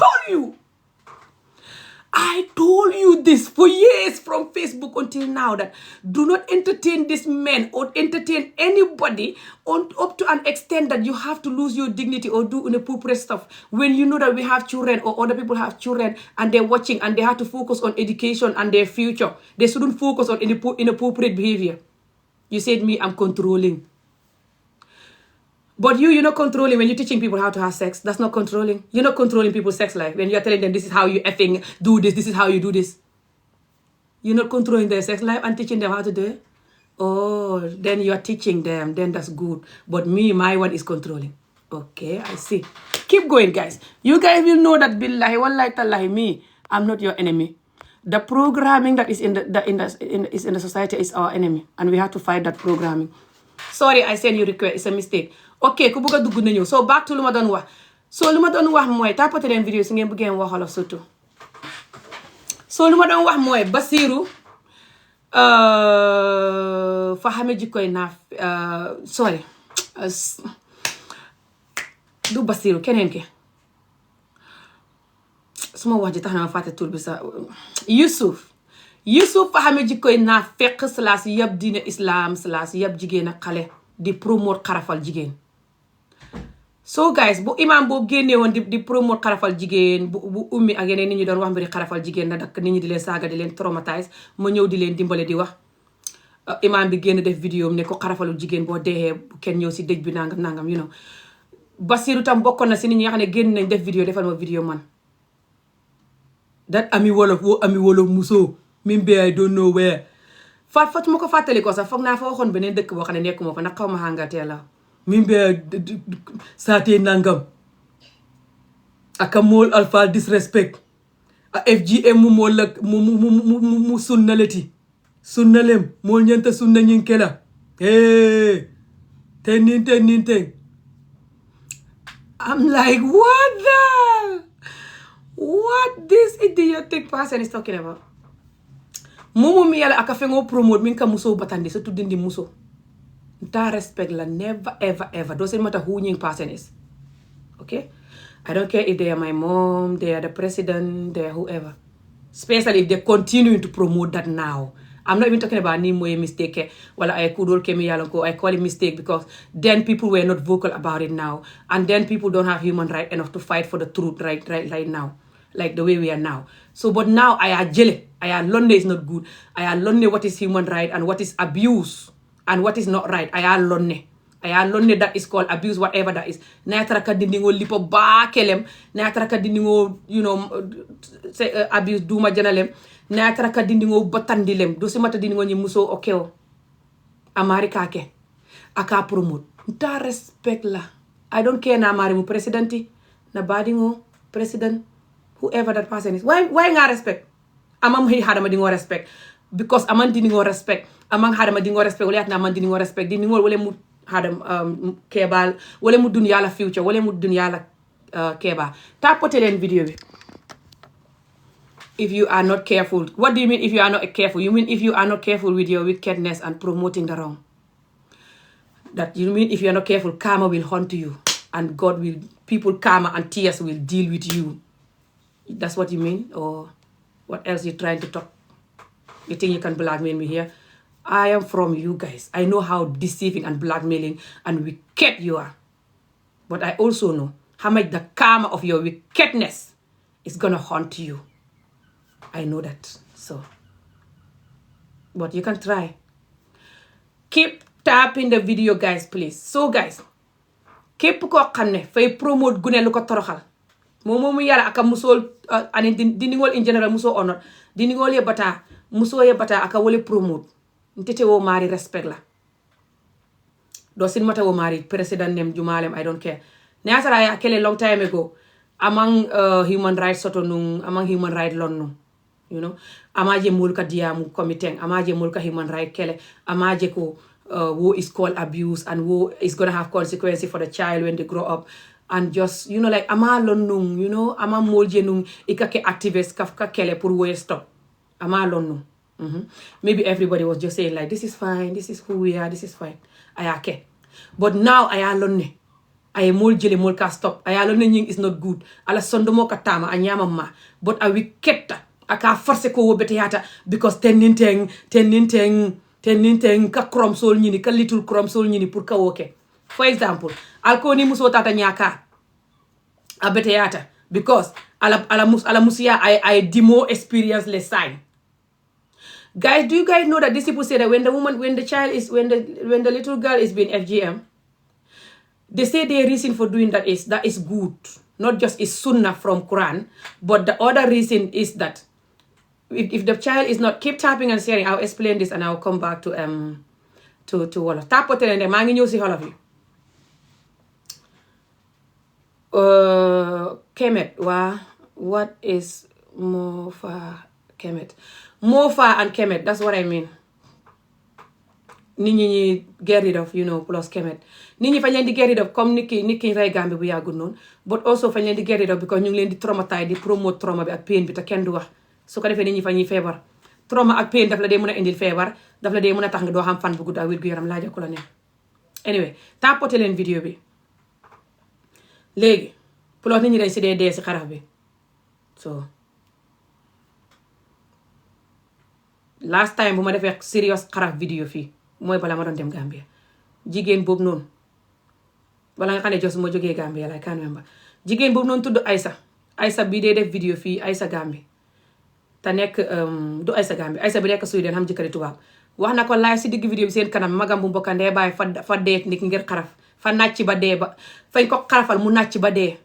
told you this for years from Facebook until now, that do not entertain these men or entertain anybody up to an extent that you have to lose your dignity or do inappropriate stuff. When you know that we have children or other people have children and they're watching and they have to focus on education and their future, they shouldn't focus on inappropriate behavior. You said me, I'm controlling. But you're not controlling when you're teaching people how to have sex. That's not controlling. You're not controlling people's sex life. When you're telling them this is how you effing do this is how you do this. You're not controlling their sex life and teaching them how to do it. Oh, then you are teaching them. Then that's good. But my one is controlling. Okay, I see. Keep going, guys. You guys will know that billahi wallahi tallahi I'm not your enemy. The programming that is in the society is our enemy, and we have to fight that programming. Sorry, I send you request. It's a mistake. Okay, ku bëgg a dugg na ñëw. So back to lu ma doon wax. So lu ma doon wax mooy tapoter leen vidéo si ngeen bëggee wax Wolof surtout. So lu ma doon wax mooy Basiru fa xame jikkoy naaf sorry du Basiru keneen ki suma wax ji tax na ma fàtte tur bi sax Yusuf fa xame jikkoy naaf fekk slaas yab diine islam slaas yab jigéen ak xale di promote xarafal jigéen. So guys, bu imam boobu génnee woon di promote xarafal jigéen bu ummi ak yeneen nit ñi doon wax mbiri xarafal jigéen na dakk nit ñi di leen saaga di leen traumatise ma ñëw di leen dimbale di wax imam bi génn def vidéo am ne ko xarafalu jigéen boo deexee bu kenn ñëw si dëj bi nangam you know. Basiru tam bokkoon na si nit ñi nga xam ne génn nañ def vidéo defal ma vidéo man that Amieolof musoo mimbe I don't know where fat ma ko fàttali ko sax foog naa fa waxoon beneen dëkk boo xam ne nekkuma fa nag xaw ma xàngatee la mimbe saatee nangam aka mool alpha disrespect a FGM mu mool la mu sunnaleti sunnalem mool ñenta sunna ñinke la ten I'm like what this idiotic person is talking about. Momo mi yala aka fengo promote min ka muso batandi so tudindi muso. Nta respect la never ever. Doesn't matter who nying person is. Okay? I don't care if they are my mom, they are the president, they are whoever. Especially if they continue to promote that now. I'm not even talking about ni moye mistake. Well, I could all came I call it mistake because then people were not vocal about it now. And then people don't have human right enough to fight for the truth right now. Like the way we are now. So, but now I are jelly. I are lonely is not good. I are lonely what is human right and what is abuse and what is not right. I are lonely. That is called abuse, whatever that is. Natraka dindingo lipo ba kelem. Natraka dindingo, abuse duma janalem. Natraka dindingo batandilem. Dosi mata dindingo ni muso okeo. Amerika ke. Aka promote. Nta respect la. I don't care na amari mu presidenti. Na badingo president. Whoever that person is. Why nga respect? Amam hi hadama dingo respect. Because aman dingo respect. Amang hadama dingo respect. Wale atna aman dingo respect. Dingo wale mu hadam kebal. Wale mu dunya la future. Wale mu dunya la keba. Tapote len video bi. If you are not careful. What do you mean if you are not careful? You mean if you are not careful with your wickedness and promoting the wrong. That you mean if you are not careful, karma will hunt you. And people karma and tears will deal with you. That's what you mean? Or what else you're trying to talk? You think you can blackmail me here? I am from you guys. I know how deceiving and blackmailing and wicked you are. But I also know how much the karma of your wickedness is gonna haunt you. I know that. So, but you can try. Keep tapping the video, guys, please. So, guys, keep ko xamne fay promote gune lu ko toroxal. Momo yala aka musol ani diningol in general muso honor diningol ye bata muso ye bata aka wole promote ntete wo mari respect la do sin mata wo mari president nem jumalem I don't care neatara ya kele long time ago among human rights soto nung among human right lon nung amaje mulka diamu committee amaje mulka human right kele amaje ko wo is called abuse and wo is going to have consequences for the child when they grow up. And just, like, ama lonnung, ama molje nung, ikake activist kafka kele pour we stop. Ama lonnung. Maybe everybody was just saying, like, this is fine, this is who we are, this is fine. Ayake. But now, aya lonne. Aya moljele molka stop. Aya lonne nying is not good. Ala sondomo katama, anyama ma. But a wiketa. Aka force ko wo bete yata. Because teninteng, ka krom sol nyini, ka little krom sol nyini pour ka woke. For example, alkoni muso tata nyaka abete yata because ala musia I demo experience less sign. Guys, do you guys know that these people say that when the little girl is being FGM, they say their reason for doing that is good, not just is sunnah from Quran, but the other reason is that if the child is not, keep tapping and sharing. I'll explain this and I'll come back to to wolof tapote leen de maa ngi ñëw si xolof yi. Kemet waa what is Mofa Kemet? Mofa and Kemet, that's what I mean. nit ñi get rid of plus Kemet. nit ñi fañ leen di get rid of comme nit ki rey Gambie bu yàggul noonu, but also fañ leen di get rid of because ñu ngi leen di traumatize di promote trauma bi ak pain bi te kenn du wax. su ko defee nit ñi fa ñuy feebar trauma ak pain daf la dee mën a indil feebar, daf la dee mën a tax nga doo xam fan bu gudd ak wér gu yaram laaja ko la ne. Anyway tapote leen vidéo bi léegi plus nit ñi dañ si dee si xaraf bi. So last time bu ma defee serious xaraf vidéo fii mooy bala ma doon dem Gambia. jigéen boobu noonu wala nga xam ne jos ma jógee Gambia la can't remember. jigéen boobu noonu tudd Aysa bii dee def vidéo fii Aysa Gambie te nekk du Aysa Gambie Aysa bi nekk Sweden xam jëkkëri tubaab. wax na ko live si digg vidéo bi seen kanam magam bu mbokka ndee bàyyi fa dee nit ngir xaraf fa nàcc ba dee ba fañ ko xarafal mu nàcc ba dee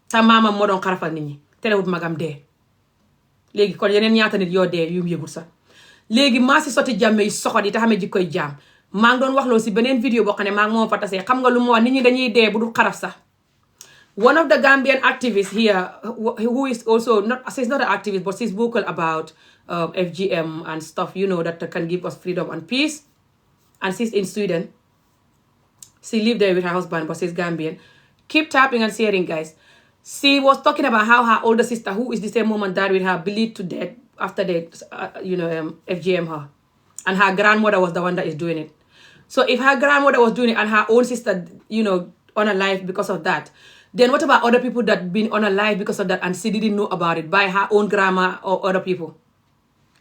te maamam moo doon xarafal nit ñi terewut magam dee. léegi kon yeneen ñaata nit yoo dee yu mu yëgul sax. léegi maa si sotti jàmme yi soxot yi te xamee jikkoy jaam maa ngi doon wax loolu si beneen vidéo boo xam ne maa ngi moom fa tasee xam nga lu ma wax nit ñi dañuy dee bu dul xaraf sax. one of the Gambian activists here who is also she's not an activist but she's vocal about FGM and stuff that can give us freedom and peace, and she's in Sweden. She lived there with her husband but she's Gambian. Keep tapping and sharing, guys. She was talking about how her older sister, who is the same woman, died with her, bleed to death after they FGM her, and her grandmother was the one that is doing it. So if her grandmother was doing it and her own sister unalived because of that, then what about other people that been unalived because of that and she didn't know about it by her own grandma or other people?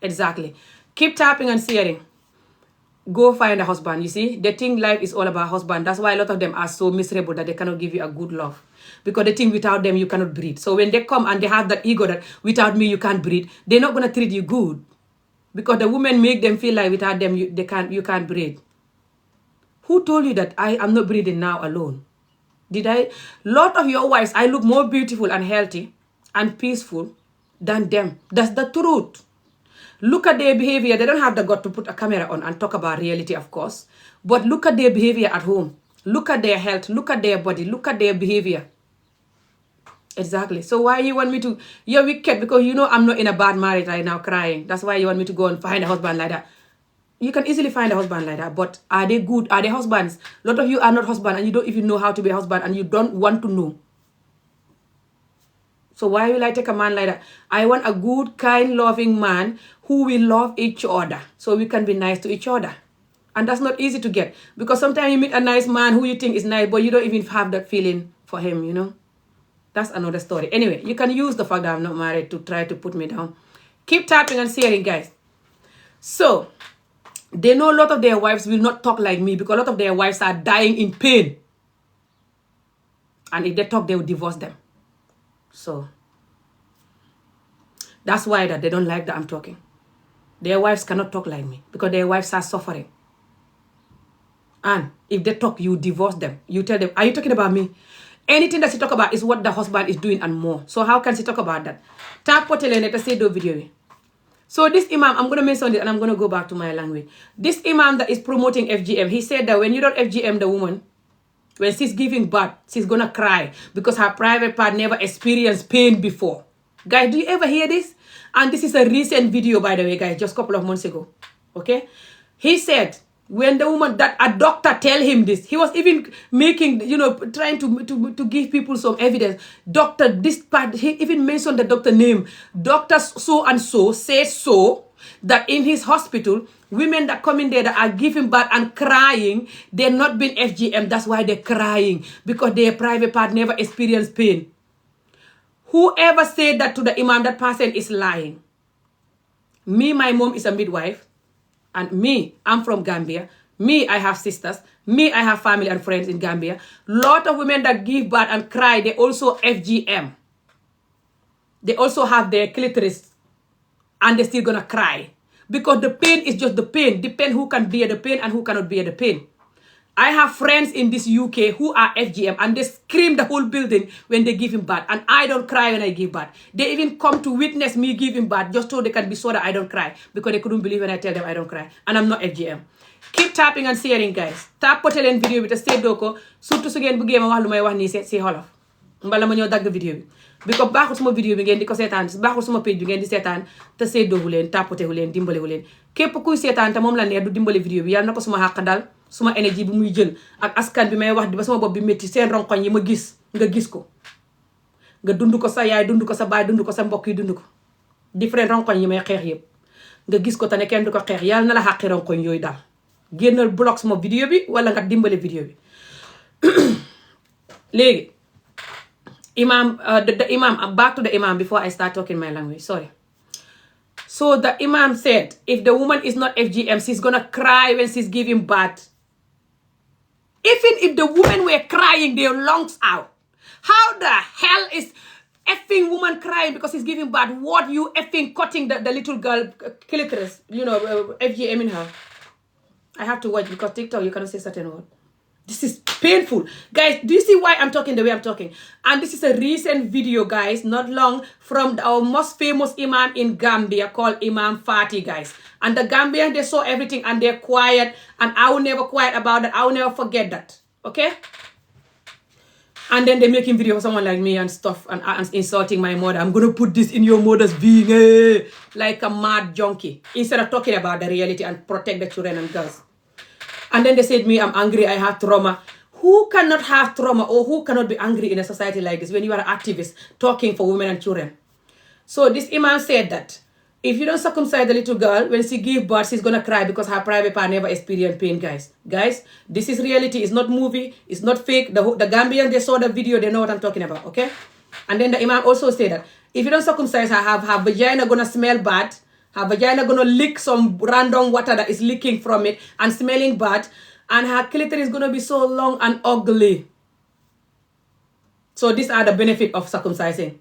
Exactly. Keep tapping and sharing. Go find a husband. You see, they think life is all about husband. That's why a lot of them are so miserable that they cannot give you a good love, because they think without them you cannot breathe. So when they come and they have that ego that without me you can't breathe, they're not gonna treat you good, because the women make them feel like without them you can't breathe. Who told you that I am not breathing now alone? Did I? Lot of your wives, I look more beautiful and healthy and peaceful than them. That's the truth. Look at their behavior. They don't have the gut to put a camera on and talk about reality, of course. But look at their behavior at home. Look at their health. Look at their body. Look at their behavior. Exactly. So why you want me to... You're wicked because I'm not in a bad marriage right now crying. That's why you want me to go and find a husband like that. You can easily find a husband like that. But are they good? Are they husbands? A lot of you are not husband and you don't even know how to be a husband and you don't want to know. So why will I take a man like that? I want a good, kind, loving man who will love each other so we can be nice to each other. And that's not easy to get, because sometimes you meet a nice man who you think is nice, but you don't even have that feeling for him, That's another story. Anyway, you can use the fact that I'm not married to try to put me down. Keep tapping and sharing, guys. So, they know a lot of their wives will not talk like me because a lot of their wives are dying in pain. And if they talk, they will divorce them. So that's why that they don't like that I'm talking. Their wives cannot talk like me because their wives are suffering. And if they talk, you divorce them. You tell them, are you talking about me? Anything that she talk about is what the husband is doing and more. So how can she talk about that? So this imam, I'm going to mention it and I'm going to go back to my language. This imam that is promoting FGM, he said that when you don't FGM the woman, when she's giving birth, she's going to cry because her private part never experienced pain before. Guys, do you ever hear this? And this is a recent video, by the way, guys, just a couple of months ago. Okay? He said, when the woman, that a doctor tell him this, he was even making, trying to give people some evidence. Doctor, this part, he even mentioned the doctor name. Doctor so-and-so says so, that in his hospital, women that come in there that are giving birth and crying, they're not been FGM. That's why they're crying, because their private part never experienced pain. Whoever said that to the imam, that person is lying. Me, my mom is a midwife. And me, I'm from Gambia. Me, I have sisters. Me, I have family and friends in Gambia. Lot of women that give birth and cry, they also FGM. They also have their clitoris. And they're still gonna cry. Because the pain is just the pain. Depend who can bear the pain and who cannot bear the pain. I have friends in this UK who are FGM and they scream the whole building when they give him birth. And I don't cry when I give birth. They even come to witness me giving birth just so they can be sure that I don't cry. Because they couldn't believe when I tell them I don't cry. And I'm not FGM. keep tapping and sharing guys. Tapote leen vidéo bi te seddoo ko surtout su ngeen bëggee ma wax lu may wax nii si xolof mbala ma ñëw dagg vidéo bi ko baaxul suma vidéo bi ngeen di ko seetaan baaxul suma page bi ngeen di seetaan te seddoowu leen tapotewu leen dimbalewu leen képp kuy seetaan te moom la neex du dimbale vidéo bi yàlla na ko suma xàq dal suma énergie bi muy jël ak askan bi may wax di ba suma bopp bi métti seen ronkoñ yi ma gis nga gis ko nga dund ko sa yaay dund ko sa baay dund ko sa mbokk yi dund ko different ronkoñ yi may xeex yëpp nga gis ko te ne kenn du ko xeex yàlla na la xàqi ronkoñ yooyu daal génnal block suma vidéo bi wala nga dimbale vidéo bi léegi imam the imam back to the imam before I start talking my language sorry. So the imam said if the woman is not FGM she's gonna cry when she's giving birth. Even if the women were crying their lungs out, how the hell is effing woman crying because he's giving birth? What you effing cutting the little girl clitoris, FGM in her? I have to watch because TikTok you cannot say certain word. This is painful. Guys, do you see why I'm talking the way I'm talking? And this is a recent video, guys, not long from our most famous imam in Gambia called Imam Fati, guys. And the Gambians, they saw everything and they're quiet. And I will never quiet about that. I will never forget that. Okay? And then they're making video for someone like me and stuff and insulting my mother. I'm going to put this in your mother's being, like a mad junkie. Instead of talking about the reality and protect the children and girls. And then they said me, I'm angry, I have trauma. Who cannot have trauma or who cannot be angry in a society like this when you are an activist talking for women and children? So this imam said that if you don't circumcise the little girl, when she gives birth, she's going to cry because her private part never experienced pain, guys. Guys, this is reality. It's not movie. It's not fake. The Gambians, they saw the video. They know what I'm talking about, okay? And then the imam also said that if you don't circumcise her, her vagina going to smell bad. Her vagina gonna lick some random water that is leaking from it and smelling bad. And her clitoris is gonna be so long and ugly. So these are the benefits of circumcising.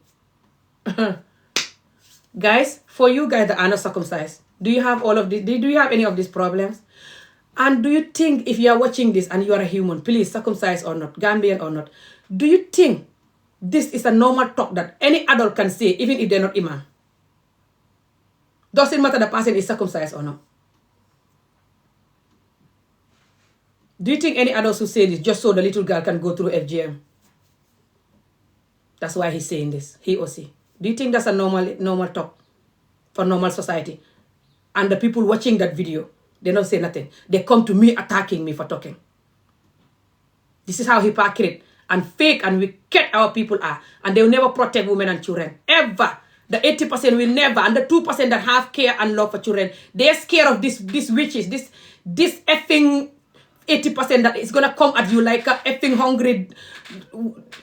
Guys, for you guys that are not circumcised, do you have all of this? Do you have any of these problems? And do you think if you are watching this and you are a human, please, circumcised or not, Gambian or not, do you think this is a normal talk that any adult can say even if they're not imam? Doesn't matter the person is circumcised or not. Do you think any adults who say this just so the little girl can go through FGM? That's why he's saying this, he or she. Do you think that's a normal talk for normal society? And the people watching that video, they don't say nothing. They come to me attacking me for talking. This is how hypocrite and fake and wicked our people are. And they will never protect women and children. Ever. The 80% will never, and the 2% that have care and love for children, they're scared of these witches, this effing 80% that is gonna come at you like a effing hungry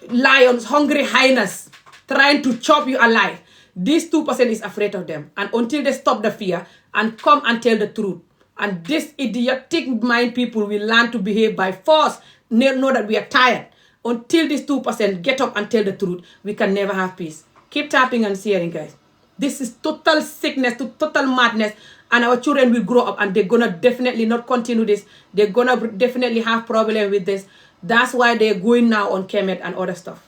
lions, hungry hyenas, trying to chop you alive. This 2% is afraid of them. And until they stop the fear and come and tell the truth, and this idiotic mind people will learn to behave by force, know that we are tired. Until these 2% get up and tell the truth, we can never have peace. Keep tapping and sharing, guys. This is total sickness, total madness. And our children will grow up and they're going to definitely not continue this. They're going to definitely have problem with this. That's why they're going now on Kemet and other stuff.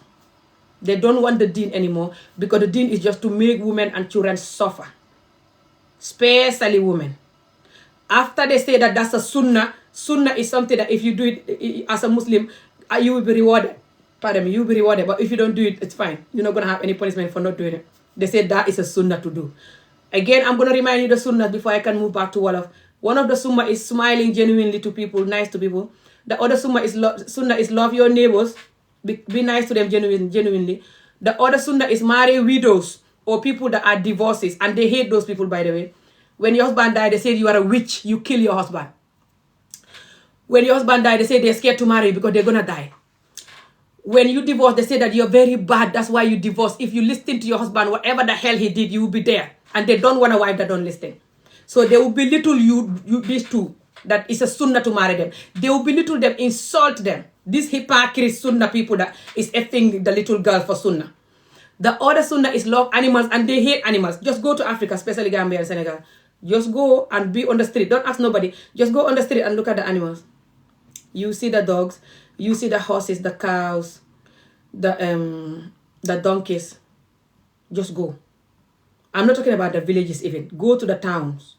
They don't want the deen anymore because the deen is just to make women and children suffer. Especially women. After they say that that's a sunnah, sunnah is something that if you do it as a Muslim, you will be rewarded. Pardon me, you'll be rewarded. But if you don't do it, it's fine. You're not going to have any punishment for not doing it. They said that is a sunnah to do. Again, I'm going to remind you the sunnah before I can move back to Wolof. One of the sunnah is smiling genuinely to people, nice to people. The other sunnah is love your neighbors. Be nice to them genuinely. The other sunnah is marry widows or people that are divorces. And they hate those people, by the way. When your husband died, they said you are a witch. You kill your husband. When your husband died, they say they're scared to marry because they're going to die. When you divorce, they say that you're very bad. That's why you divorce. If you listen to your husband, whatever the hell he did, you will be there. And they don't want a wife that don't listen. So they will belittle you these two. That is a sunnah to marry them. They will belittle them, insult them. These hypocrite sunnah people that is effing the little girl for sunnah. The other sunnah is love animals and they hate animals. Just go to Africa, especially Gambia and Senegal. Just go and be on the street. Don't ask nobody. Just go on the street and look at the animals. You see the dogs. You see the horses, the cows, the donkeys. Just go. I'm not talking about the villages even. Go to the towns.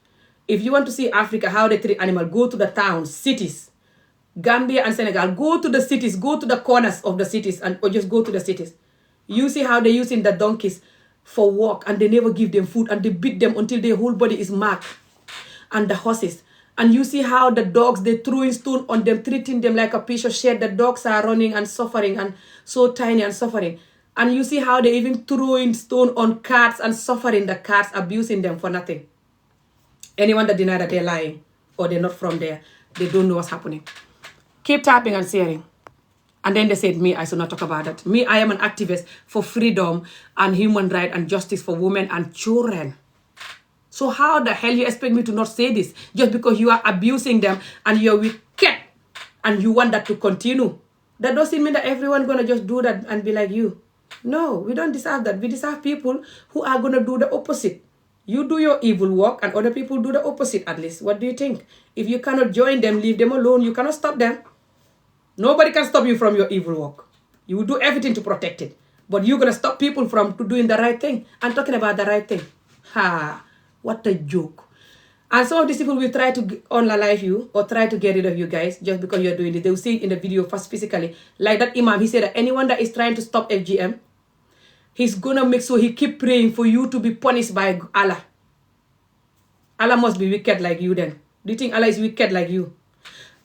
If you want to see Africa, how they treat animal, go to the towns, cities. Gambia and Senegal, go to the cities, go to the corners of the cities, or just go to the cities. You see how they're using the donkeys for walk, and they never give them food, and they beat them until their whole body is marked. And the horses. And you see how the dogs, they're throwing stone on them, treating them like a piece of shit. The dogs are running and suffering, and so tiny and suffering. And you see how they even throwing stone on cats and suffering, the cats, abusing them for nothing. Anyone that deny that, they're lying, or they're not from there, they don't know what's happening. Keep tapping and sharing. And then they said, me, I should not talk about that. Me, I am an activist for freedom and human rights and justice for women and children. So how the hell you expect me to not say this? Just because you are abusing them and you're wicked and you want that to continue. That doesn't mean that everyone gonna just do that and be like you. No, we don't deserve that. We deserve people who are gonna do the opposite. You do your evil work and other people do the opposite at least. What do you think? If you cannot join them, leave them alone. You cannot stop them. Nobody can stop you from your evil work. You will do everything to protect it. But you're gonna stop people from doing the right thing and talking about the right thing. Ha! What a joke. And some of these people will try to unalive you or try to get rid of you guys just because you're doing it. They will see it in the video first physically. Like that Imam, he said that anyone that is trying to stop FGM, he's gonna make sure he keep praying for you to be punished by Allah. Allah must be wicked like you then. Do you think Allah is wicked like you?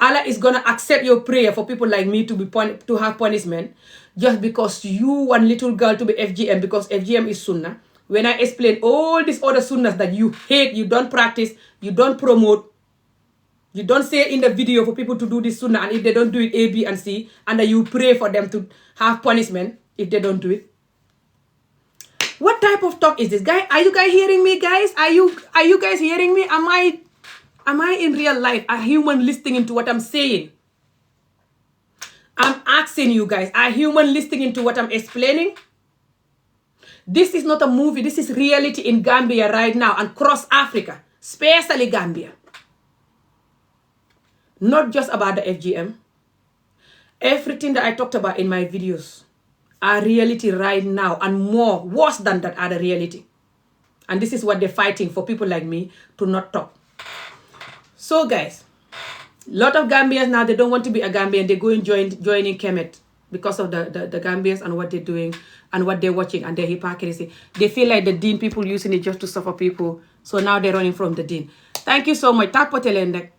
Allah is gonna accept your prayer for people like me to have punishment just because you want little girl to be FGM because FGM is Sunnah. When I explain all these other sunnahs that you hate, you don't practice, you don't promote, you don't say in the video for people to do this sunnah, and if they don't do it A, B, and C, and that you pray for them to have punishment if they don't do it. What type of talk is this, guy? Are you guys hearing me, guys? Are you guys hearing me? Am I in real life a human listening to what I'm saying? I'm asking you guys, are human listening to what I'm explaining? This is not a movie. This is reality in Gambia right now and across Africa, especially Gambia. Not just about the FGM. Everything that I talked about in my videos are reality right now, and more, worse than that, are the reality. And this is what they're fighting for, people like me to not talk. So guys, a lot of Gambians now, they don't want to be a Gambian. They go and joining Kemet because of the Gambians and what they're doing and what they're watching and their hypocrisy. They feel like the Deen people using it just to suffer people. So now they're running from the Deen. Thank you so much. Tapote leen rek.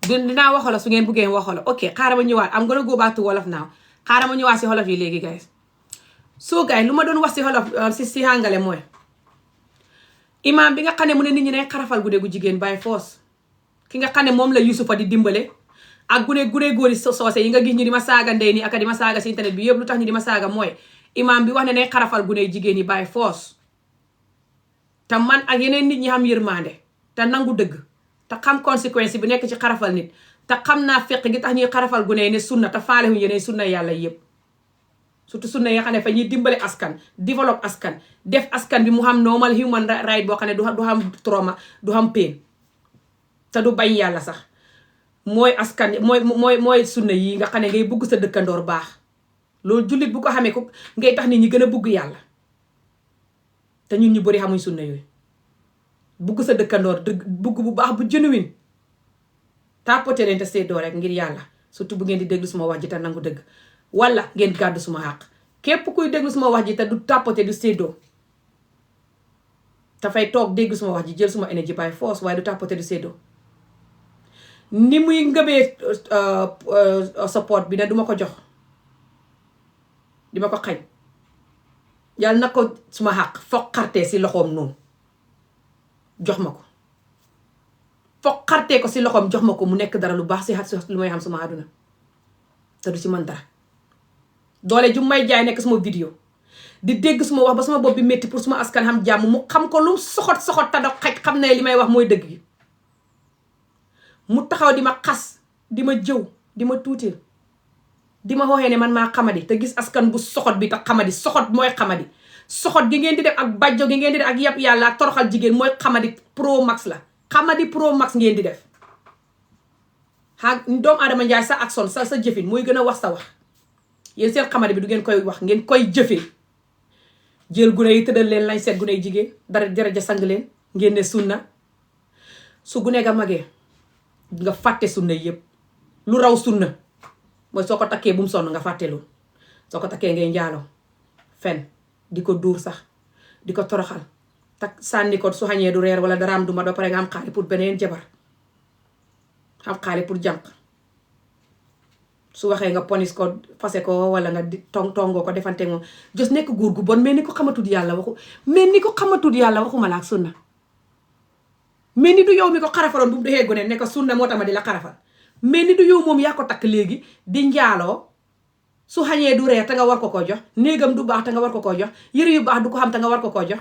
Dinaa wax Wolof su ngeen buggee wax Wolof. Ok, xaaral ma ñëwaat. I'm gonna go back to Wolof now. Xaaral ma ñëwaat si Wolof yi léegi guys. So guys, lu ma doon wax si Wolof si Hangale mooy imam bi nga xam ne mu ne nit ñi ne xarafal gune gu jigéen by force. Ki nga xam ne moom la Yusufa di dimbale ak gune góori soose yi nga gis ñu di ma saaga ndey ni ak di ma saaga si internet bi yëpp lu tax ñu di ma saaga mooy imam bi wax ne ne xarafal gune jigéen yi by force. Te man ak yeneen nit ñi xam yërmande te nangu dëgg te xam conséquence bi nekk ci xarafal nit te xam naa fekk gi tax ñuy xarafal gune yi ne sunna te faalewu yeneen sunna yàlla yëpp. Surtout sunna yi nga xam ne fa ñuy dimbale askan, développe askan, def askan bi mu xam normal human right boo xam ne du xam trauma, du xam pain te du bañ yàlla sax. Mooy askan mooy sunna yi nga xam ne ngay bugg sa dëkkandoor baax. Loolu jullit bu ko xamee ko ngay tax nit ñi gën a bugg yàlla. Te ñun ñu bëri xamuñ sunna yooyu. Bugg sa dëkkandoor bugg bu baax bu genuine. Tapote leen te seddoo rek ngir yàlla. Surtout bu ngeen di déglu suma wax ji te nangu dëgg. Wala ngeen gàddu suma xàq. Képp kuy déglu suma wax ji te du tapote du seddoo. Te fay toog déglu suma wax ji jël suma énergie by force waaye du tapote du seddoo. Ni muy ngëbee support bi ne duma ko jox. Di ma ko xañ. Yàlla na ko suma xàq foqartee si loxoom noonu. Jox ma ko. Foqartee ko si loxoom jox ma ko mu nekk dara lu baax si lu may xam suma àdduna. Te du ci man dara. Doole ju may jaay nekk suma vidéo di dégg suma wax ba suma bopp bi métti pour suma askan xam jàmm mu xam ko lu soxot te da xaj xam ne li may wax mooy dëgg gi. Mu taxaw di ma xas di ma jëw di ma tuutil di ma waxee ne man maa xamadi te gis askan bu soxot bi te xamadi soxot mooy xamadi. Soxot gi ngeen di def ak bàjjo gi ngeen di def ak yàpp yàlla ak toroxal jigéen mooy xamadi pro max la. Xamadi pro max ngeen di def. Doomu Adama Njaay sa action sa jëfin mooy gën a wax sa wax. Yéen seen xamadi bi du ngeen koy wax ngeen koy jëfee. Jël gune yi tëddal leen lañ seet gune yi jigéen dara daraja sang leen ngeen ne sunna. su gune ga magee nga fàtte sunna yëpp lu raw sunna mooy soo ko takkee bu mu sonn nga fàtte loolu soo ko takkee ngay njaaloo fen di ko dóor sax di ko toroxal tak sànni ko su xañee du reer wala daraam du ma ba pare nga am xaalis pour beneen jabar am xaalis pour jànq su waxee nga ponis ko fase ko wala nga di tongoo ko defante moom jos nekk góor gu bon mais ni ko xamatud yàlla waxuma la ak sunna mais ni du yow mi ko xarafaloon bu mu dexee gone ne ko sunna moo tax ma di la xarafal mais ni du yow moom yaa ko takk léegi di njaaloo su xañee du reer te nga war ko koo jox néegam du baax te nga war ko koo jox yëre yu baax du ko xam te nga war ko koo jox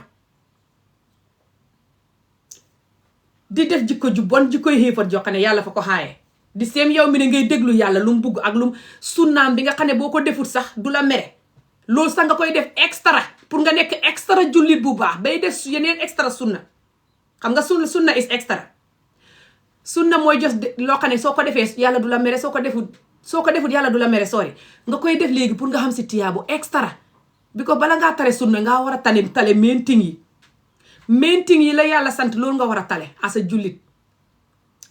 di def jikko ju bon jikkoy xéefat jox ne yàlla fa ko xaayee di seem yow mi ne ngay déglu yàlla lu mu bugg ak lu sunnaam bi nga xam ne boo ko defut sax du la mere loolu sax nga koy def extra pour nga nekk extra jullit bu baax bay def yeneen extra sunna xam nga sunna is extra sunna mooy jos loo xam ne soo ko defee yàlla du la mere soo ko defut yàlla du la mere sori nga koy def léegi pour nga xam si tiyaabu extra bi ko bala ngaa tare sunna ngaa war a tale mainting yi la yàlla sant loolu nga war a tale asa jullit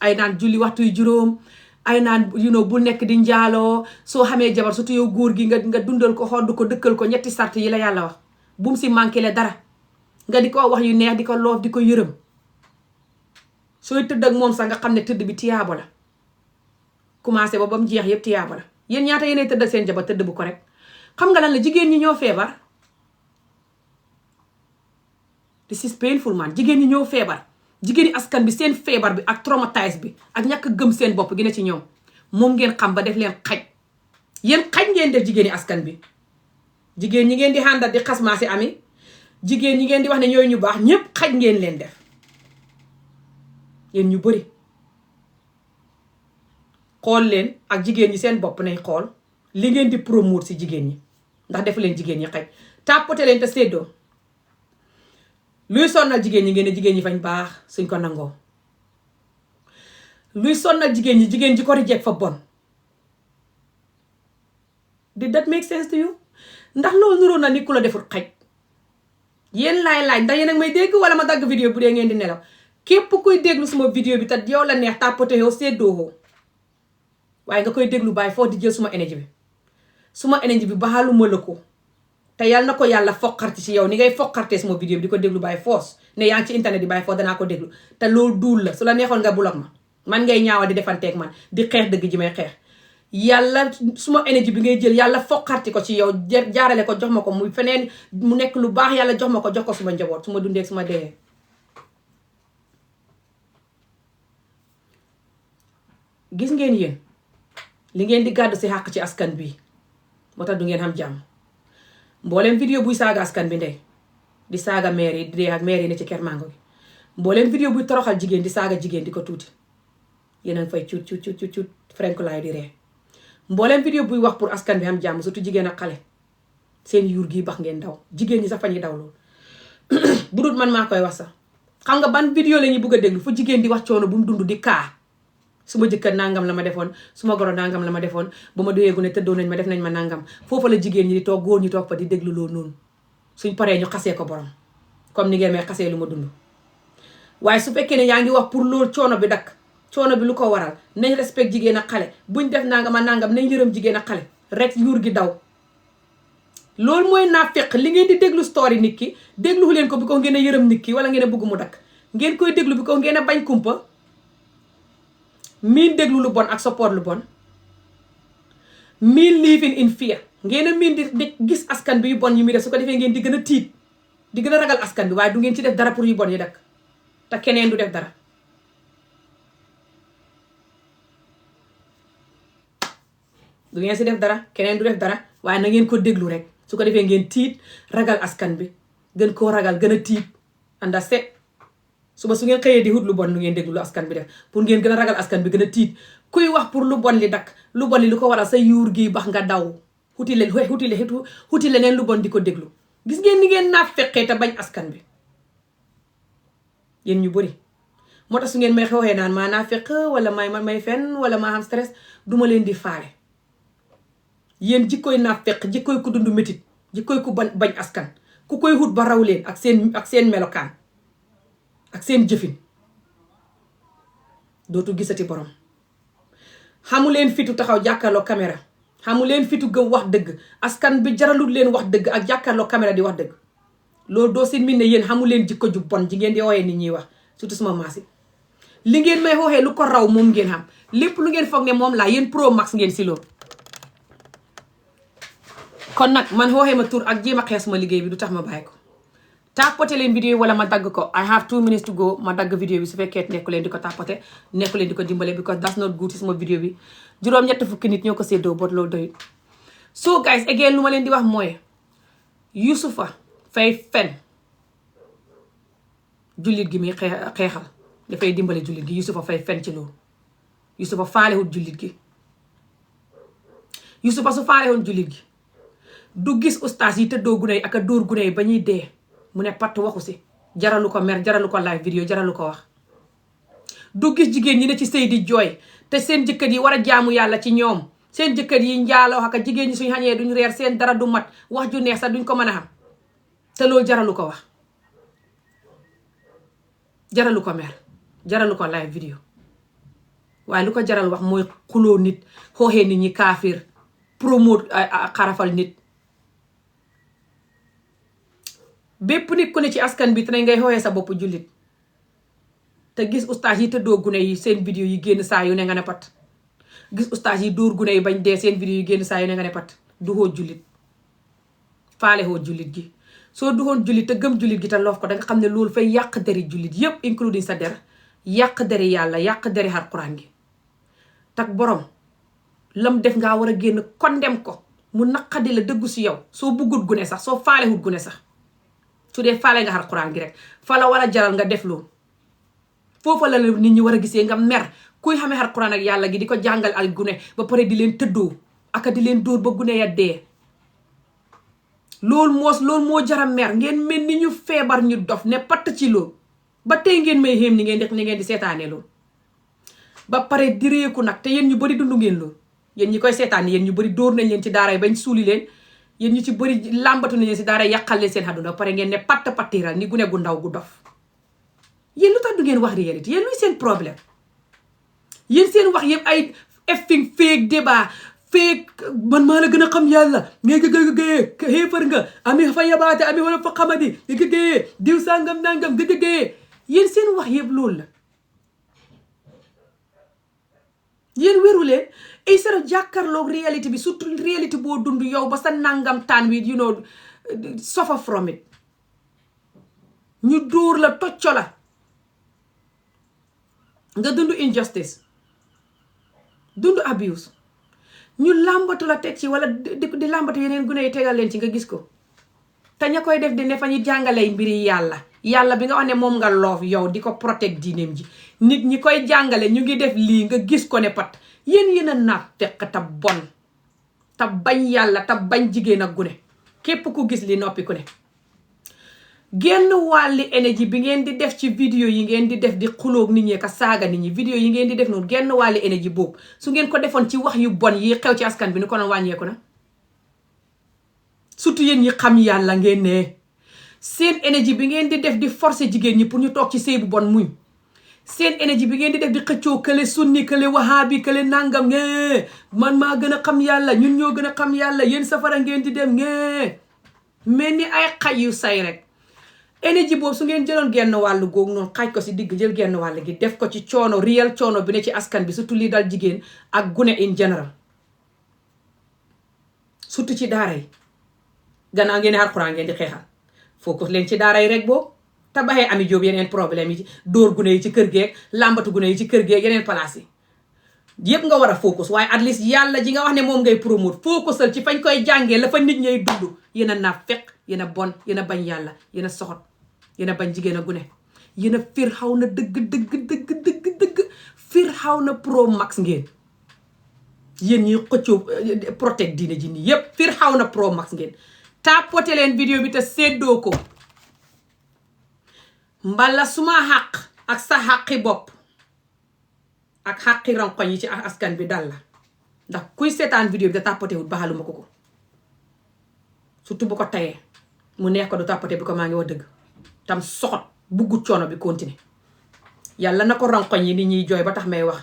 ay naan julli waxtuy juróom ay naan bu nekk di njaaloo soo xamee jabar surtout yow góor gi nga dundal ko xodd ko dëkkal ko ñetti sart yi la yàlla wax bu mu si manqué le dara nga di ko wax yu neex di ko loof di ko yërëm sooy tëdd ak moom sax nga xam ne tëdd bi tiyaabo la commencé ba mu jeex yëpp tiyaabo la yéen ñaata yéenay tëdd ak seen jabar tëdd bu ko rek xam nga lan la jigéen ñi ñoo feebar this is painful man jigéen ñi ñoo feebar jigéen ñi askan bi seen feebar bi ak traumatise bi ak ñàkk gëm seen bopp gi ne ci ñoom moom ngeen xam ba def leen xaj yéen xaj ngeen def jigéen ñi askan bi jigéen ñi ngeen di xàndat di xas maasi ami jigéen ñi ngeen di wax ne ñooy ñu baax ñépp xaj ngeen leen def yéen ñu bëri xool leen ak jigéen ñi seen bopp nañ xool li ngeen di promouvoir si jigéen ñi ndax defu leen jigéen ñi xaj tàppate leen te séddoo luy sonnal jigéen ñi ngeen ne jigéen ñi fañ baax suñ ko nangoo luy sonnal jigéen ñi jigéen ji ko reject fa bon did that make sense to you ndax loolu nuroon na ni ku la deful xaj yéen laay ndax yéen a may dégg wala ma dagg vidéo bu dee ngeen di nelaw képp kuy déglu suma vidéo bi te yow la neex tàppate yow séddoo waaye nga koy déglu bàyyi foo di jël suma énergie bi baaxaluma la ko te yàlla na ko yàlla foqarti ci yow ni ngay foqartee suma vidéo bi di ko déglu bàyyi force ne yaa ngi ci internet di bàyyi force danaa ko déglu te loolu duul la su la neexoon nga block ma man ngay ñaawal di defanteeg man di xeex dëgg ji may xeex yàlla suma énergie bi ngay jël yàlla foqarti ko ci yow jaarale ko jox ma ko muy feneen mu nekk lu baax yàlla jox ma ko jox ko suma njaboot suma dundee suma dee gis ngeen yéen li ngeen di gàddu si xàq ci askan bi moo tax du ngeen xam jàmm mbooleem vidéo buy saaga askan bi ndey di saaga maire yi di dee ak maire yi ne ci Kër Mango gi mbooleem vidéo buy toroxal jigéen di saaga jigéen di ko tuuti yéen a ngi fay cuut frank laay di ree mbooleem vidéo buy wax pour askan bi am jàmm surtout jigéen ak xale seen yuur gi bax ngeen daw jigéen ñi sax fa ñuy daw loolu bu dul man maa koy wax sax xam nga ban vidéo la ñuy bëgg a déglu fu jigéen di wax coono bu mu dund di kaa suma jëkkër nangam la ma defoon suma goro nangam la ma defoon ba ma doyeegu ne tëddoo nañ ma def nañ ma nangam foofu la jigéen ñi di toog góor ñi toog fa di déglu loolu noonu suñ paree ñu xasee ko borom comme ni ngeen may xasee lu ma dund waaye su fekkee ne yaa ngi wax pour loolu coono bi dakk coono bi lu ko waral nañ respect jigéen ak xale buñ def nangam a nangam nañ yërëm jigéen ak xale rek yuur gi daw loolu mooy naafeq li ngeen di déglu story nit ki déglu leen ko bi ko ngeen a yërëm nit ki wala ngeen a bëgg mu dakk ngeen koy déglu bi ko ngeen a bañ kumpa miin déglu lu bon ak support lu bon miin living in fear ngeen a miin di gis askan bi yu bon yi muy def su ko defee ngeen di gën a tiit di gën a ragal askan bi waaye du ngeen ci def dara pour yu bon yi dakk te keneen du def dara du ngeen si def dara keneen du def dara waaye na ngeen ko déglu rek su ko defee ngeen tiit ragal askan bi gën koo ragal gën a tiit anda set suba su ngeen xëyee di wut lu bon lu ngeen déglu lu askan bi def pour ngeen gën a ragal askan bi gën a tiit kuy wax pour lu bon li dakk lu bon li lu ko waral sa yuur gi bax nga daw xuti leneen lu bon di ko déglu gis ngeen ni ngeen naa feqee te bañ askan bi yéen ñu bëri moo tax su ngeen may xewee naan maa naa feq wala may fen wala maa am stress duma leen di faale yéen jikkoy naa feq jikkoy ku dund métit jikkoy ku bañ askan ku koy wut ba raw leen ak seen melokaan ak seen jëfin dootu gisati borom. xamu leen fitu taxaw jàkkaarloo caméra, xamu leen fitu gëm wax dëgg, askan bi jaralul leen wax dëgg ak jàkkaarloo caméra di wax dëgg. loolu doo si min ne yéen xamu leen jikko ju bon ji ngeen di ooyee nit ñuy wax, surtout suma maas yi. li ngeen may xooxee lu ko raw moom ngeen xam, lépp lu ngeen foog ne moom laa yéen pro max ngeen si loolu. kon nag man xooxee ma tur ak jéem a xees ma liggéey bi du tax ma bàyyi ko. tàppate leen vidéo yi wala ma dagg ko. I have 2 minutes to go. ma dagg vidéo bi su fekkee nekku leen di ko tàppate, nekku leen di ko dimbale because that's not good si sama vidéo bi. juróom-ñett fukki nit ñoo ko séddoo boot loolu doyut. so guys again lu ma leen di wax mooy Yusufa fay fen jullit gi muy xeexal, dafay dimbale jullit gi. Yusufa fay fen ci loolu. Yusufa faalewut jullit gi. Yusufa su faalewoon jullit gi du gis ustaas yi tëddoo gune yi ak a dóor gune yi ba ñuy dee mu ne patt waxu si, jaralu ko mer, jaralu ko live vidéo, jaralu ko wax. du gis jigéen ñi ne ci sëy di jooy te seen jëkkër yi war a jaamu yàlla ci ñoom, seen jëkkër yi njaaloo ak jigéen ñi suñu xañee duñ reer, seen dara du mat, wax ju neex sax duñ ko mën a xam, te loolu jaralu ko wax, jaralu ko mer, jaralu ko live vidéo. waaye lu ko jaral wax mooy xuloo nit, xooxee nit ñi kaafir, promote xarafal nit. bépp nit ku ne ci askan bi te ngay xooxee sa bopp jullit te gis ustaas yi tëddoo gune yi seen vidéo yi génn saa yu ne nga ne pat, gis ustaas yi dóor gune yi bañ dee seen vidéo yi génn saa yu ne nga ne pat, du xoo jullit, faale xoo jullit gi. soo du xoon jullit te gëm jullit gi te loof ko da nga xam ne loolu fay yàq deri jullit yépp including sa der, yàq deri yàlla, yàq deri Alxuraan gi. tak borom lam def ngaa war a génn condemn ko, mu naqadi la dëggu si yow. soo buggut gune sax, soo faalewut gune sax, su dee faale nga Alxuraan gi rek fa la war a jaral nga def loolu. foofa la nit ñi war a gisee nga mer kuy xamee Alxuraan ak yàlla gi di ko jàngal ak gune ba pare di leen tëddoo aka di leen dóor ba gune ya dee. loolu moo jara mer. ngeen mel ni ñu feebar ñu dof ne patt ci loolu ba tey ngeen may xéem ni ngeen di seetaanee loolu. ba pare direeku nag te yéen ñu bari dundu ngeen loolu, yéen ñi koy seetaan yéen ñu bari dóor nañ leen ci daara yi bañ suuli leen, yéen ñu ci bari làmbatu nañ leen si daara yàqal leen seen àdduna ba pare ngeen ne pattiral ni gune gu ndaw gu dof. yéen lu tax du ngeen wax réalité? yéen luy seen problème? yéen seen wax yëpp ay effing fake débat, fake man maa la gën a xam yàlla ngay gëgëgëyee xéefar nga ami fa yabaate ami wala fa xamadi gëgëgëyee diw sàngam nangam gëgëgëyee. yéen seen wax yëpp loolu la. yéen wéru leen ay sara jàkkaarloog réalité bi, surtout réalité boo dund yow ba sa nangam taan wi suffer from it. ñu dóor la tocco la nga dund injustice, dund abuse, ñu làmbatu la teg ci wala di làmbatu yeneen gune yi tegal leen ci nga gis ko. te ña koy def di ne fa ñu jàngalee mbiri yàlla bi nga wax ne moom nga loof yow di ko protect diineem ji, nit ñi koy jàngale ñu ngi def lii nga gis ko ne pat. yéen a naaf fekk te bon te bañ yàlla te bañ jigéen ak gune. képp ku gis li noppi ku ne. genn wàlli énergie bi ngeen di def ci vidéo yi ngeen di def di xuloog nit ñi ka saaga nit ñi, vidéo yi ngeen di def noonu genn wàlli énergie boobu su ngeen ko defoon ci wax yu bon yi xew ci askan bi ni ko noon wàññeeku na. surtout yéen ñi xam yàlla ngeen ne seen énergie bi ngeen di def di forcer jigéen ñi pour ñu toog ci sëy bu bon muñ, seen énergie bi ngeen di def di xëccoo kële sunni kële wahabi kële nangam ngee man maa gën a xam yàlla, ñun ñoo gën a xam yàlla, yéen safara ngeen di dem ngee mel ni ay xaj yu say rek. énergie boobu su ngeen jëloon genn wàllu googu noonu xaaj ko si digg, jël genn wàll gi def ko ci coono réel coono bi ne ci askan bi, surtout lii dal jigéen ak gune in general, surtout ci daara yi. gannaaw ngeen Alxuraan ngeen di xeexal, focus leen ci daara yi rek boobu te baxee Ami Jóob yeneen problème yi ci dóor gune yi ci kër geeg làmbatu gune yi ci kër geeg yeneen place yi yëpp nga war a focus. waaye at least yàlla ji nga wax ne moom ngay promote focusal ci fañ koy jàngee la fa nit ñay dund. yéen a naafeq, yéen a bon, yéen a bañ yàlla, yéen a soxot, yéen a bañ jigéen a gune, yéen a fir xaw na dëgg fir xaw na pro max ngeen. yéen ñi xëccoo protect diine ji nii yëpp fir xaw na pro max ngeen. tapote leen vidéo bi te séddoo ko mbala suma xàq ak sa xàqi bopp ak xàqi rankoñ yi ci askan bi dal la. ndax kuy seetaan vidéo bi te tapote wut baxaluma ko surtout bu ko tayee mu neex ko du tapote bi ko maa ngi wax dëgg tam soxot buggut coono bi continuer. yàlla na ko ronkoñ yi nit ñuy jooy ba tax may wax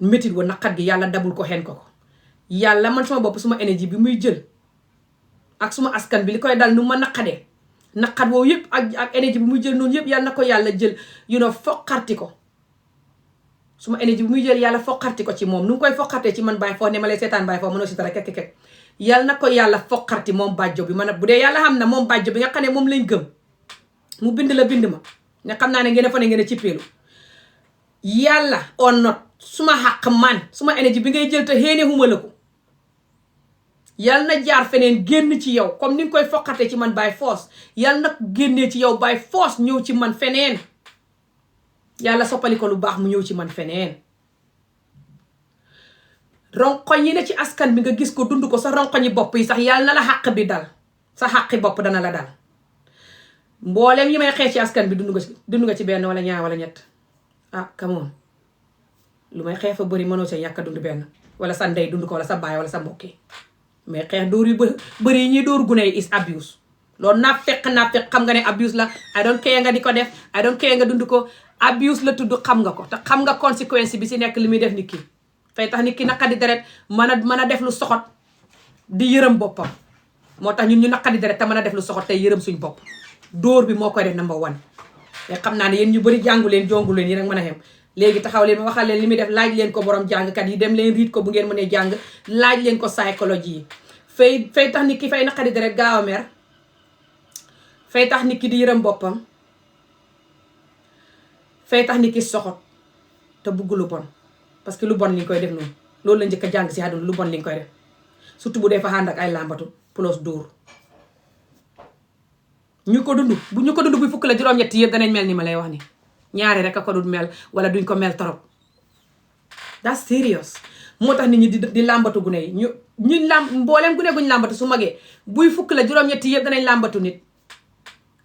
métit wa naqat gi yàlla dabul ko xen ko yàlla man sama bopp suma énergie bi muy jël ak suma askan bi li koy dal nu ma naqadee naqat woowu yëpp ak énergie bi muy jël noonu yëpp yàlla na ko yàlla jël foqarti ko suma énergie bi muy jël yàlla foqarti ko ci moom nu ngi koy foqartee ci man bàyyi foofu ne ma lay seetaan bàyyi foofu mënoo si dara kekk yàlla na ko yàlla foqarti moom bàjjo bi man bu dee yàlla xam na moom bàjjo bi nga xam ne moom lañ gëm mu bind la bind ma ne xam naa ne ngeen a fa ne ngeen a cippeelu yàlla on not suma xaq man suma énergie bi ngay jël te xéene huma la ko yàlla na jaar feneen génn ci yow comme ni nga koy foqatee ci man by force yàlla na génnee ci yow by force ñëw ci man feneen yàlla soppali ko lu baax mu ñëw ci man feneen ronkoñ yi ne ci askan bi nga gis ko dund ko sa ronkoñi bopp yi sax yàlla na la xàq bi dal sa xàqi bopp dana la dal mbooleem yi may xeex ci askan bi dund nga ci benn wala ñaar wala ñett come on lu may xeex fa bëri mënoo ca ñàkk a dund benn wala sa ndey dund ko wala sa baay wala sa mbokk yi mais xeex dóor yu bëri yi ñuy dóor gune yi is abuse loolu naa fekk xam nga ne abuse la I don't care nga di ko def I don't care nga dund ko abuse la tudd xam nga ko te xam nga conséquence bi si nekk li muy def nit ki fay tax nit ki naqadi deret mën a def lu soxot di yërëm boppam moo tax ñun ñu naqadi deret te mën a def lu soxot tey yërëm suñ bopp dóor bi moo koy def number one mais xam naa ne yéen ñu bëri jàngu leen jongu leen yi rek mën a xem léegi taxaw leen ma waxal leen li muy def laaj leen ko borom jàngkat yi dem leen riit ko bu ngeen mënee jàng laaj leen ko psychologie yi fay tax nit ki fay naqadi deret gaaw a mer fay tax nit ki di yërëm boppam fay tax nit ki soxot te bugg lu bon parce que lu bon li nga koy def noonu loolu la njëkk a jàng si àdduna lu bon li nga koy def surtout bu dee fa ànd ak ay làmbatu plus dóor ñu ko dund bu fukk la juróom-ñetti yëpp danañ mel ni ma lay wax ni ñaari rek a ko dul mel wala duñ ko mel trop that's serious moo tax nit ñi di làmbatu gune yi ñu mbooleem gune guñ làmbatu su magee buy fukk la juróom-ñetti yëpp danañ làmbatu nit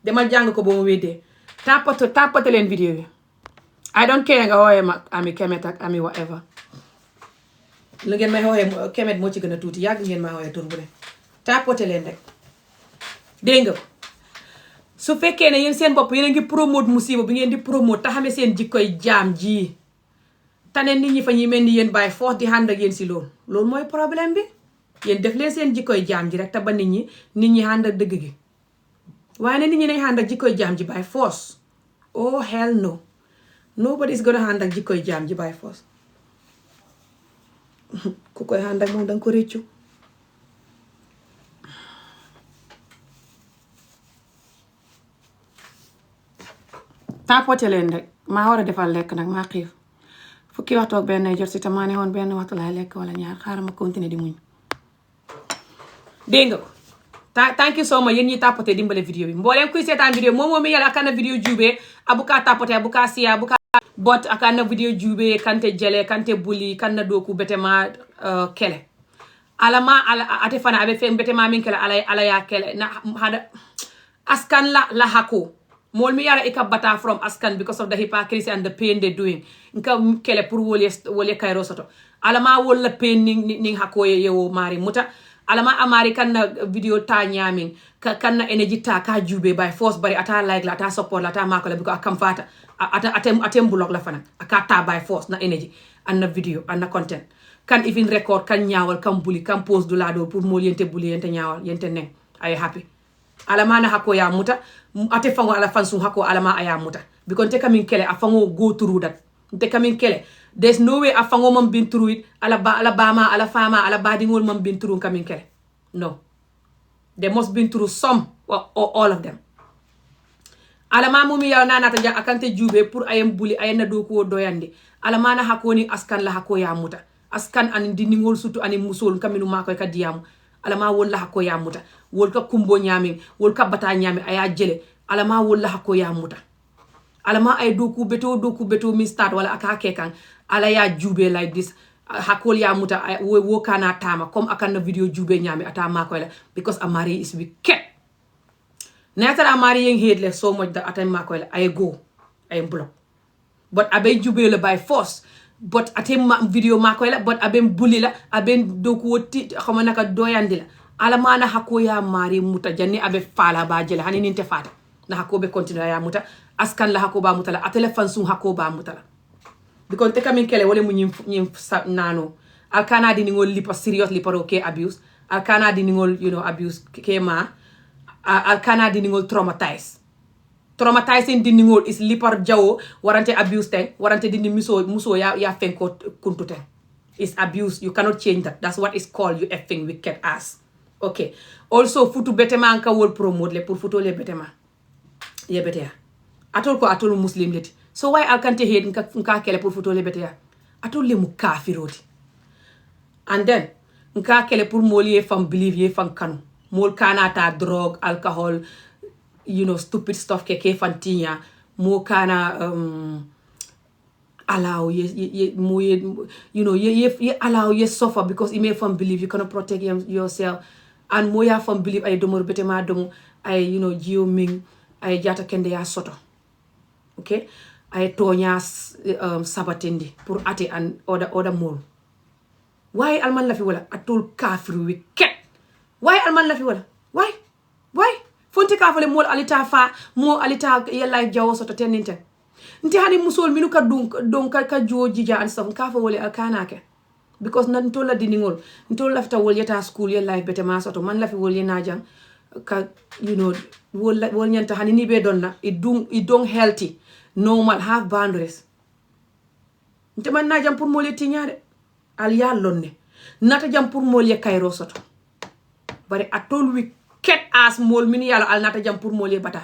demal jàng ko ba mu weddee tàppate leen vidéo bi I don't care nga wooyee ma ami kemet ak ami whatever lu ngeen may wooyee kemet moo ci gën a tuuti yàgg ngeen may wooyee tur bu ne tàppate leen rek dégg nga su fekkee ne yéen seen bopp yéen a ngi promote musiba bi ngeen di promote te xamee seen jikkoy jaam ji tane nit ñi fa ñuy mel ni yéen bàyyi force di ànd ak yéen si loolu mooy problème bi yéen def leen seen jikkoy jaam ji rek te ba nit ñi ànd ak dëgg gi waaye ne nit ñi nañ ànd ak jikkoy jaam ji by force oh hell no nobody is gonna ànd ak jikkoy jaam ji by force ku koy ànd ak moom danga ko réccu tàppote leen rek maa war a defal lekk nag maa xiif fukki waxtu ak benn jot si te maa ne woon benn waxtu laay lekk wala ñaar xaaral ma continuer di muñ dégg nga ko thank you so much yéen ñi tàppote dimbale vidéo bi mbooleem kuy seetaan vidéo moom mi yàlla akana vidéo juubee abuka tàppote abuka siya abuka bot akana vidéo juubee kante jele kante buli kanna doku betema kele alama ate fana abe fe betema min kele ala ya kele na hada askan la hako mol mi yara ika bata from askan because of the hypocrisy and the pain they doing nka kele pour wole kayro soto alama wolla pain ning hako yewo mari muta alama amari kanna video ta nyamin kanna energy ta ka jube by force bari ata like la ata support la ata makola biko akam fata atem block la fana akata by force na energy anna video anna content kan even record kan nyawal kan bully kan post du lado pour mo yente bully yente nyawal yente neng ay happy alama na hako ya muta ate fango ala fansu hako alama aya muta because te kamin kele afango go through that te kamin kele there's no way afango mam been through it ala bama ala fama ala badingol mam been through kamin kele no they must been through some or all of them alama mumi yaw nanata ja akante jube pour ayem buli ayena do ko doyande alama na hako ni askan la hako ya muta askan an diningol sutu ani musol kaminu makoy kadiyamu alama wolla hako ya muta wol ka kumbo nyami wol ka bata nyami aya jele alama wolla hako ya muta alama ay doku beto min start wala aka kekan ala ya jube like this hakol ya muta wo kana tama comme akan na video jube nyami ata makoy la because amari is wicked netar amari yeng hate le so much that ata makoy la ay go ay block but abe jube le by force but atem video makoy la but abe bully la abe doku woti xama naka doyandi la alamana hako ya mari muta janni abe fala ba jele hani ninte fata na hako be continue ya muta askan la hako ba mutala atele fansun hako ba mutala because te kamin kele wole mu nyim nano al kana di ngol lipa seriously paro ke abuse al kana di ngol abuse ke ma al kana di ngol traumatizing di ngol is lipar jawo warante abuse ten warante di muso ya fenko kuntute is abuse. You cannot change that. That's what is called you effing wicked ass. Okay. Also futu betema anka wol promote le pour futu le betema ye betea atol ko atol muslim leti so why alkante head nka kele pour futu le betea atol le mu kafiroti and then nka kele pour mol ye fam believe ye fam kanu mol kanata drogue alcohol stupid stuff ke fantinya mo kana allow ye allow ye suffer because you may from believe you cannot protect yourself and mo ya from believe ay domor betema domo ay jio ming ay jata kende ya soto okay ay tonya sabatendi pour ate and order more why alman la fi wala atul kafir wicked why alman la fi wala why fonti kafale mo alita ye life jawo soto teninte nti hani musol minu ka don ka joji ja and stuff kafa wole alkanake because nan tola diningol ntola lafta wol yeta school ye life bete ma soto man lafi wol yena jang ka wol nyanta hani ni be donna it don't healthy normal have boundaries nte man na jam pour mol yeti nyaade al ya lonne nata jam pour mol ye kayro soto bari atol wi ket as mol min yalla al nata jam pour mol ye bata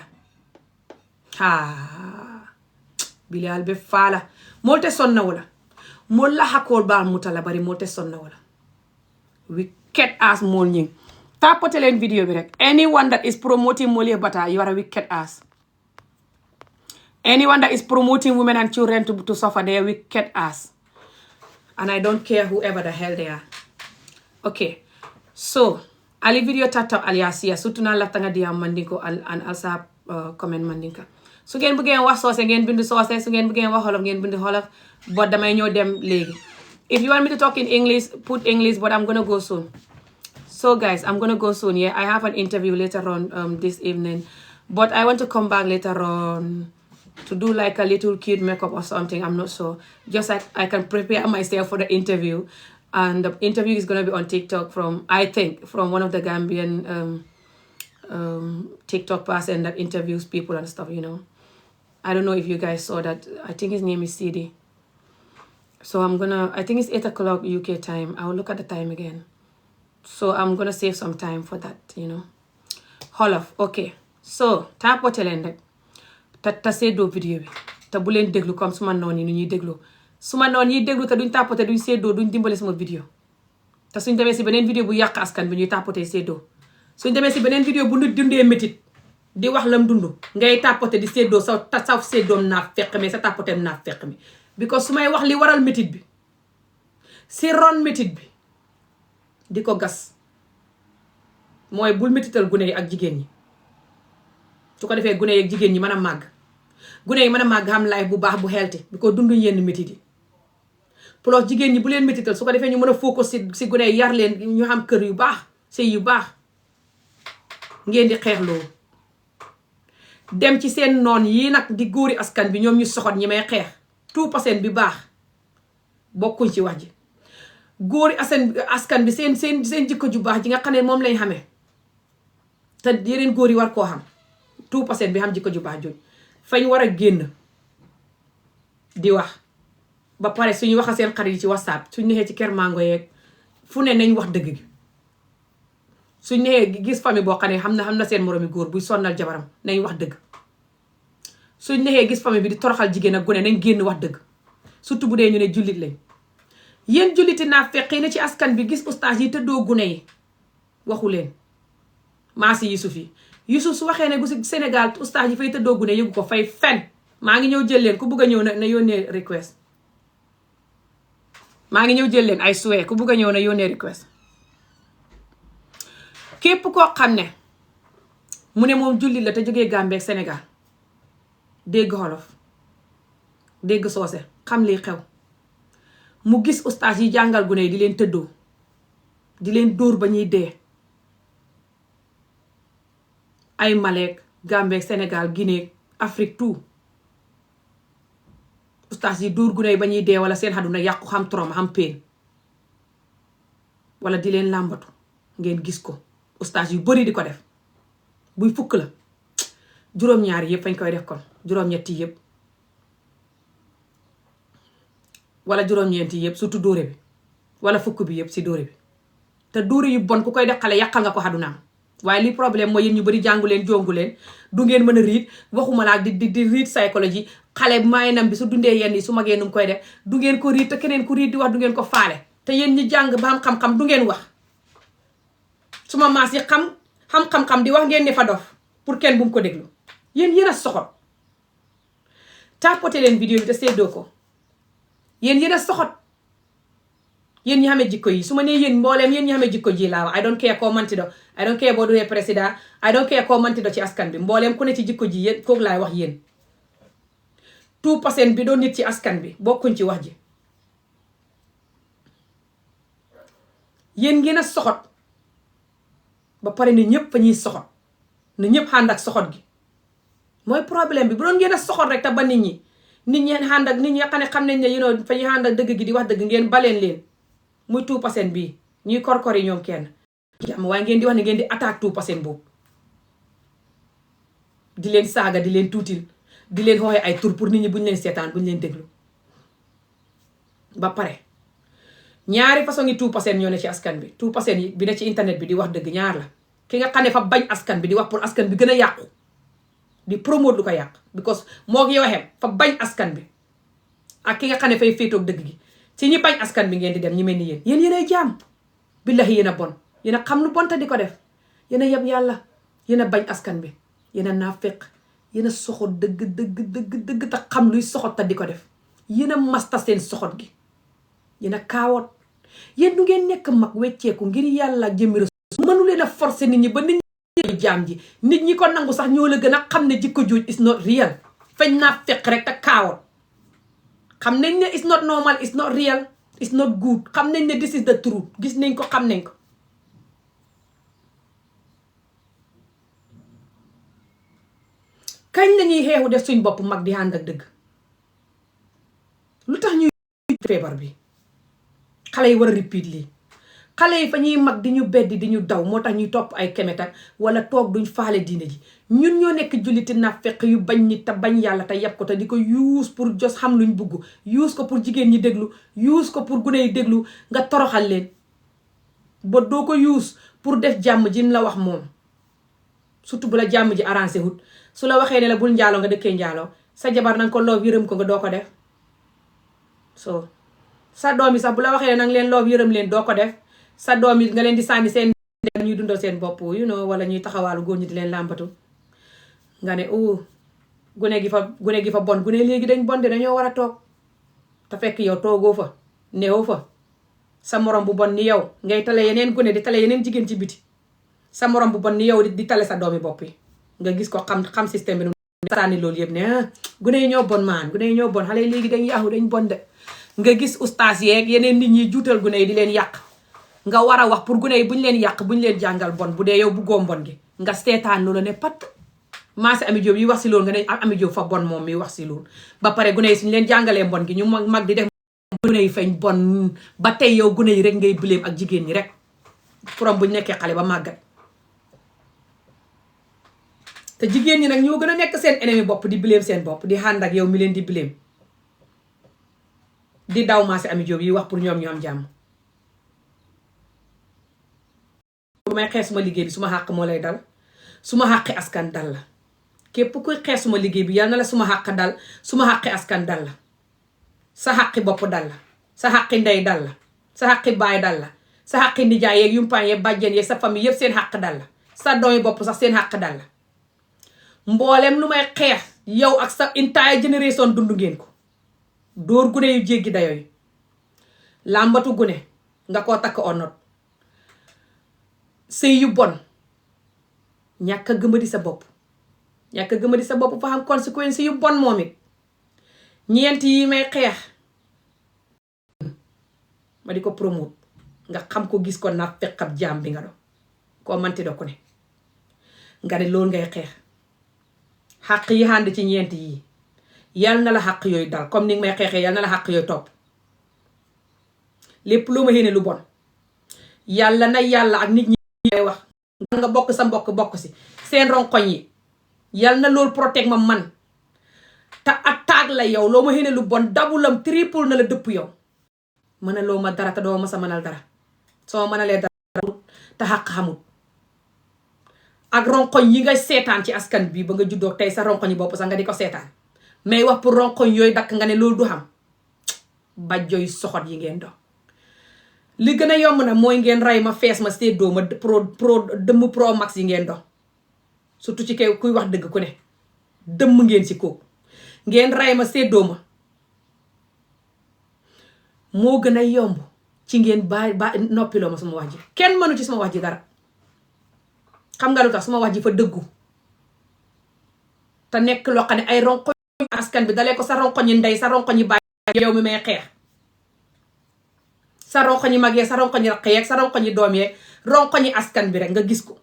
bilal be fala molte sonna wala mol la hakol ba mutala bari molte sonna wala wicked ass mol ñing tapote len video bi rek anyone that is promoting mol ye bata you are a wicked ass anyone that is promoting women and children to suffer they are wicked ass and I don't care whoever the hell they are. Okay so ali video tata aliasia sutuna la tanga dia mandinko an alsa comment mandinka su ngeen bëggee wax soose ngeen bind soose su ngeen bëggee wax xolof ngeen bind xolof but damay ñëw dem léegi if you want me to talk in English put English but I'm gonna go soon so guys I'm gonna go soon. I have an interview later on this evening but I want to come back later on to do like a little cute makeup or something. I'm not sure, just like I can prepare myself for the interview and the interview is gonna be on TikTok from one of the Gambian TikTok person that interviews people and stuff, I don't know if you guys saw that. I think his name is CD. So I think it's 8 o'clock UK time. I'll look at the time again. So I'm gonna save some time for that, Holof, okay. So, tapote leen rek. Ta seddoo vidéo bi. Te bu leen déglu comme suma noon yi nu ñuy déglu. Suma noon yi déglu te duñ tapote duñ seddoo duñ dimbale sama vidéo. Te suñ demee si beneen vidéo bu yàq askan bi ñuy tapote seddoo. Suñ demee si beneen vidéo bu nit dundee métit di wax lam dundu ngay tapote di seddoo sa seddoom naa fekk mi sa tapoteem naa fekk mi because su may wax li waral métit bi si ron métit bi di ko gas mooy bul métital gune yi ak jigéen ñi su ko defee gune yi ak jigéen ñi mën a màgg gune yi mën a màgg am life bu baax bu healthy bi ko dunduñ yenn métit yi plus jigéen ñi bu leen métital su ko defee ñu mën a focus si gune yi yar leen ñu xam kër yu baax sëy yu baax ngeen di xeex loolu dem ci seen noon yi nag di góori askan bi ñoom ñu soxot ñi may xeex tout % bi baax bokkuñ ci wax ji góori askan bi seen jikko ju baax ji nga xam ne moom lañ xamee te yeneen góor yi war koo xam tout % bi xam jikko ju baax jooju fañ war a génn di wax ba pare suñu wax a seen xarit yi ci WhatsApp suñ neexee ci kër mango yeeg fu ne nañ wax dëgg gi suñ neexee gis famille boo xam ne xam na seen moroomi góor buy sonnal jabaram nañ wax dëgg suñ neexee gis famille bi di toroxal jigéen ak gone nañ génn wax dëgg surtout bu dee ñu ne jullit lañ yéen julliti naa feqi na ci askan bi gis ustaas yi tëddoo gune yi waxu leen maasi Yusuf su waxee ne gu si Sénégal ustaas yi fay tëddoo gune yëgu ko fay fen maa ngi ñëw jël leen ku bugg a ñëw na yónnee request maa ngi ñëw jël leen ay suwee ku bugg a ñëw na yónnee request képp koo xam ne mu ne moom jullit la te jógee Gambie ak Sénégal dégg xolof dégg soose xam lii xew mu gis ustaas yi jàngal gune yi di leen tëddoo di leen dóor ba ñuy dee ay Malek Gambie Sénégal Guinée Afrique tout ustaas yi dóor gune yi ba ñuy dee wala seen xaduna yàqu xam trauma xam pain wala di leen làmbatu ngeen gis ko ustaas yu bari di ko def buy fukk la juróom-ñaari yëpp fañ koy def kon juróom-ñetti yëpp wala juróom-ñeenti yëpp surtout dóore bi wala fukk bi yëpp si dóore bi te dóore yu bon ku koy def xale yàqal nga ko xadunaam waaye li problème mooy yéen ñu bari jàngu leen jongu leen du ngeen mën a riit waxuma laa di riit psychologie xale maayinam bi su dundee yenn yi su magee nu mu koy def du ngeen ko riit te keneen ku riit di wax du ngeen ko faale te yéen ñi jàng ba am xam-xam du ngeen wax suma maas yi xam-xam di wax ngeen ne fa dof pour kenn bu mu ko déglu yéen a soxot tapoté leen vidéo bi te seddoo ko yéen a soxot yéen ñi xamee jikko yi su ma nee yéen mbooleem yéen ñi xamee jikko ji laa wax I don't care koo manti do I don't care boo duwee président I don't care koo manti do ci askan bi mbooleem ku ne ci jikko ji yéen kooku laay wax yéen 2% bi doon nit ci askan bi bokkuñ ci wax ji yéen ngeen a soxot ba pare ne ñëpp fa ñuy soxot ne ñëpp ànd ak soxot gi mooy problème bi bu doon ngeen a soxot rek te ba nit ñi ànd ak nit ñi xam nañ ne fa ñuy ànd ak dëgg gi di wax dëgg ngeen baleen leen muy 2% bii ñuy korkor yi ñoom kenn jàmm waaye ngeen di wax ne ngeen di attaque 2% boobu di leen saaga di leen tuutil di leen xooxee ay tur pour nit ñi buñ leen seetaan buñ leen déglu ba pare ñaari façon yi 2% ñoo ne ci askan bi 2% yi bi ne ci internet bi di wax dëgg ñaar la ki nga xam ne fa bañ askan bi di wax pour askan bi gën a yàqu di promote lu ko yàq because moo ngi waxee fa bañ askan bi ak ki nga xam ne fay féetoog dëgg gi ci ñi bañ askan bi ngeen di dem ñi mel ni yéen yéenay jaam billahi yéen a bon yéen a xam lu bon te di ko def yéen a yeb yàlla yéen a bañ askan bi yéen a naafeq yéen a soxot dëgg te xam luy soxot te di ko def yéen a masta seen soxot gi yéen a kaawoot yéen du ngeen nekk mag wecceeku ngir yàlla jëmmi rasul mënu leen a forcer nit ñi ba nit ñi jaam ji nit ñi ko nangu sax ñoo la gën a xam ne jikko jooj is not real fañ naafeq rek te kaawoot xam nañ ne it's not normal it's not real it's not good xam nañ ne this is the truth gis nañ ko xam nañ ko kañ lañuy xeexu def suñ bopp mag di ànd ak dëgg lu tax ñuy feebar bi xale yi war a repeat lii xale yi fa ñuy mag di ñu beddi di ñu daw moo tax ñuy topp ay kemetak wala toog duñ faale diine ji ñun ñoo nekk julliti naafeq yu bañ nit te bañ yàlla te yeb ko te di ko use pour jos xam luñ bugg use ko pour jigéen ñi déglu use ko pour gune yi déglu nga toroxal leen ba doo ko use pour def jàmm ji mu la wax moom surtout bu la jàmm ji arrangé wut su la waxee ne la bul njaaloo nga dëkkee njaaloo sa jabar nanga ko loof yërëm ko nga doo ko def so sa doom yi sax bu la waxee ne nanga leen loof yërëm leen doo ko def sa doom yi nga leen di sànni seen ñuy dundal seen bopp wala ñuy taxawaalu góor ñi di leen làmbatu nga ne gune gi fa bon gune léegi dañ bon de dañoo war a toog te fekk yow toogoo fa neewoo fa sa morom bu bon ni yow ngay tale yeneen gune di tale yeneen jigéen ci biti sa morom bu bon ni yow di tale sa doomi bopp yi nga gis ko xam système bi nu sànni loolu yëpp ne gune yi ñoo bon maan gune yi ñoo bon xale yi léegi dañ yaaxu dañ bon de nga gis ustaas yeeg yeneen nit ñi juutal gune yi di leen yàq nga war a wax pour gune yi buñ leen yàq buñ leen jàngal bon bu dee yow buggoo mbon gi nga seetaan loolu ne pat maase Ami Jóob yi wax si loolu nga ne Ami Jóob fa bon moom mi wax si loolu ba pare gune yi suñ leen jàngalee mbon gi ñu mag di def gune yi fañ bon ba tey yow gune yi rek ngay bileem ak jigéen ñi rek from buñ nekkee xale ba màggat te jigéen ñi nag ñoo gën a nekk seen ennemi bopp di bileem seen bopp di ànd ak yow mi leen di bileem di daw maase Ami Jóob yi wax pour ñoom ñu am jàmm bu may xeex suma liggéey bi suma xàq moo lay dal suma xàqi askan dal la képp kuy xeex suma liggéey bi yal na la suma xàq dal suma xàqi askan dal la sa xàqi bopp dal la sa xàqi ndey dal la sa xàqi baay dal la sa xàqi nijaay yeeg yumpaañ yeeg bàjjen yeeg sa famille yëpp seen xàq dal la sa doomi bopp sax seen xàq dal la mboolem lu may xeex yow ak sa entire génération dund ngeen ko dóor gune yu jéggi dayo yi làmbatu gune nga koo takk onot sëy yu bon ñàkk a gëmadi sa bopp ñàkk a gëmadi sa bopp fa xam conséquence yu bon moom it ñeent yi may xeex ma di ko promote nga xam ko gis ko na fekkab jaam bi nga do koo manti do ku ne nga ne loolu ngay xeex xàq yi ànd ci ñeent yi yal na la xàq yooyu dal comme ni nga may xeexee yal na la xàq yooyu topp lépp loo ma xéene lu bon yàlla na yàlla ak nit ñi may wax nga bokk sa mbokk bokk si seen ronkoñ yi yal na loolu protect ma man te attaque la yow loo ma xéene lu bon dabulam triple na la dëpp yow mën a loo ma dara te doo ma sa mënal dara soo mënalee dara te xàq xamut ak ronkoñ yi nga seetaan ci askan bi ba nga juddoo tey sa ronkoñ yi bopp sax nga di ko seetaan mais wax pour ronkoñ yooyu dakk nga ne loolu du xam bajjoy soxot yi ngeen do li gën a yomb na mooy ngeen rey ma fees ma séddoo ma pro max yi ngeen do surtout ci kay kuy wax dëgg ku ne dëmm ngeen ci kooku ngeen rey ma séddoo ma moo gën a yomb ci ngeen ba noppiloo ma sama wax ji kenn mënu ci sama wax ji dara xam nga lu tax sama wax ji fa dëggu te nekk loo xam ne ay ronkoñ askan bi dalee ko sa ronkoñi ndey sa ronkoñi bàyyi yow mi may xeex sa ronkoñi mag yeeg sa ronkoñi raq yeeg sa ronkoñi doom yeeg ronkoñi askan bi rek nga gis ko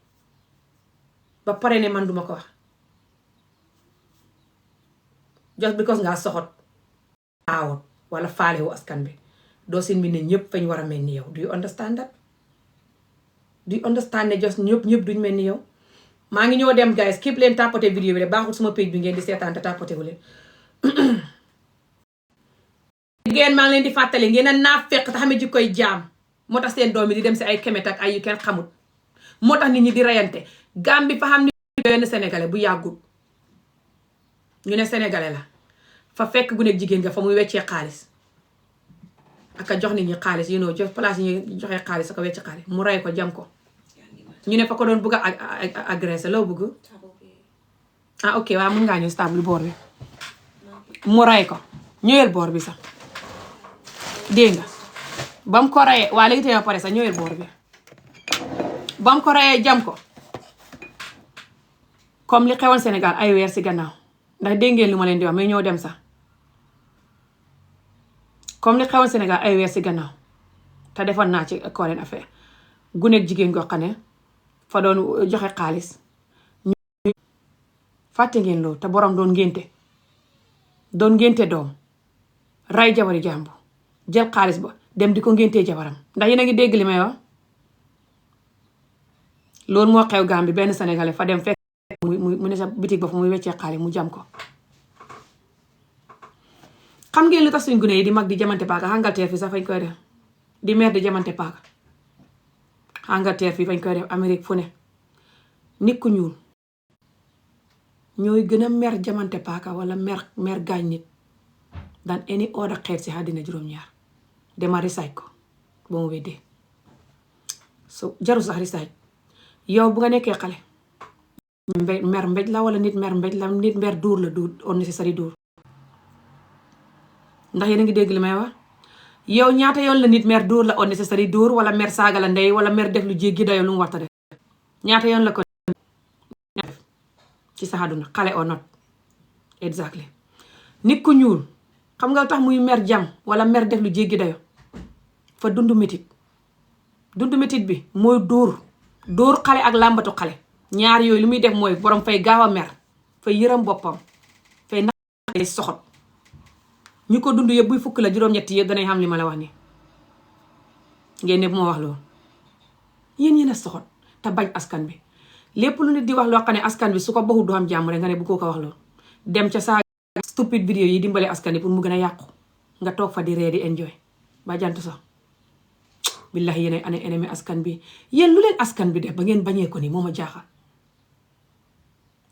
ba pare ne man duma ko wax just because nga soxot aawot wala faalewu askan bi doo sin mi ne ñëpp fañ war a mel ni yow do you understand that do you understand ne just ñëpp duñ mel ni yow maa ngi ñoo dem guys keep leen tapoter vidéo bi de baaxul suma page bi ngeen di seetaan te tapoter wu leen ngeen maa ngi leen di fàttali ngeen a naafeq te xamee ji koy jaam moo tax seen doom yi di dem si ay kemet ak ay yu kenn xamut moo tax nit ñi di reyante Gambie fa xam ni benn sénégalais bu yàggul ñu ne sénégalais la fa fekk gu nekk jigéen nga fa muy weccee xaalis aka jox nit ñi xaalis you know jox place yi ñuy joxee xaalis aka wecce xaalis mu rey ko jam ko ñu ne fa ko doon bugg a agressé loo bugg ah ok waaw mën ngaa ñëw stable boor bi mu rey ko ñëwel boor bi sax dégg nga ba mu ko reyee waa léegi tey pare sax ñëwel boor bi ba mu ko reyee jam ko comme li xewoon Sénégal ay weer si gannaaw ndax dégg ngeen lu ma leen di wax mais ñoo dem sax comme li xewoon Sénégal ay weer si gannaaw te defoon naa ci current affaire guneeg jigéen goo xam ne fa doon joxe xaalis fàtte ngeen loolu te borom doon ngénte doom ray jabari jàmbu jël xaalis ba dem di ko ngéntee jabaram ndax yéen a ngi dégg li may wax loolu moo xew Gambie benn sénégalais fa dem fekk mu ne sa bitig ba fu muy weccee xaalis mu jam ko xam ngeen lu tax suñ gune yi di mag di jamante paaka Angleterre fi sax fañ koy def di mer di jamante paaka Angleterre fii fañ koy def Amérique fu ne nit ku ñuul ñooy gën a mer jamante paaka wala mer gaañ nit daan any other xeet si àddina juróom-ñaar dema risaaj ko ba mu weddee so jaru sax risaaj yow bu nga nekkee xale mer mbéj la wala nit mer mbéj la nit mer dóor la dóor unnecessary dóor ndax yéen a ngi dégg li may wax yow ñaata yoon la nit mer dóor la unnecessary dóor wala mer saaga la ndey wala mer def lu jéggi dayo lu mu warta def ñaata yoon la ko def ci sa àdduna xale or not exactly nit ku ñuul xam nga tax muy mer jam wala mer def lu jéggi dayo fa dundu métit bi mooy dóor xale ak làmbatu xale ñaar yooyu lu muy def mooy borom fay gaaw a mer fay yëram boppam fay naqay soxot ñu ko dund yëpp buy fukk la juróom-ñetti yëpp danay xam li ma la wax ni ngeen ne bu ma wax loolu yéen a soxot te bañ askan bi lépp lu nit di wax loo xam ne askan bi su ko baxul du am jàmm rek nga ne bu ko wax loolu dem ca saa stupide vidéo yi dimbale askan bi pour mu gën a yàqu nga toog fa di ree di enjoy ba jant sax billahi yéen ay ennemi askan bi yéen lu leen askan bi def ba ngeen bañee ko ni moo ma jaaxal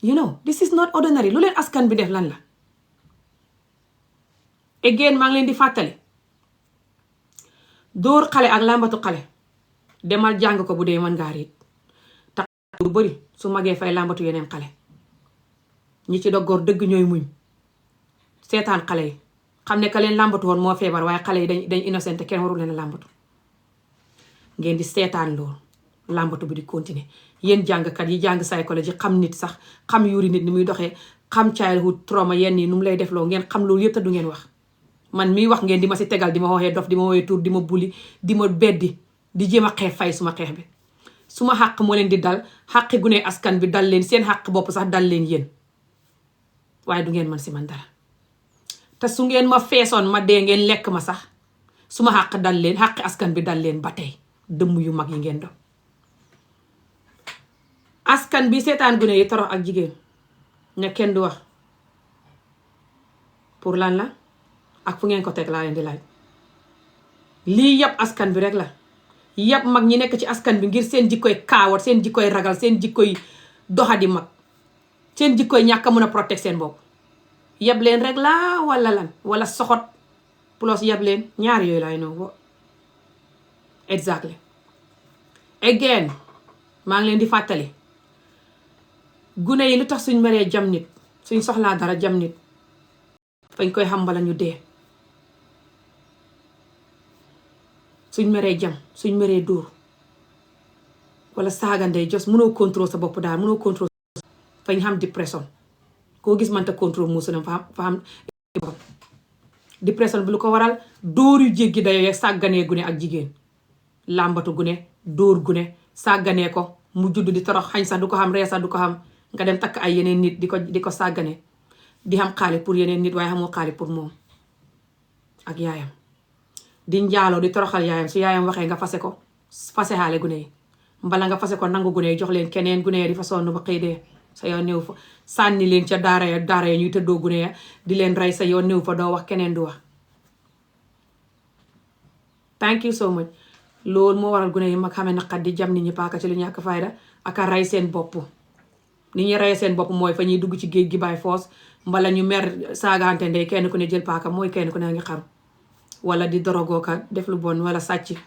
you know this is not ordinary lu leen askan bi def lan la again maa ngi leen di fàttali dóor xale ak làmbatu xale demal jàng ko bu dee mën ngaa riit te lu bari su magee fay làmbatu yeneen xale ñi ci doggoor dëgg ñooy muñ seetaan xale yi xam ne ka leen làmbatu woon moo feebar waaye xale yi dañ innocent kenn warul leen làmbatu ngeen di seetaan loolu làmbatu bi di continuer yéen jàngkat yi jàng psychologie xam nit sax xam yuri nit ni muy doxee xam childhood trauma yenn yi nu mu lay def loo ngeen xam loolu yëpp te du ngeen wax man miy wax ngeen di ma si tegal di ma waxee dof di ma woowee tur di ma buli di ma beddi di jéem a xeex fay suma xeex bi suma xàq moo leen di dal xàqi gune askan bi dal leen seen xàq bopp sax dal leen yéen waaye du ngeen man si man dara te su ngeen ma feesoon ma dee ngeen lekk ma sax su ma xàq dal leen xàq askan bi dal leen ba tey dëmm yu mag yi ngeen doon. askan bi seetaan gune yi torox ak jigéen ne kenn du wax pour lan la ak fu ngeen ko teg laa leen di laaj. lii yëpp askan bi rek la yëpp mag ñi nekk ci askan bi ngir seen jikkoy kaawat seen jikkoy ragal seen jikkoy doxadi mag seen jikkoy ñàkk a mun a protect seen bopp. yeb leen rek la wala lan wala soxot plus yeb leen ñaar yooyu laay noo exactly. again maa ngi leen di fàttali gune yi lu tax suñ meree jam nit suñ soxlaa dara jam nit fañ koy xam bala ñu dee. suñ meree jam suñ meree dóor wala saagandey jos mënoo contrôle sa bopp daal mënoo contrôle fañ xam dépression koo gis manta contrôle muusunam fa xam dépression bi lu ko waral dóor yu jéggi dayo sàgganee gune ak jigéen làmbatu gune dóor gune sàgganee ko mu judd di torox xañ sax du ko xam ree sax du ko xam nga dem takk ay yeneen nit di ko sàggane di xam xaalis pour yeneen nit waaye xamoo xaalis pour moom ak yaayam di njaaloo di toroxal yaayam su yaayam waxee nga fase ko fase xaale gune yi mbala nga fase ko nangu gune yi jox leen keneen gune yi di fa sonn ba xëy dee sa yoon néew fa sànni leen ca daara ya ñuy tëddoo gune ya di leen rey sa yoon néew fa doo wax keneen du wax. thank you so much. loolu moo waral gune yi mag xamee naqat di jam nit ñi paaka ci lu ñàkk fayda ak a rey seen bopp. ni ñuy rey seen bopp mooy fa ñuy dugg ci géej gi by force mbala ñu mer saagaante ndey kenn ku ne jël paaka mooy kenn ku ne ngi xaru wala di dorogoo ka def lu bon wala sàcc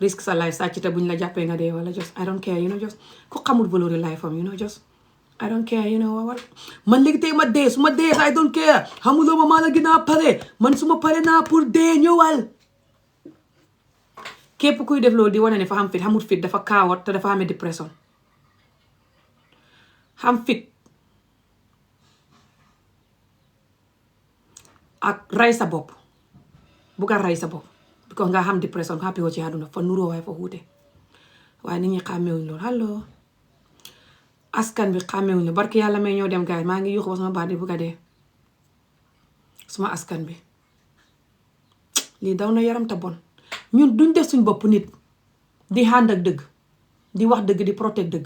risque sa life sàcc te buñ la jàppee nga dee wala just I don't care just ku xamul valeur life am just I don't care what man léegi tey ma dee su ma dee I don't care xamuloo ma maa la gën a pare man su ma pare naa pour dee ñëwal. képp kuy def loolu di wane ne fa xam fit xamul fit dafa kaawat te dafa amee dépression. xam fit ak rey sa bopp bugga rey sa bopp because nga xam dépression happy woo ci àdduna fa nuroo waaye fa wuute waaye nit ñi xàmmewuñ loolu allo askan bi xàmmewuñ loolu barki yàlla may ñoo dem gaay maa ngi yuuxu ba sama baat di bugga dee suma askan bi lii daw na yaram te bon ñun duñ def suñ bopp nit di ànd ak dëgg di wax dëgg di protect dëgg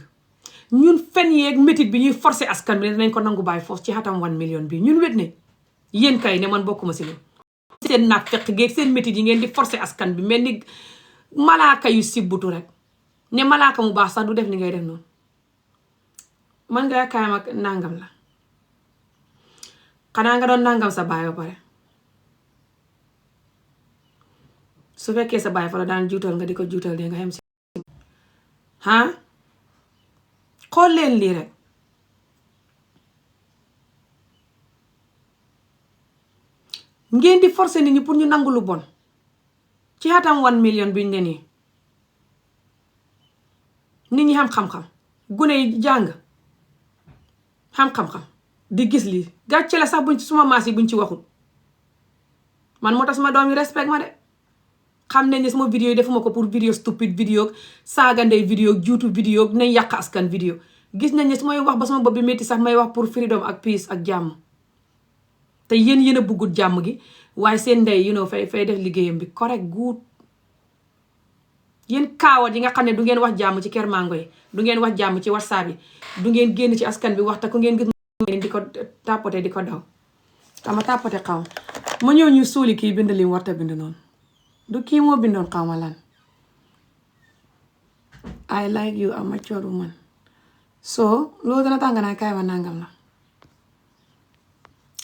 ñun fen yeeg métit bi ñuy forcer askan bi ne dinañ ko nangu bàyyi force ci xatam 1 million bi ñun wét ne yéen kay ne man bokkuma si loolu seen naag fekk geeg seen métit yi ngeen di forcer askan bi mel ni malaaka yu sibbutu rek ne malaaka mu baax sax du def ni ngay def noonu man nga kaayam ak nangam la xanaa nga doon nangam sa baay ba pare su fekkee sa baay fa la daan juutal nga di ko juutal de nga xem si xool leen lii rek ngeen di forcer nit ñi pour ñu nangu lu bon ci xatam 1 million biñ ne nii nit ñi xam xam-xam gune yi jàng xam xam-xam di gis lii gàcce la sax buñ ci suma maas yi buñ ci waxul man moo tax suma doom yi respect ma de xam nañ ne sama vidéo yi defuma ko pour vidéo stupide vidéo saaga ndey vidéo juutu vidéo nañ yàq askan vidéo gis nañ ne su may wax ba sama bopp bi métti sax may wax pour freedom ak peace ak jàmm te yéen a buggut jàmm gi waaye seen ndey fay def liggéeyam bi correct good yéen kaawat yi nga xam ne du ngeen wax jàmm ci kër mango yi du ngeen wax jàmm ci whatsapp yi du ngeen génn ci askan bi wax te ku ngeen gis di ko tàppate di ko daw tama tàppate xaw ma ñëw ñu suuli kii bind li mu warta bind noonu du kii moo bindoon xaw ma lan I like you a mature woman so loolu dana tàng naa kaay ma nangam la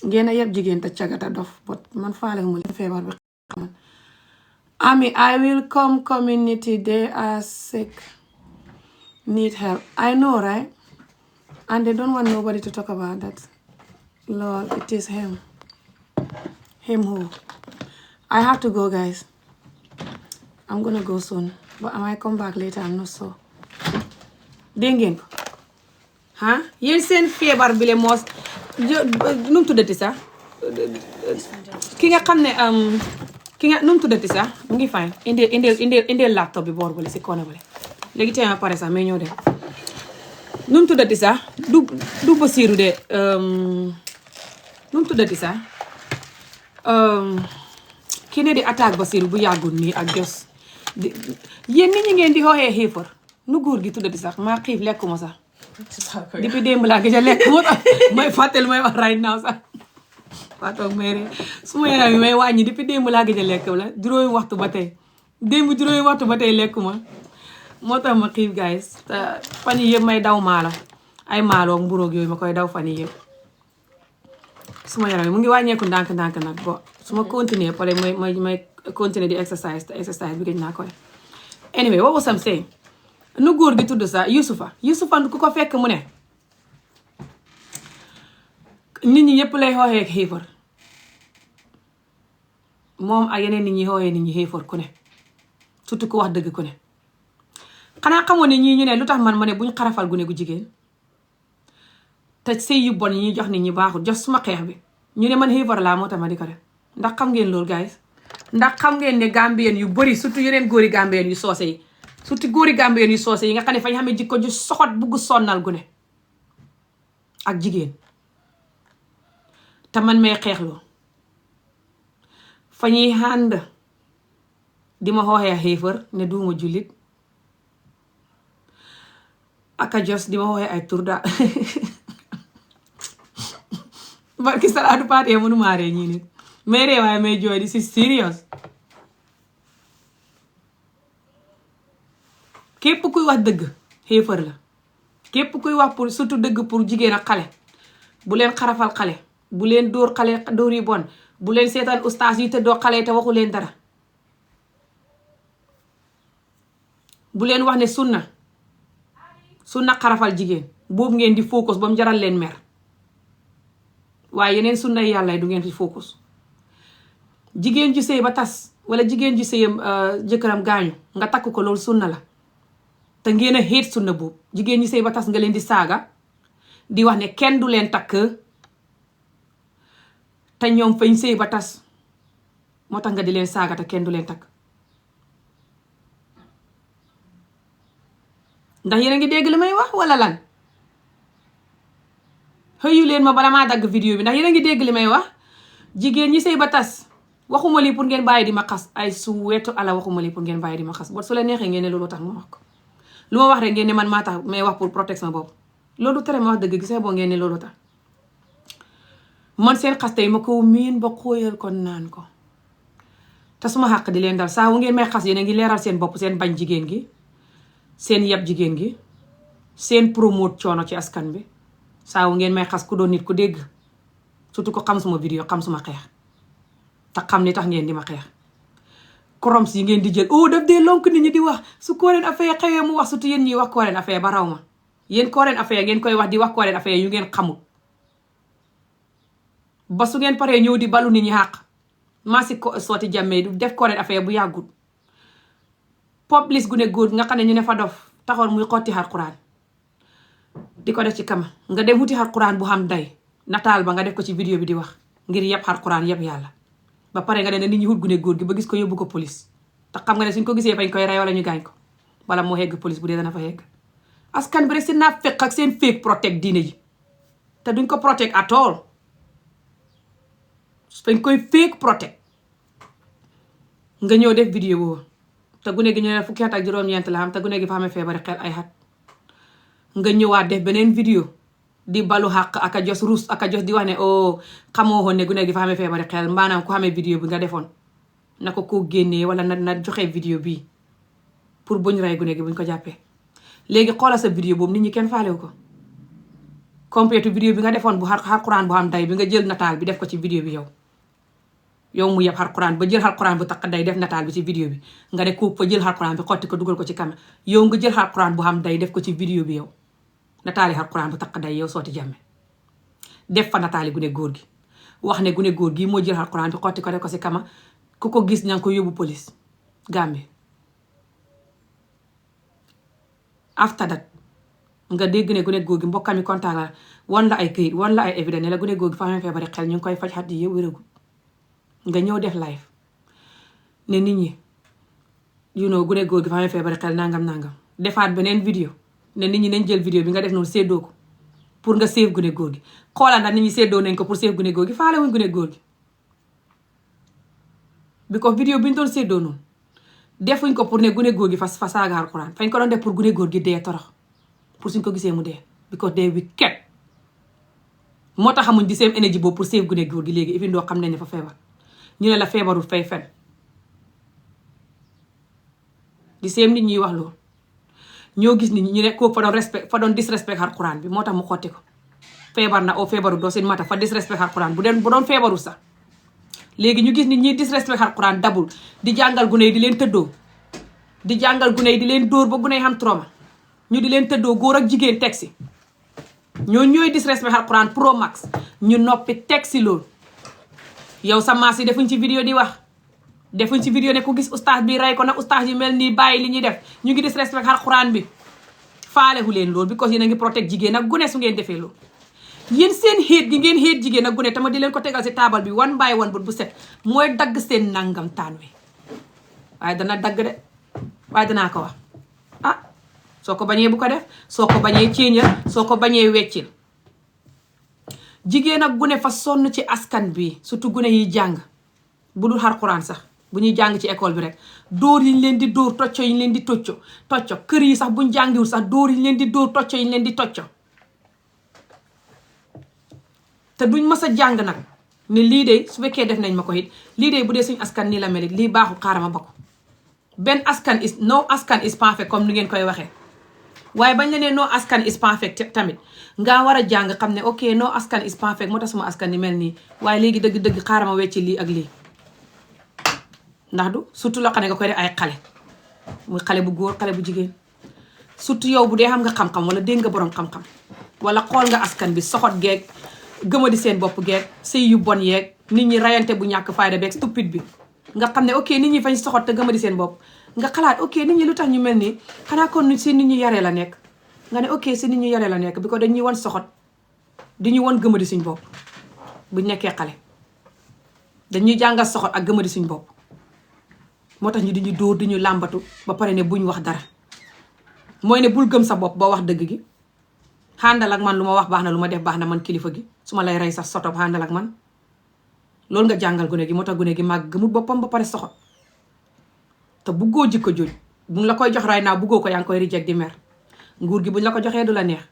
ngeen a yeb jigéen te cagata dof but man faale mu leen feebar bi xaman Ami I will come community they are sick need help I know right and they don't want nobody to talk about that Lord it is him who I have to go guys I'm gonna go soon but I might come back later I'm not sure dégg ngeen ko yéen seen feebar bi le moos nu mu tuddati sax ki nga xam ne nu mu tuddati sax mu ngi fay indeel laptop bi boor bale si koona bale léegi tey ma pare sax mais ñëw dem nu mu tuddati sax du Basiiru de nu mu tuddati sax ki ne di attaque Basiru bu yàggul nii ak jos yéen nit ñi ngeen di xooxee xiifar nu góor gi tuddati sax maa xiif lekkuma sax depuis démb laa gëj a lekk moo tax may fàttali may wax right now sax waatoog may ree su ma yaram yi may wàññi depuis démb laa gëj a lekk la juróomi waxtu ba tey démb juróomi waxtu ba tey lekkuma moo tax ma xiif guys te fan yi yëpp may daw maalo ay maaloog mburoog yooyu ma koy daw fan yi yëpp suma yaram yi mu ngi wàññeeku ndànk-ndànk nag bo su ma continuer pare may continuer di exercise te exercise bi gëj naa ko def anyway what was I saying nu góor gi tudd sax Yusufa ku ko fekk mu ne nit ñi ñëpp lay xooxee xiifar moom ak yeneen nit ñi xooxee nit ñi xiifar ku ne surtout ku wax dëgg ku ne xanaa xamoon ne ñii ñu ne lu tax man ma ne buñ xarafal gune gu jigéen te sëy yu bon yi ñuy jox nit ñi baaxul jox suma xeex bi ñu ne man xiifar laa moo tax ma di ko def ndax xam ngeen loolu guys ndax xam ngeen ne gambien yu bëri surtout yeneen góori gambien yu soose yi surtout góori gambien yu soose yi nga xam ne fañ xamee jikko ju soxot bugg sonnal gune ak jigéen te man may xeexloo fa ñuy ànd di ma xooxee xiifar ne duuma jullit aka jos di ma xooxee ay tur daal barki salaatu paatee mënu maa ree ñii nit may ree waaye may jooy di si serious képp kuy wax dëgg xéefar la képp kuy wax pour surtout dëgg pour jigéen ak xale bu leen xarafal xale bu leen dóor xale dóor yi bon bu leen seetaan ustaas yi tëddoo xale te waxu leen dara bu leen wax ne sunna xarafal jigéen boobu ngeen di focus ba mu jaral leen mer waaye yeneen sunna yàlla yi du ngeen di focus jigéen ju sëy ba tas wala jigéen ju sëyam jëkkëram gaañu nga takk ko loolu sunna la te ngeen a xeet sunna boobu jigéen ñi sëy ba tas nga leen di saaga di wax ne kenn du leen takk te ñoom fañ sëy ba tas moo tax nga di leen saaga te kenn du leen takk ndax yéen a ngi dégg li may wax wala lan xëyu leen ma bala maa dagg vidéo bi ndax yéen a ngi dégg li may wax jigéen ñi sëy ba tas waxuma lii pour ngeen bàyyi di ma xas ay su wetu ala waxuma lii pour ngeen bàyyi di ma xas bot su la neexee ngeen ne loolu tax ma wax ko lu ma wax rek ngeen ne man maa tax may wax pour protection boobu loolu tere ma wax dëgg gisee boo ngeen ne loolu tax man seen xas tey ma ko miin ba xóoyal ko naan ko te suma xàq di leen dal saa wu ngeen may xas yéen a ngi leeral seen bopp seen bañ jigéen gi seen yab jigéen gi seen promote coono ci askan bi saa wu ngeen may xas ku doon nit ku dégg surtout ko xam suma vidéo xam suma xeex te xam ni tax ngeen di ma xeex koroms yi ngeen di jël daf dee lonk nit ñi di wax su Current Affair xewee mu wax surtout yéen ñiy wax Current Affair ba raw ma yéen Current Affair ngeen koy wax di wax Current Affair yu ngeen xamul ba su ngeen paree ñëw di balu nit ñi xàq maa si sooti jàmmee du def Current Affair bu yàggul poplis gu ne góor nga xam ne ñu ne fa dof taxoon muy xotti Alxuraan di ko def ci kama nga dem wuti Alxuraan bu xam day nataal ba nga def ko ci vidéo bi di wax ngir yeb Alxuraan yeb yàlla ba pare nga ne nit ñi wut gune góor gi ba gis ko yóbbu ko police te xam nga ne suñ ko gisee fañ koy rey wala ñu gaañ ko wala moo hegg police bu dee dana fa hegg askan bi rek seen naa fekk ak seen fake protect diine ji te duñ ko protect at all fañ koy fake protect nga ñëw def vidéo boobu te gune gi ñu ne fukki at ak juróom-ñeent la xam te gune gi fa amee feebari xel ay xat nga ñëwaat def beneen vidéo di balu xàq aka jos ruus aka jos di wax ne xamoo woon ne gune gi fa xamee feebari xel maanaam ku xamee vidéo bi nga defoon na ko koo génnee wala na joxe vidéo bii pour buñ rey gune gi buñ ko jàppee léegi xoolal sa vidéo boobu nit ñi kenn faalewu ko complétu vidéo bi nga defoon bu Alxuraan bu xam day bi nga jël nataal bi def ko ci vidéo bi yow mu yeb Alxuraan ba jël Alxuraan bu taq day def nataal bi ci vidéo bi nga ne ko fa jël Alxuraan bi xotti ko dugal ko ci kam yow nga jël Alxuraan bu xam day def ko ci vidéo bi nataali Alxuraan bu taq day yow sooti jàmme def fa nataali gune góor gi wax ne gune góor gi moo jël Alxuraan bi xotti ko def ko si kama ku ko gis ña ngi ko yóbbu police Gambie after that nga dégg ne gune góor gi mbokkam yi contact la wan la ay këyit wan la ay évidence ne la gune góor gi fa amee feebari xel ñu ngi koy faj xat yi yëpp wéragul nga ñëw def live ne nit ñi gune góor gi fa amee feebari xel nangam defaat beneen vidéo ne nit ñi nañ jël vidéo bi nga def noonu séddoo ko pour nga save gune góor gi xoolal ndax nit ñi séddoo nañ ko pour save gune góor gi faale wuñ gune góor gi because vidéo bi ñu doon séddoo noonu defuñ ko pour ne gune góor gi fa saaga alxuraan fañ ko doon def pour gune góor gi dee torox pour suñ ko gisee mu dee because they wicked moo tax xamuñ di seen énergie boobu pour save gune góor gi léegi even doo xam nañ ne fa feebar ñu ne la feebarul fay fen di seen nit ñuy wax loolu ñoo gis nit ñi ñu ne kooku fa doon disrespect alxuraan bi moo tax mu xotti ko feebar na oo feebaru doo seen mata fa disrespect alxuraan bu doon feebaru sax léegi ñu gis nit ñi disrespect alxuraan dabul di jàngal gune yi di leen tëddoo di jàngal gune yi di leen dóor ba gune yi xam trauma ñu di leen tëddoo góor ak jigéen teg si ñooy disrespect alxuraan pro max ñu noppi teg si loolu yow sa maas yi defuñ ci vidéo di wax defuñ ci vidéo ne ku gis ustaas bi rey ko na ustaas yi mel nii bàyyi li ñuy def ñu ngi disrespect alxuraan bi faalehu leen loolu because yéen a ngi protect jigéen ak gune su ngeen defee loolu yéen seen xéet gi ngeen xéet jigéen ak gune tama di leen ko tegal si taabal bi one by one bu set mooy dagg seen nangam taan wi waaye dana dagg de waaye danaa ko wax ah soo ko bañee bu ko def soo ko bañee céeñal soo ko bañee weccil jigéen ak gune fa sonn ci askan bi surtout gune yi jàng bu dul alxuraan sax bu ñuy jàng ci école bi rek dóor yi ñu leen di dóor tocco yi ñu leen di tocco kër yi sax buñ jàngiwul sax dóor yi ñu leen di dóor tocco yi ñu leen di tocco te duñ mës a jàng nag ne lii de su fekkee def nañ ma ko it lii de bu dee suñ askan nii la mel lii baaxul xaaral ma ba ko benn askan no askan is perfect comme ni ngeen koy waxee waaye bañ la ne no askan is perfect tamit nga war a jàng xam ne ok no askan is perfect moo tax suma askan ni mel nii waaye léegi dëgg-dëgg xaaral ma wecci lii ak lii ndax du surtout loo xam ne nga koy def ay xale muy xale bu góor xale bu jigéen surtout yow bu dee xam nga xam-xam wala dégg nga borom xam-xam wala xool nga askan bi soxot geeg gëma di seen bopp geeg sëy yu bon yeeg nit ñi rayante bu ñàkk fayda beeg stupide bi nga xam ne ok nit ñi fañ soxot te gëma di seen bopp nga xalaat ok nit ñi lu tax ñu mel nii xanaa kon si nit ñi yaree la nekk nga ne ok si nit ñi yaree la nekk bi ko dañuy wan soxot di ñu wan gëma di suñ bopp buñ nekkee xale dañuy jàngal soxot ak gëma di suñ bopp moo tax ñu di ñu dóor di ñu làmbatu ba pare ne buñ wax dara mooy ne bul gëm sa bopp ba wax dëgg gi xàndal ak man lu ma wax baax na lu ma def baax na man kilifa gi su ma lay rey sax sotob xàndal ak man loolu nga jàngal gune gi moo tax gune gi màgg gëmul boppam ba pare soxot te buggoo jikko jooj buñ la koy jox ray naa buggoo ko yaa ngi koy reject di mer nguur gi buñ la ko joxee du la neex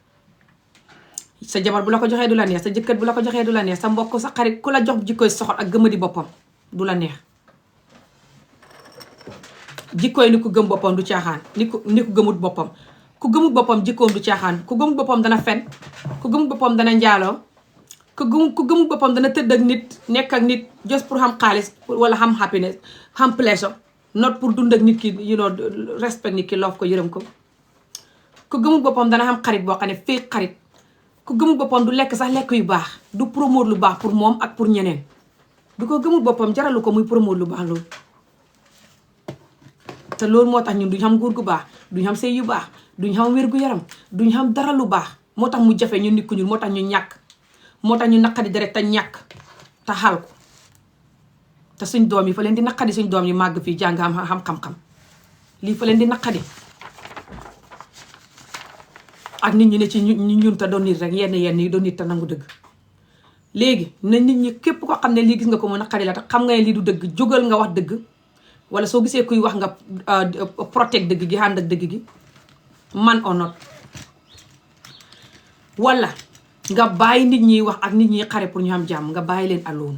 sa jabar bu la ko joxee du la neex sa jëkkër bu la ko joxee du la neex sa mbokk sa xarit ku la jox jikkoy soxot ak gëmadi boppam du la neex jikkooy ni ku gëm boppam du caaxaan ni ku gëmut boppam ku gëmut boppam jikkoom du caaxaan ku gëmut boppam dana fen ku gëmut boppam dana njaaloo ku gëmut boppam dana tëdd ak nit nekk ak nit just pour xam xaalis wala xam happiness xam pleasure not pour dund ak nit ki respect nit ki loof ko yërëm ko ku gëmut boppam dana xam xarit boo xam ne fake xarit ku gëmut boppam du lekk sax lekk yu baax du promote lu baax pour moom ak pour ñeneen du ko gëmut boppam jaralu ko muy promote lu baax loolu te loolu moo tax ñun duñ xam nguur gu baax duñ xam sëy yu baax duñ xam wér gu yaram duñ xam dara lu baax moo tax mu jafe ñu nit ku ñuul moo tax ñu ñàkk moo tax ñu naqadi deret te ñàkk te xal ko te suñ doom yi fa leen di naqadi suñ doom yi màgg fii jàng xam-xam lii fa leen di naqadi ak nit ñi ne ci ñun te doon nit rek yenn yi doon nit te nangu dëgg léegi na nit ñi képp ko xam ne lii gis nga ko mu naqadi la te xam nga ne lii du dëgg jógal nga wax dëgg wala soo gisee kuy wax nga protect dëgg gi ànd ak dëgg gi man or not wala nga bàyyi nit ñiy wax ak nit ñi xare pour ñu am jàmm nga bàyyi leen alone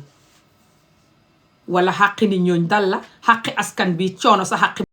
wala xàqi nit ñooñ dal la xàqi askan bi coono sa xàqi